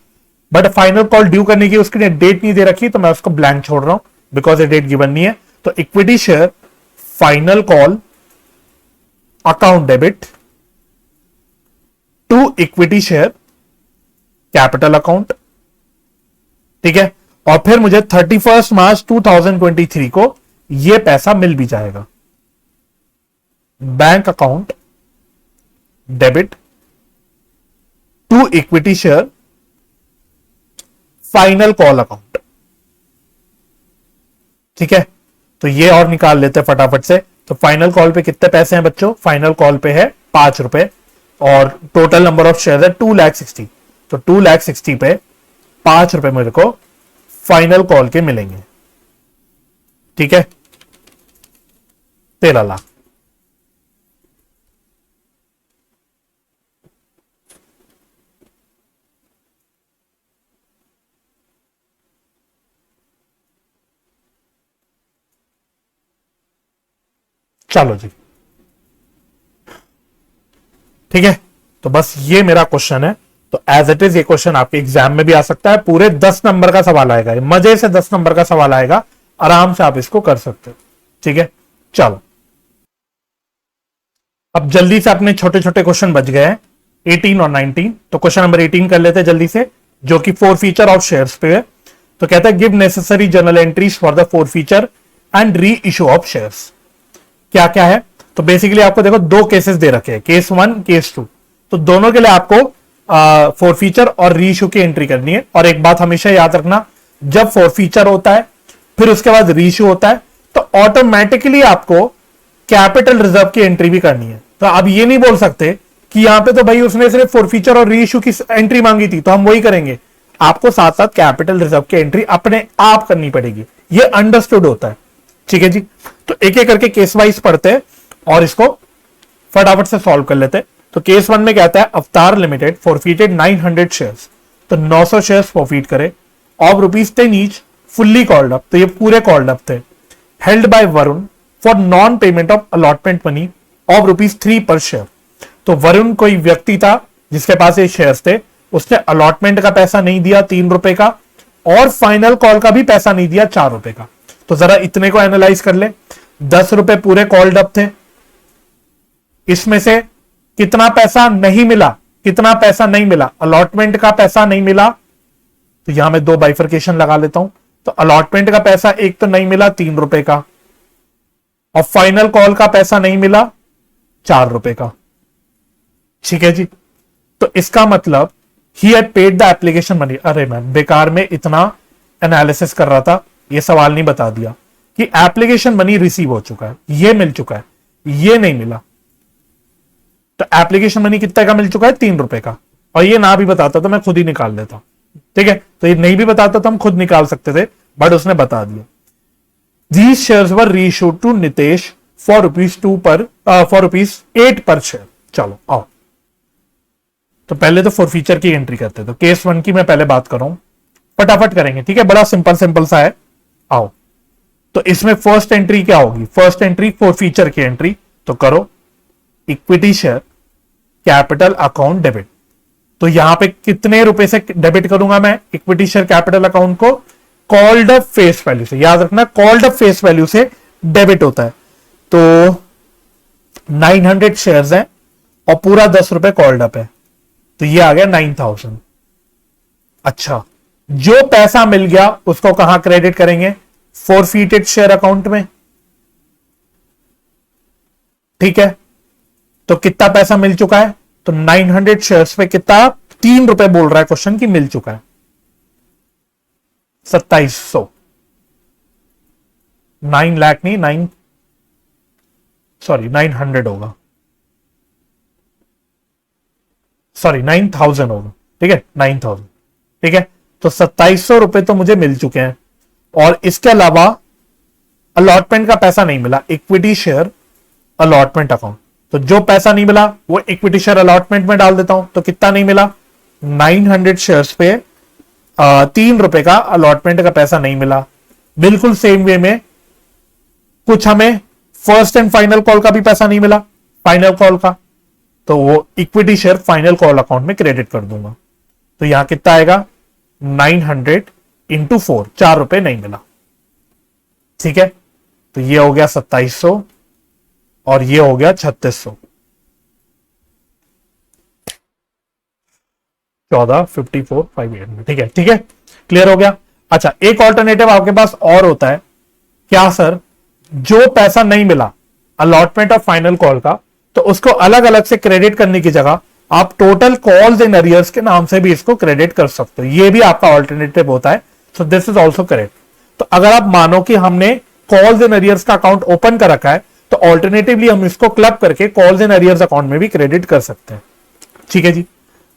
बट फाइनल कॉल ड्यू करने की उसकी डेट नहीं दे रखी, तो मैं उसको ब्लैंक छोड़ रहा हूं बिकॉज ये डेट गिवन नहीं है। तो equity share final call account debit to equity share capital account. ठीक है, और फिर मुझे 31 मार्च 2023 को यह पैसा मिल भी जाएगा। Bank account debit to equity share final call account. ठीक है, तो ये और निकाल लेते हैं फटाफट से। तो फाइनल कॉल पे कितने पैसे हैं बच्चों, फाइनल कॉल पे है 5 रुपए, और टोटल नंबर ऑफ शेयर है 2,60,000। तो 2,60,000 पे 5 रुपए मेरे को फाइनल कॉल के मिलेंगे। ठीक है, 13 लाख। चलो जी, ठीक है, तो बस ये मेरा क्वेश्चन है। तो एज इट इज ये क्वेश्चन आपके एग्जाम में भी आ सकता है, पूरे 10 नंबर का सवाल आएगा, मजे से 10 नंबर का सवाल आएगा, आराम से आप इसको कर सकते हो। ठीक है, चलो अब जल्दी से अपने छोटे छोटे क्वेश्चन बच गए हैं 18 और 19। तो क्वेश्चन नंबर 18 कर लेते हैं जल्दी से, जो कि फोर फीचर ऑफ शेयर्स पे है। तो कहता है give necessary journal entries for the four feature and re issue of shares. क्या क्या है, तो बेसिकली आपको देखो दो केसेस दे रखे हैं, केस 1 केस 2। तो दोनों के लिए आपको फोर फीचर और री इशू की एंट्री करनी है। और एक बात हमेशा याद रखना, जब फोर फीचर होता है फिर उसके बाद री इशू होता है, तो ऑटोमेटिकली आपको कैपिटल रिजर्व की एंट्री भी करनी है। तो आप ये नहीं बोल सकते कि यहां पे तो भाई उसने सिर्फ फोर फीचर और री इशू की एंट्री मांगी थी तो हम वही करेंगे। आपको साथ साथ कैपिटल रिजर्व की एंट्री अपने आप करनी पड़ेगी, ये अंडरस्टूड होता है। ठीक है जी, तो एक एक करके केस वाइज पढ़ते हैं और इसको फटाफट से सॉल्व कर लेते हैं। तो केस 1 में कहता है अवतार लिमिटेड फॉरफीटेड 900 शेयर्स, तो 900 शेयर्स फॉरफीट करे of ₹10 each fully called up, तो ये पूरे कॉल्ड अप थे, held by Varun for non payment of allotment money of ₹3 पर शेयर। तो वरुण कोई व्यक्ति था जिसके पास ये शेयर्स थे, उसने अलॉटमेंट का पैसा नहीं दिया ₹3 का, और फाइनल कॉल का भी पैसा नहीं दिया ₹4 का। तो जरा इतने को एनालाइज कर ले, ₹10 पूरे कॉल्ड अप थे, इसमें से कितना पैसा नहीं मिला, कितना पैसा नहीं मिला, अलॉटमेंट का पैसा नहीं मिला। तो यहां मैं दो बाइफर्केशन लगा लेता हूं। तो अलॉटमेंट का पैसा एक तो नहीं मिला ₹3 का, और फाइनल कॉल का पैसा नहीं मिला ₹4 का। ठीक है जी, तो इसका मतलब he had paid the application money. अरे मैम बेकार में इतना एनालिसिस कर रहा था, ये सवाल नहीं बता दिया कि एप्लीकेशन मनी रिसीव हो चुका है, ये मिल चुका है, ये नहीं मिला। तो एप्लीकेशन मनी कितने का मिल चुका है? ₹3 का, और ये ना भी बताता तो मैं खुद ही निकाल लेता। ठीक है, तो ये नहीं भी बताता तो हम खुद निकाल सकते थे, बट उसने बता दिया। These shares were reissued to Nitesh for ₹8 पर शेयर। चलो आओ, तो पहले तो फोर फीचर की एंट्री करते हैं। तो केस 1 की मैं पहले बात कर रहा हूं, फटाफट करेंगे। ठीक है, बड़ा सिंपल सा है। आओ, तो इसमें फर्स्ट एंट्री क्या होगी? फर्स्ट एंट्री फोर फीचर की एंट्री, तो करो equity share capital account debit. तो यहां पे कितने रुपए से डेबिट करूंगा मैं इक्विटी शेयर कैपिटल अकाउंट को? कॉल्ड अप फेस वैल्यू से, याद रखना कॉल्ड अप फेस वैल्यू से डेबिट होता है। तो 900 शेयर्स हैं और पूरा ₹10 कॉल्ड अप है, तो ये आ गया 9000। अच्छा, जो पैसा मिल गया उसको कहां क्रेडिट करेंगे? फॉरफीटेड शेयर अकाउंट में। ठीक है, तो कितना पैसा मिल चुका है? तो 900 शेयर्स पे कितना? ₹3 बोल रहा है क्वेश्चन की मिल चुका है, 2700। 9 लाख नहीं, 900 होगा, सॉरी 9000 होगा। ठीक है, 9000। ठीक है, तो ₹2700 तो मुझे मिल चुके हैं, और इसके अलावा अलॉटमेंट का पैसा नहीं मिला, इक्विटी शेयर अलॉटमेंट अकाउंट। तो जो पैसा नहीं मिला वो इक्विटी शेयर अलॉटमेंट में डाल देता हूं। तो कितना नहीं मिला? 900 शेयर्स पे ₹3 का अलॉटमेंट का पैसा नहीं मिला। बिल्कुल सेम वे में कुछ हमें फर्स्ट एंड फाइनल कॉल का भी पैसा नहीं मिला, फाइनल कॉल का, तो वो equity share final call account में क्रेडिट कर दूंगा। तो यहां कितना आएगा? 900 इंटू 4, ₹4 नहीं मिला। ठीक है, तो ये हो गया 2700 और ये हो गया 3600। 14,54,580। ठीक है, ठीक है, क्लियर हो गया। अच्छा, एक ऑल्टरनेटिव आपके पास और होता है क्या सर? जो पैसा नहीं मिला अलॉटमेंट ऑफ फाइनल कॉल का, तो उसको अलग अलग से क्रेडिट करने की जगह आप टोटल कॉल्स इन अरियर्स के नाम से भी इसको क्रेडिट कर सकते हो। ये भी आपका ऑल्टरनेटिव होता है। So this is also correct. तो अगर आप मानो कि हमने कॉल्स इन अरियर्स का अकाउंट ओपन कर रखा है, तो ऑल्टरनेटिवली हम इसको क्लब करके कॉल्स इन अरियर्स अकाउंट में भी क्रेडिट कर सकते हैं। ठीक है जी,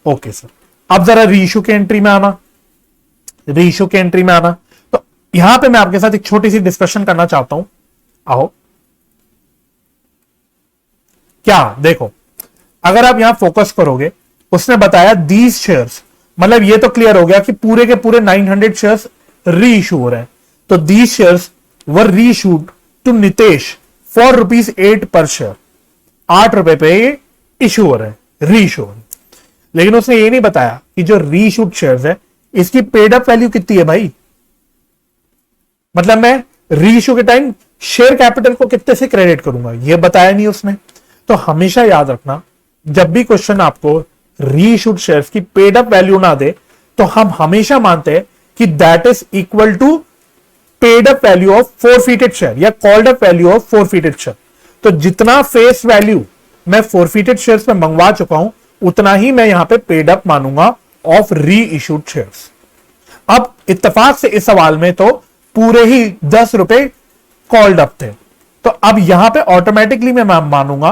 ओके सर। अब जरा रीइश्यू के एंट्री में आना, रीइश्यू के एंट्री में आना। तो यहां पे मैं आपके साथ एक छोटी सी डिस्कशन करना चाहता हूं। आओ, क्या देखो, अगर आप यहां फोकस करोगे, उसने बताया दीज शेयर्स, मतलब ये तो क्लियर हो गया कि पूरे के पूरे 900 शेयर्स री इशू हो रहे हैं। तो दीज शेयर्स वर री इशूड टू नितेश फॉर ₹8 पर शेयर। ₹8 पे ये इशू हो रहे हैं। री इशू। लेकिन उसने ये नहीं बताया कि जो री इशूड शेयर्स है इसकी पेड अप वैल्यू कितनी है भाई। मतलब मैं री इशू के टाइम शेयर कैपिटल को कितने से क्रेडिट करूंगा, ये बताया नहीं उसने। तो हमेशा याद रखना, जब भी क्वेश्चन आपको री इशूड शेयर्स की पेड अप वैल्यू ना दे तो हम हमेशा मानते हैं कि that is equal to paid up value of forfeited share या called up value of forfeited share. तो जितना फेस वैल्यू मैं फोरफीटेड शेयर्स में मंगवा चुका हूं उतना ही मैं यहां पे पेड अप मानूंगा ऑफ री इशूड शेयर्स। अब इत्तेफाक से इस सवाल में तो पूरे ही 10 रुपए कॉल्ड अप थे, तो अब यहां पे ऑटोमेटिकली मैं मानूंगा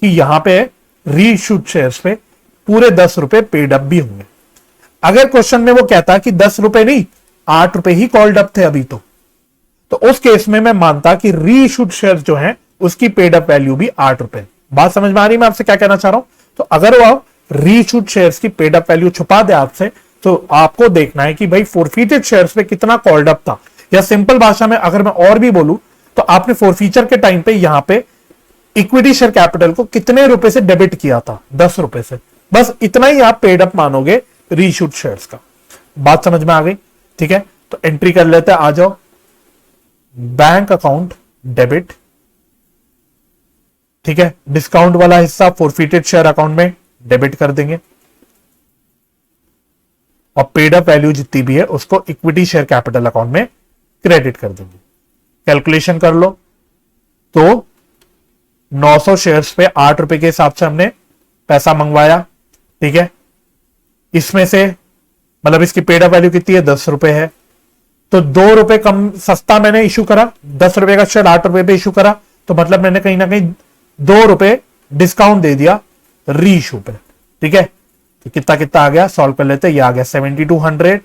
कि यहां पे री इशूड शेयर्स पे पूरे 10 रुपए पेड अप भी होंगे। अगर क्वेश्चन में वो कहता कि 10 रुपए नहीं 8 रुपए ही कॉल्ड अप थे अभी, तो उस केस में मैं मानता कि री इशूड शेयर जो है उसकी पेड अप वैल्यू भी 8 रुपए। बात समझ में आ रही है मैं आपसे क्या कहना चाह रहा हूं। तो अगर वो री इशूड शेयर्स की पेड अप वैल्यू छुपा दे आपसे, तो आपको देखना है कि भाई फोरफीटेड शेयर्स पे कितना कॉल्ड अप था। या सिंपल भाषा में अगर मैं और भी बोलूं तो आपने फोरफीचर के टाइम पे यहां पे इक्विटी शेयर कैपिटल को कितने रुपए से डेबिट किया था, 10 रुपए से। बस इतना ही आप पेड अप मानोगे री इशूड शेयर्स का। बात समझ में आ गई, ठीक है। तो एंट्री कर लेते हैं, आ जाओ। बैंक अकाउंट डेबिट, ठीक है। डिस्काउंट वाला हिस्सा फोरफीटेड शेयर अकाउंट में डेबिट कर देंगे और पेड अप वैल्यू जितनी भी है उसको इक्विटी शेयर कैपिटल अकाउंट में क्रेडिट कर देंगे। कैलकुलेशन कर लो तो 900 शेयर्स पे 8 रुपए के हिसाब से हमने पैसा मंगवाया, ठीक है। इसमें से मतलब इसकी पेड अप वैल्यू कितनी है, 10 रुपए है। तो 2 रुपए कम सस्ता मैंने इशू करा, 10 रुपए का शेयर 8 रुपए पे इशू करा, तो मतलब मैंने कहीं ना कहीं 2 रुपए डिस्काउंट दे दिया री इशू पे, ठीक है। तो कितना कितना आ गया, सॉल्व कर लेते हैं। ये आ गया 7200,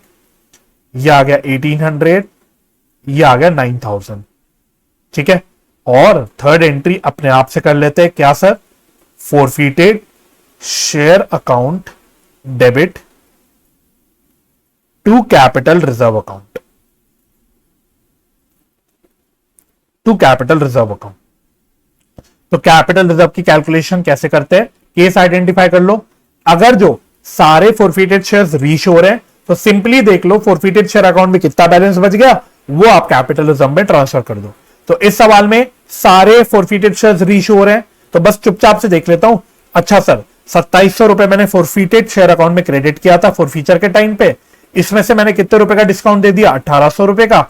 ये आ गया 1800, ये आ गया 9000, ठीक है। और थर्ड एंट्री अपने आप से कर लेते हैं, क्या sir, forfeited share account debit to capital reserve account, to capital reserve account. तो कैपिटल रिजर्व की कैलकुलेशन कैसे करते हैं, केस आइडेंटिफाई कर लो। अगर जो सारे फोरफीटेड शेयर्स रीश हो रहे हैं तो सिंपली देख लो फोरफीटेड शेयर अकाउंट में कितना बैलेंस बच गया, वो आप कैपिटल रिजर्व में ट्रांसफर कर दो। तो इस सवाल में सारे फोरफीटेड शेयर्स रीश हो रहे हैं, तो बस चुपचाप से देख लेता हूं। अच्छा सर, 2700 रुपए मैंने फोरफीटेड शेयर अकाउंट में क्रेडिट किया था फोरफीचर के टाइम पे, इसमें से मैंने कितने रुपए का डिस्काउंट दे दिया, 1800 रुपए का।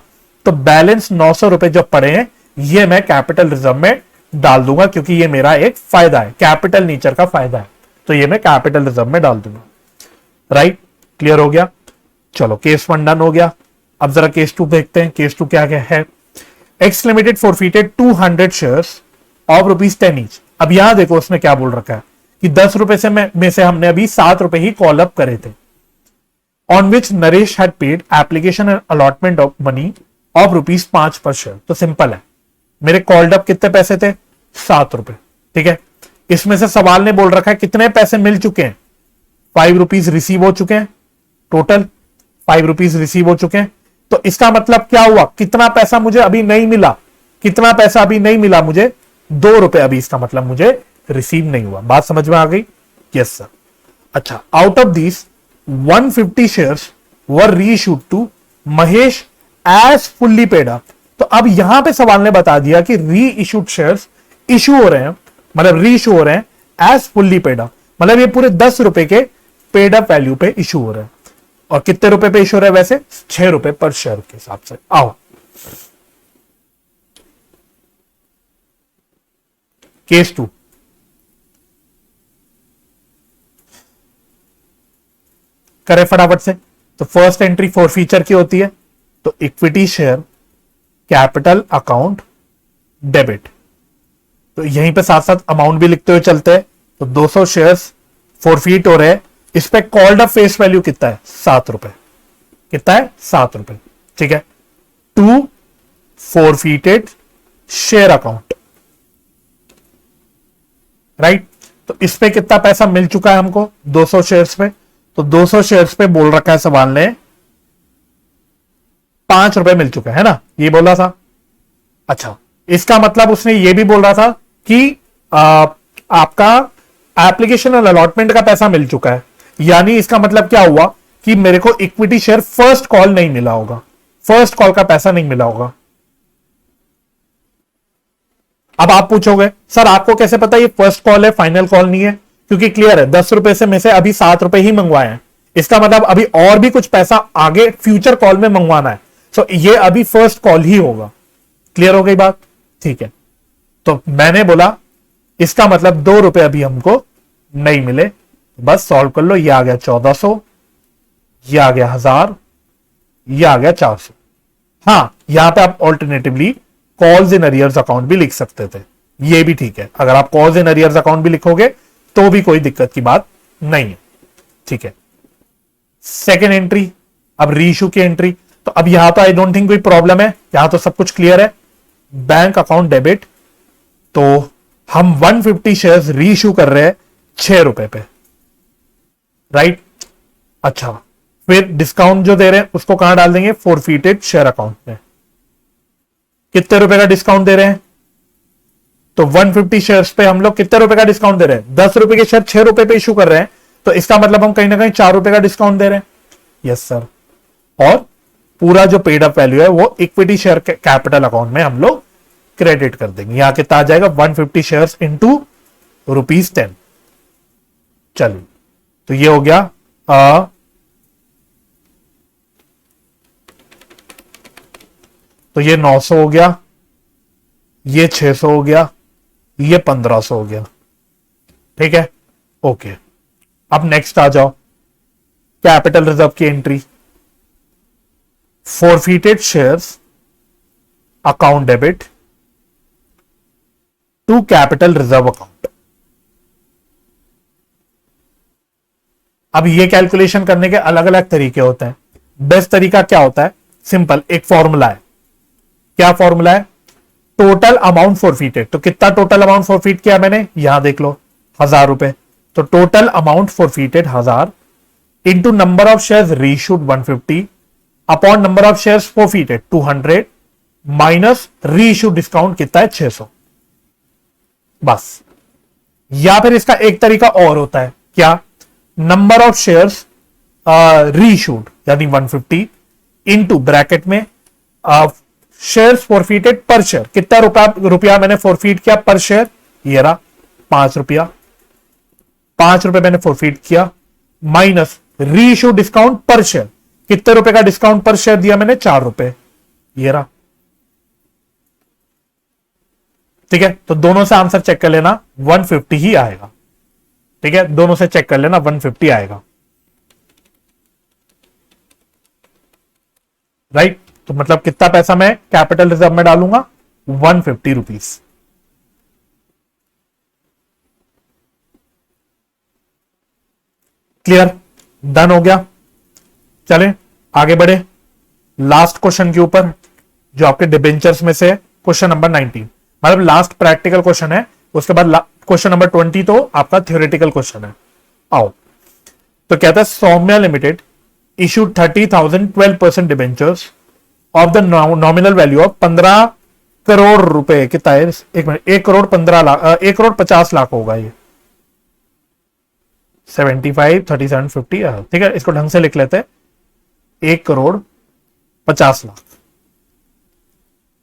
तो बैलेंस 900 रुपए जो पड़े हैं ये मैं कैपिटल रिजर्व में डाल दूंगा, क्योंकि ये मेरा एक फायदा है, कैपिटल नेचर का फायदा है, तो ये मैं कैपिटल रिजर्व में डाल दूंगा। राइट, क्लियर हो गया। चलो केस 1 डन हो गया। अब जरा केस 2 देखते हैं। केस 2 क्या क्या है। X limited forfeited 200 shares of ₹10 each. अब यहां देखो उसने क्या बोल रखा है कि 10 रुपए से में से हमने अभी 7 रुपए ही कॉल अप करे थे, on which Naresh had paid application and allotment of money of ₹5 पर शेयर। तो सिंपल है, मेरे कॉल्ड अप कितने पैसे थे, 7 रुपए, ठीक है। इसमें से सवाल ने बोल रखा है कितने पैसे मिल चुके हैं, 5 रुपीज रिसीव हो चुके हैं, टोटल 5 रुपीज रिसीव हो चुके हैं। तो इसका मतलब क्या हुआ, कितना पैसा मुझे अभी नहीं मिला, कितना पैसा अभी नहीं मिला मुझे, 2 रुपए अभी, इसका मतलब मुझे रिसीव नहीं हुआ। बात समझ में आ गई, यस सर। अच्छा, out of this 150 shares were reissued to Mahesh as fully paid up. तो अब यहां पे सवाल ने बता दिया कि री इश्यूड शेयर्स इशू हो रहे हैं, मतलब री इशू हो रहे हैं एज फुल्ली पेड अप, मतलब ये पूरे 10 रुपए के पेड अप वैल्यू पे इशू हो रहे हैं। और कितने रुपए पे इशू हो रहे हैं वैसे, 6 रुपए पर शेयर के हिसाब से। आओ केस 2। करें फटाफट से। तो फर्स्ट एंट्री फोरफीचर की होती है, तो equity share capital account debit. तो यहीं पे साथ साथ अमाउंट भी लिखते हुए चलते हैं। तो 200 शेयर्स फोरफीट हो रहे हैं, इस पे कॉल्ड अप फेस वैल्यू कितना है, 7 रुपए। कितना है, 7 रुपए, ठीक है। To forfeited share account, right. तो इस पे कितना पैसा मिल चुका है हमको, 200 शेयर्स पे। तो 200 शेयर्स पे बोल रखा है सवाल ने 5 रुपए मिल चुका है ना, ये बोला था। अच्छा, इसका मतलब उसने ये भी बोल रहा था कि आपका एप्लीकेशन और अलॉटमेंट का पैसा मिल चुका है, यानी इसका मतलब क्या हुआ कि मेरे को इक्विटी शेयर फर्स्ट कॉल नहीं मिला होगा, फर्स्ट कॉल का पैसा नहीं मिला होगा। अब आप पूछोगे सर आपको कैसे पता ये फर्स्ट कॉल है फाइनल कॉल नहीं है? क्योंकि क्लियर है 10 रुपए से में से अभी 7 रुपए ही मंगवाए हैं, इसका मतलब अभी और भी कुछ पैसा आगे फ्यूचर कॉल में मंगवाना है, सो ये अभी फर्स्ट कॉल ही होगा। क्लियर हो गई बात? ठीक है, तो मैंने बोला इसका मतलब 2 रुपए अभी हमको नहीं मिले, बस सॉल्व कर लो। ये आ गया 1400, ये आ गया 1000, ये आ गया 400। हाँ, यहां पे आप alternatively calls in arrears account भी लिख सकते थे, ये भी ठीक है। अगर आप कॉल्स इन अरियर्स अकाउंट भी लिखोगे तो भी कोई दिक्कत की बात नहीं है। ठीक है, सेकेंड एंट्री, अब रीइश्यू की एंट्री। तो अब यहां तो आई डोंट थिंक कोई प्रॉब्लम है, यहां तो सब कुछ क्लियर है। बैंक अकाउंट डेबिट, तो हम 150 शेयर्स रीइश्यू कर रहे हैं 6 रुपए पे, राइट? अच्छा, फिर डिस्काउंट जो दे रहे हैं उसको कहां डाल देंगे? फोरफीटेड शेयर अकाउंट में। कितने रुपए का डिस्काउंट दे रहे हैं? तो 150 शेयर्स पे हम लोग कितने रुपए का डिस्काउंट दे रहे हैं? 10 रुपए के शेयर 6 रुपए पे इशू कर रहे हैं, तो इसका मतलब हम कहीं ना कहीं 4 रुपए का डिस्काउंट दे रहे हैं। यस सर, और पूरा जो पेड अप वैल्यू है वो इक्विटी शेयर कैपिटल अकाउंट में हम लोग क्रेडिट कर देंगे। यहां कितना आ जाएगा? 150 शेयर्स इंटू ₹10। चलिए, तो ये हो गया तो ये 900 हो गया, ये 600 हो गया, ये 1500 हो गया। ठीक है, ओके। अब नेक्स्ट आ जाओ, कैपिटल रिजर्व की entry. Forfeited shares account debit to capital reserve account. अब ये कैलकुलेशन करने के अलग अलग तरीके होते हैं। बेस्ट तरीका क्या होता है? सिंपल, एक फॉर्मूला है। क्या फॉर्मूला है? Total amount forfeited. तो कितना टोटल अमाउंट फोरफीट किया मैंने? यहां देख लो, 1000 रुपए। तो total amount forfeited 1000 into number of shares reissued 150 upon number of shares forfeited 200 minus reissue discount कितना है? 600। बस। या फिर इसका एक तरीका और होता है, क्या? नंबर ऑफ शेयर्स रीइश्यूड यानी 150 इंटू ब्रैकेट में शेयर्स फोरफीटेड पर शेयर। कितना रुपया मैंने फोरफीट किया पर शेयर? ये रहा 5 रुपया। 5 रुपए मैंने फोरफीट किया, माइनस रीइश्यू डिस्काउंट पर शेयर। कितने रुपए का डिस्काउंट पर शेयर दिया मैंने? 4 रुपए। ये रहा। ठीक है, तो दोनों से आंसर चेक कर लेना, 150 ही आएगा। ठीक है, दोनों से चेक कर लेना, 150 आएगा। राइट? तो मतलब कितना पैसा मैं कैपिटल रिजर्व में डालूंगा? 150 रुपीज। क्लियर? डन हो गया। चलें आगे बढ़े लास्ट क्वेश्चन के ऊपर, जो आपके डिबेंचर्स में से क्वेश्चन नंबर 19, मतलब लास्ट प्रैक्टिकल क्वेश्चन है। उसके बाद क्वेश्चन नंबर 20 तो आपका थ्योरेटिकल क्वेश्चन है। आओ, तो कहता है Saumya limited issued 30,000 12% debentures of the nominal value of 15 crore रुपए। कितना है? एक मिनट, 1 करोड़ 15 लाख, 1 करोड़ 50 लाख होगा ये। 75 37 50। ठीक है, इसको ढंग से लिख लेते हैं, 1 करोड़ 50 लाख।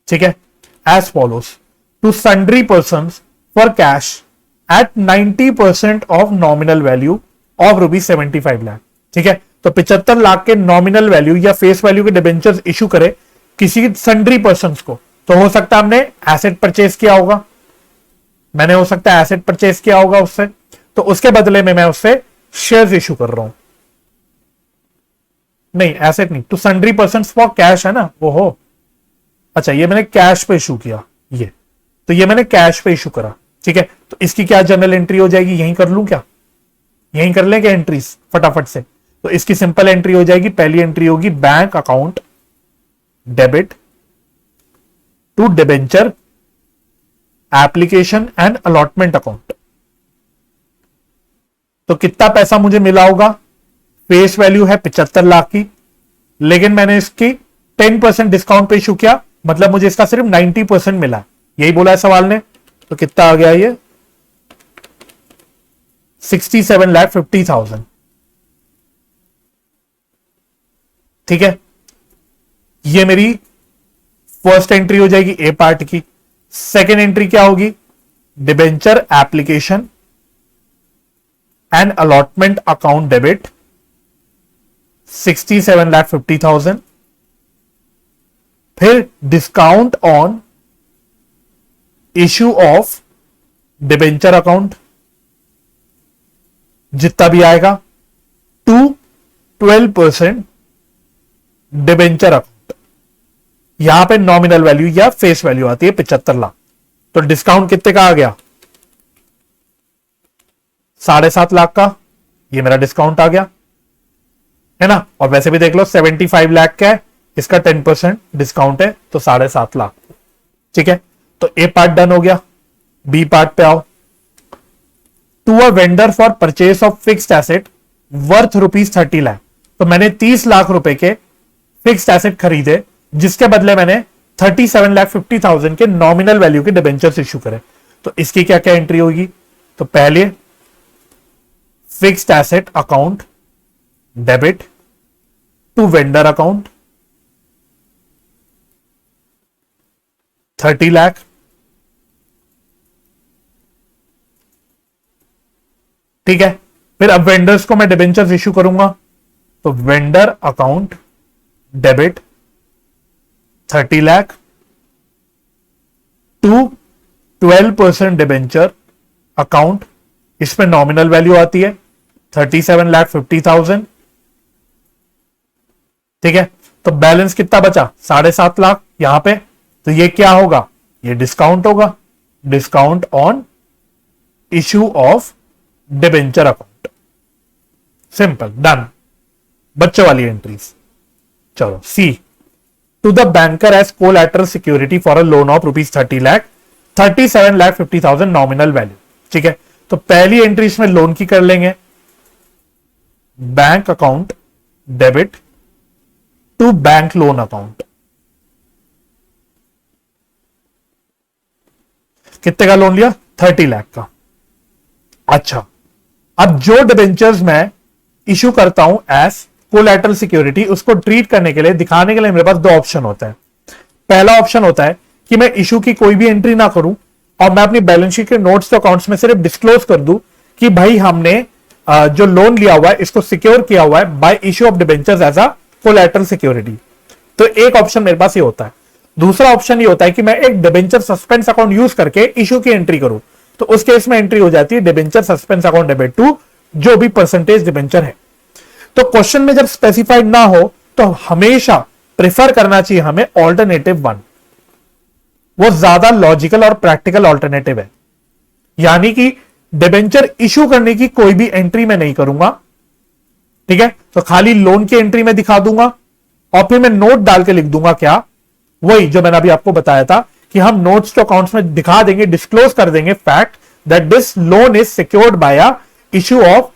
ठीक है, as follows to sundry person for cash at 90% of nominal value of ₹75 lakh. ठीक है, तो 75 लाख के नॉमिनल वैल्यू या फेस वैल्यू के डिबेंचर्स इशू करे किसी सन्ड्री पर्सन को। तो हो सकता है हमने एसेट परचेज किया होगा, मैंने हो सकता है एसेट परचेज किया होगा उससे, तो उसके बदले में मैं उससे शेयर्स इशू कर रहा हूं। नहीं, एसेट नहीं, to sundry person for cash है ना वो हो। अच्छा, ये मैंने कैश पे इशू किया, ये तो ये मैंने कैश पे इशू करा। ठीक है, तो इसकी क्या जनरल एंट्री हो जाएगी? यहीं कर लूं क्या? यहीं कर लें क्या एंट्रीज फटाफट से? तो इसकी सिंपल एंट्री हो जाएगी। पहली एंट्री होगी bank account debit to debenture application and allotment account. तो कितना पैसा मुझे मिला होगा? फेस वैल्यू है 75 लाख की, लेकिन मैंने इसकी 10% डिस्काउंट पे इशू किया, मतलब मुझे इसका सिर्फ 90% मिला। यही बोला है सवाल ने। तो कितना आ गया ये? 67,50,000। ठीक है, ये मेरी फर्स्ट एंट्री हो जाएगी ए पार्ट की। सेकेंड एंट्री क्या होगी? Debenture application and allotment account debit 67,50,000। फिर discount on issue of debenture account जितना भी आएगा टू 12% डिबेंचर अकाउंट। यहां पे नॉमिनल वैल्यू या फेस वैल्यू आती है 75 लाख। तो डिस्काउंट कितने का आ गया? 7.5 लाख का। ये मेरा डिस्काउंट आ गया, है ना। और वैसे भी देख लो 75 लाख का है, इसका 10% डिस्काउंट है तो 7.5 लाख। ठीक है, तो ए पार्ट डन हो गया। बी पार्ट पे आओ। To a vendor for purchase of fixed asset worth ₹30 lakh. तो मैंने 30 लाख रुपए के फिक्स्ड एसेट खरीदे, जिसके बदले मैंने 37,50,000 के नॉमिनल वैल्यू के डिबेंचर्स इश्यू करे। तो इसकी क्या क्या एंट्री होगी? तो पहले fixed asset account debit to vendor account 30 lakh. ठीक है, फिर अब वेंडर्स को मैं डिबेंचर्स इश्यू करूंगा, तो vendor account debit 30 lakh to 12% debenture account. इसमें नॉमिनल वैल्यू आती है 37,50,000। ठीक है, तो बैलेंस कितना बचा? 7.5 लाख यहां पे। तो ये क्या होगा? ये डिस्काउंट होगा, discount on issue of debenture account. Simple, done. बच्चों वाली एंट्रीज। चलो C, to the banker as collateral security for a loan of ₹30 lakh 37,50,000 nominal value. ठीक है, तो पहली एंट्री इसमें लोन की कर लेंगे, bank account debit to bank loan account. कितने का लोन लिया? 30 लाख का। अच्छा, अब जो डिबेंचर्स मैं इश्यू करता हूं एज कोलैटरल सिक्योरिटी, उसको ट्रीट करने के लिए, दिखाने के लिए मेरे पास दो ऑप्शन होता है। पहला ऑप्शन होता है कि मैं इश्यू की कोई भी एंट्री ना करूं और मैं अपनी बैलेंस शीट के नोट्स तो अकाउंट्स में सिर्फ डिस्क्लोज कर दूं कि भाई हमने जो लोन लिया हुआ है इसको सिक्योर किया हुआ है by issue of debentures as a collateral security. तो एक ऑप्शन मेरे पास ये होता है। दूसरा ऑप्शन ये होता है कि मैं एक डिबेंचर सस्पेंस अकाउंट यूज करके इश्यू की एंट्री करूं। तो उस केस में एंट्री हो जाती है debenture suspense account debit to जो भी परसेंटेज डिबेंचर है। तो क्वेश्चन में जब स्पेसिफाइड ना हो तो हमेशा प्रेफर करना चाहिए हमें ऑल्टरनेटिव 1। वो ज्यादा लॉजिकल और प्रैक्टिकल ऑल्टरनेटिव है। यानी कि डिबेंचर इश्यू करने की कोई भी एंट्री मैं नहीं करूंगा। ठीक है, तो खाली लोन की एंट्री में दिखा दूंगा और फिर मैं नोट डाल के लिख दूंगा क्या, वही जो मैंने अभी आपको बताया था कि हम नोट्स टू अकाउंट्स में दिखा देंगे, डिस्क्लोज कर देंगे fact that this loan is secured by a issue of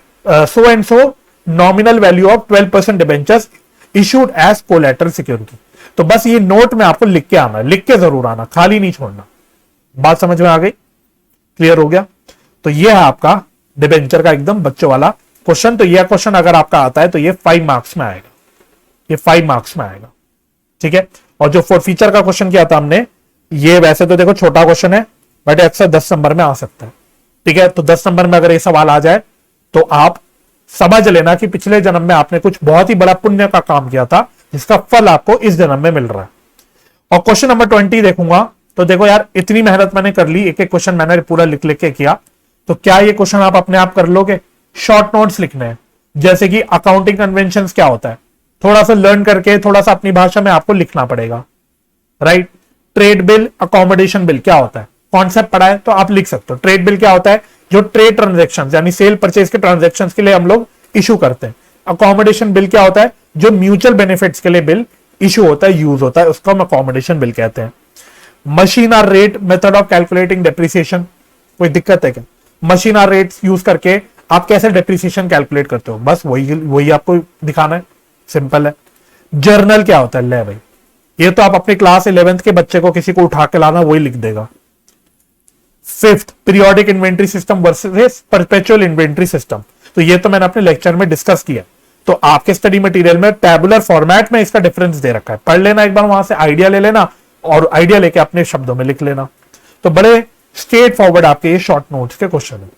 so and so nominal value of 12% debentures issued as collateral security. तो बस ये नोट में आपको लिख के आना है, लिख के जरूर आना, खाली नहीं छोड़ना। बात समझ में आ गई? क्लियर हो गया? तो ये है आपका डिबेंचर का एकदम बच्चों वाला क्वेश्चन। तो यह क्वेश्चन अगर आपका आता है तो ये 5 मार्क्स में आएगा, ये 5 मार्क्स में आएगा। ठीक है, और जो फोर फीचर का क्वेश्चन किया था हमने, ये वैसे तो देखो छोटा क्वेश्चन है बट अक्सर 10 नंबर में आ सकता है। ठीक है, तो 10 नंबर में अगर ये सवाल आ जाए तो आप समझ लेना कि पिछले जन्म में आपने कुछ बहुत ही बड़ा पुण्य का काम किया था जिसका फल आपको इस जन्म में मिल रहा है। और क्वेश्चन नंबर 20 देखूंगा तो देखो यार, इतनी मेहनत मैंने कर ली, एक एक क्वेश्चन मैंने पूरा लिख लिख के किया, तो क्या ये क्वेश्चन आप अपने आप कर लोगे? शॉर्ट नोट्स लिखने हैं, जैसे कि अकाउंटिंग कन्वेंशन क्या होता है, थोड़ा सा लर्न करके थोड़ा सा अपनी भाषा में आपको लिखना पड़ेगा। Right, trade bill, accommodation bill क्या होता है, कॉन्सेप्ट पढ़ा है तो आप लिख सकते हो। ट्रेड बिल क्या होता है? जो ट्रेड ट्रांजैक्शंस यानी सेल परचेज के ट्रांजैक्शंस के लिए हम लोग इशू करते हैं। अकोमोडेशन बिल क्या होता है? जो म्यूचुअल बेनिफिट्स के लिए बिल इशू होता है, यूज होता है, उसको हम अकोमोडेशन बिल कहते हैं। Machine hour rate, method of calculating depreciation, कोई दिक्कत है क्या? मशीन आर रेट्स यूज करके आप कैसे डेप्रिसिएशन कैलकुलेट करते हो, बस वही आपको दिखाना है, सिंपल है। जर्नल क्या होता है? ले भाई, ये तो आप अपने क्लास 11th के बच्चे को किसी को उठा के लाना, वही लिख देगा। Fifth, periodic inventory system versus perpetual inventory system. तो ये तो मैंने अपने लेक्चर में डिस्कस किया। तो आपके स्टडी मटेरियल में टैबुलर फॉर्मेट में इसका डिफरेंस दे रखा है, पढ़ लेना एक बार, वहां से आइडिया ले लेना और आइडिया लेके अपने शब्दों में लिख लेना। तो बड़े स्ट्रेट फॉरवर्ड आपके ये शॉर्ट नोट्स के क्वेश्चन है,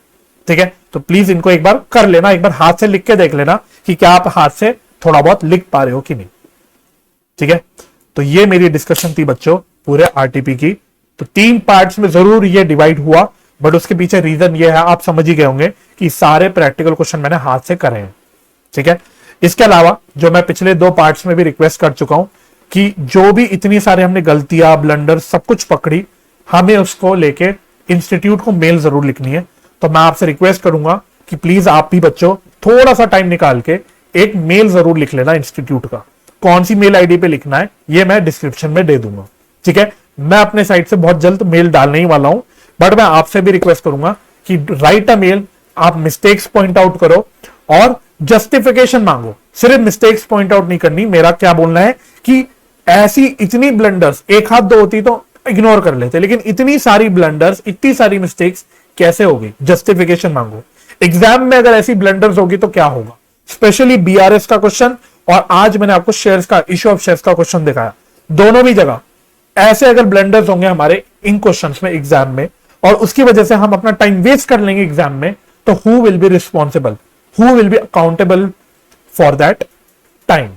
ठीक है। तो प्लीज इनको एक बार कर लेना, एक बार हाथ से लिख के देख लेना कि क्या आप हाथ से थोड़ा बहुत लिख पा रहे हो कि नहीं, ठीक है। तो ये मेरी डिस्कशन थी बच्चों पूरे आरटीपी की। तो 3 पार्ट्स में जरूर ये डिवाइड हुआ, बट उसके पीछे रीजन ये है, आप समझ ही गए होंगे कि सारे प्रैक्टिकल क्वेश्चन मैंने हाथ से करे हैं, ठीक है। इसके अलावा जो मैं पिछले 2 पार्ट्स में भी रिक्वेस्ट कर चुका हूं कि जो भी इतनी सारे हमने गलतियां, ब्लंडर सब कुछ पकड़ी, हमें उसको लेके इंस्टीट्यूट को मेल जरूर लिखनी है। तो मैं आपसे रिक्वेस्ट करूंगा कि प्लीज आप भी बच्चों थोड़ा सा टाइम निकाल के एक मेल जरूर लिख लेना इंस्टीट्यूट का। कौन सी मेल आईडी पे लिखना है ये मैं डिस्क्रिप्शन में दे दूंगा, ठीक है। मैं अपने साइड से बहुत जल्द मेल डालने ही वाला हूं, बट मैं आपसे भी रिक्वेस्ट करूंगा कि राइट अ मेल, आप मिस्टेक्स पॉइंट आउट करो और जस्टिफिकेशन मांगो। सिर्फ मिस्टेक्स पॉइंट आउट नहीं करनी, मेरा क्या बोलना है कि ऐसी इतनी ब्लंडर्स, एक हाथ 2 होती तो इग्नोर कर लेते, लेकिन इतनी सारी ब्लंडर्स, इतनी सारी मिस्टेक्स कैसे हो गई, जस्टिफिकेशन मांगो। एग्जाम में अगर ऐसी ब्लंडर्स होगी तो क्या होगा, स्पेशली बीआरएस का क्वेश्चन और आज मैंने आपको शेयर्स का, इश्यू ऑफ शेयर्स का क्वेश्चन दिखाया, दोनों भी जगह ऐसे अगर ब्लंडर्स होंगे हमारे इन क्वेश्चंस में एग्जाम में, और उसकी वजह से हम अपना टाइम वेस्ट कर लेंगे एग्जाम में, तो who will be responsible, who will be accountable for that time.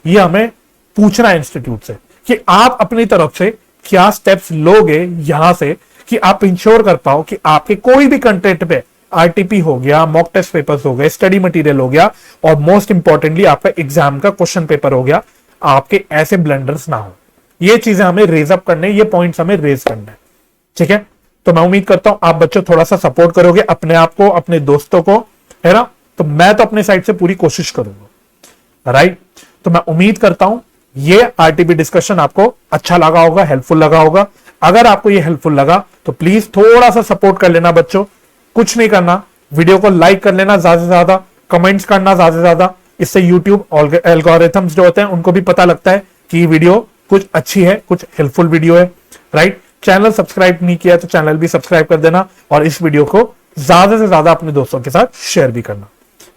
ये हमें पूछना है इंस्टीट्यूट से कि आप अपनी तरफ से क्या स्टेप्स लोगे यहां से कि आप इंश्योर कर पाओ कि आपके कोई भी कंटेंट पे, आरटीपी हो गया, मॉक टेस्ट पेपर्स हो गए, स्टडी मटेरियल हो गया, और मोस्ट इंपॉर्टेंटली आपका एग्जाम का क्वेश्चन पेपर हो गया, आपके ऐसे ब्लंडर्स ना हो। ये चीजें हमें रेज अप करने, ये पॉइंट्स हमें रेज करना है, ठीक है। तो मैं उम्मीद करता हूं आप बच्चों थोड़ा सा सपोर्ट करोगे अपने आप को, अपने दोस्तों को, है ना। तो मैं तो अपने साइड से पूरी कोशिश करूंगा, राइट। तो मैं उम्मीद करता हूं ये आरटीपी डिस्कशन आपको अच्छा लगा होगा, हेल्पफुल लगा होगा। अगर आपको ये हेल्पफुल लगा तो प्लीज थोड़ा सा सपोर्ट कर लेना बच्चों, कुछ नहीं करना, वीडियो को लाइक कर लेना ज्यादा से ज्यादा, कमेंट्स करना ज्यादा से ज्यादा। इससे यूट्यूब एल्गोरिथम्स जो होते हैं उनको भी पता लगता है कि ये वीडियो कुछ अच्छी है, कुछ हेल्पफुल वीडियो है, राइट। चैनल सब्सक्राइब नहीं किया तो चैनल भी सब्सक्राइब कर देना, और इस वीडियो को ज्यादा से ज्यादा अपने दोस्तों के साथ शेयर भी करना,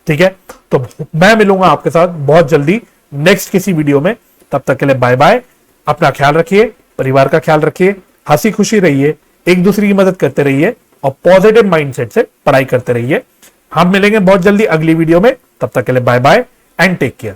ठीक है। तो मैं मिलूंगा आपके साथ बहुत जल्दी नेक्स्ट किसी वीडियो में। तब तक के लिए बाय बाय, अपना ख्याल रखिए, परिवार का ख्याल रखिए, हंसी खुशी रहिए, एक दूसरे की मदद करते रहिए और पॉजिटिव माइंडसेट से पढ़ाई करते रहिए। हम मिलेंगे बहुत जल्दी अगली वीडियो में, तब तक के लिए bye bye and take care.